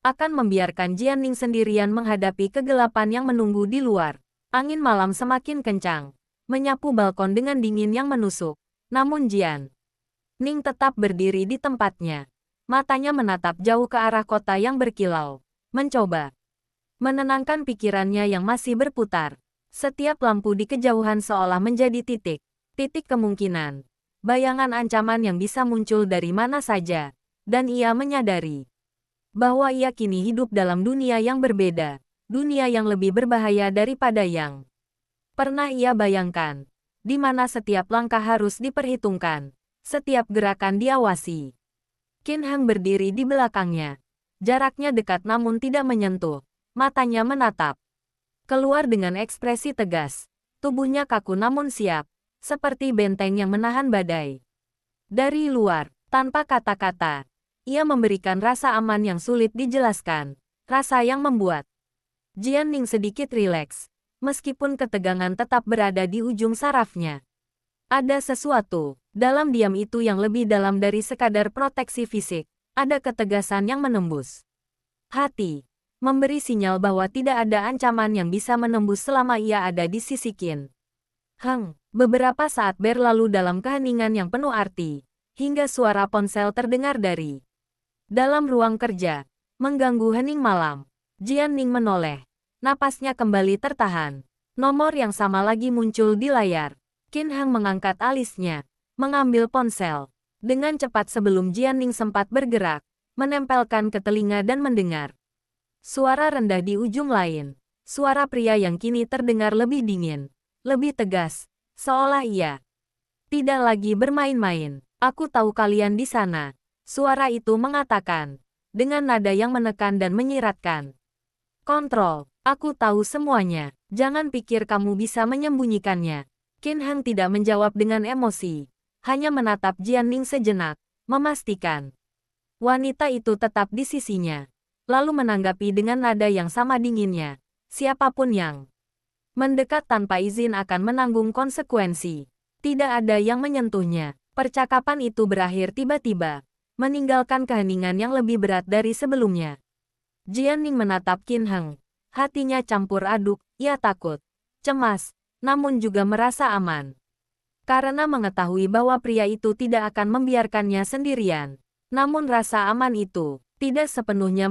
akan membiarkan Jian Ning sendirian menghadapi kegelapan yang menunggu di luar. Angin malam semakin kencang, menyapu balkon dengan dingin yang menusuk. Namun Jian Ning tetap berdiri di tempatnya. Matanya menatap jauh ke arah kota yang berkilau. Mencoba menenangkan pikirannya yang masih berputar. Setiap lampu di kejauhan seolah menjadi titik kemungkinan. Bayangan ancaman yang bisa muncul dari mana saja. Dan ia menyadari bahwa ia kini hidup dalam dunia yang berbeda. Dunia yang lebih berbahaya daripada yang pernah ia bayangkan. Di mana setiap langkah harus diperhitungkan. Setiap gerakan diawasi. Qin Heng berdiri di belakangnya. Jaraknya dekat namun tidak menyentuh. Matanya menatap keluar dengan ekspresi tegas. Tubuhnya kaku namun siap. Seperti benteng yang menahan badai. Dari luar, tanpa kata-kata, ia memberikan rasa aman yang sulit dijelaskan. Rasa yang membuat Jian Ning sedikit rileks. Meskipun ketegangan tetap berada di ujung sarafnya. Ada sesuatu dalam diam itu yang lebih dalam dari sekadar proteksi fisik. Ada ketegasan yang menembus hati. Memberi sinyal bahwa tidak ada ancaman yang bisa menembus selama ia ada di sisi Qin Heng. Beberapa saat berlalu dalam keheningan yang penuh arti. Hingga suara ponsel terdengar dari dalam ruang kerja. Mengganggu hening malam. Jian Ning menoleh. Napasnya kembali tertahan. Nomor yang sama lagi muncul di layar. Qin Heng mengangkat alisnya. Mengambil ponsel. Dengan cepat sebelum Jian Ning sempat bergerak. Menempelkan ke telinga dan mendengar suara rendah di ujung lain. Suara pria yang kini terdengar lebih dingin. Lebih tegas. Seolah ia tidak lagi bermain-main. Aku tahu kalian di sana. Suara itu mengatakan. Dengan nada yang menekan dan menyiratkan. Kontrol. Aku tahu semuanya. Jangan pikir kamu bisa menyembunyikannya. Qin Heng tidak menjawab dengan emosi. Hanya menatap Jian Ning sejenak. Memastikan wanita itu tetap di sisinya. Lalu menanggapi dengan nada yang sama dinginnya. Siapapun yang mendekat tanpa izin akan menanggung konsekuensi. Tidak ada yang menyentuhnya. Percakapan itu berakhir tiba-tiba. Meninggalkan keheningan yang lebih berat dari sebelumnya. Jian Ning menatap Qin Heng. Hatinya campur aduk. Ia takut, cemas, namun juga merasa aman. Karena mengetahui bahwa pria itu tidak akan membiarkannya sendirian. Namun rasa aman itu tidak sepenuhnya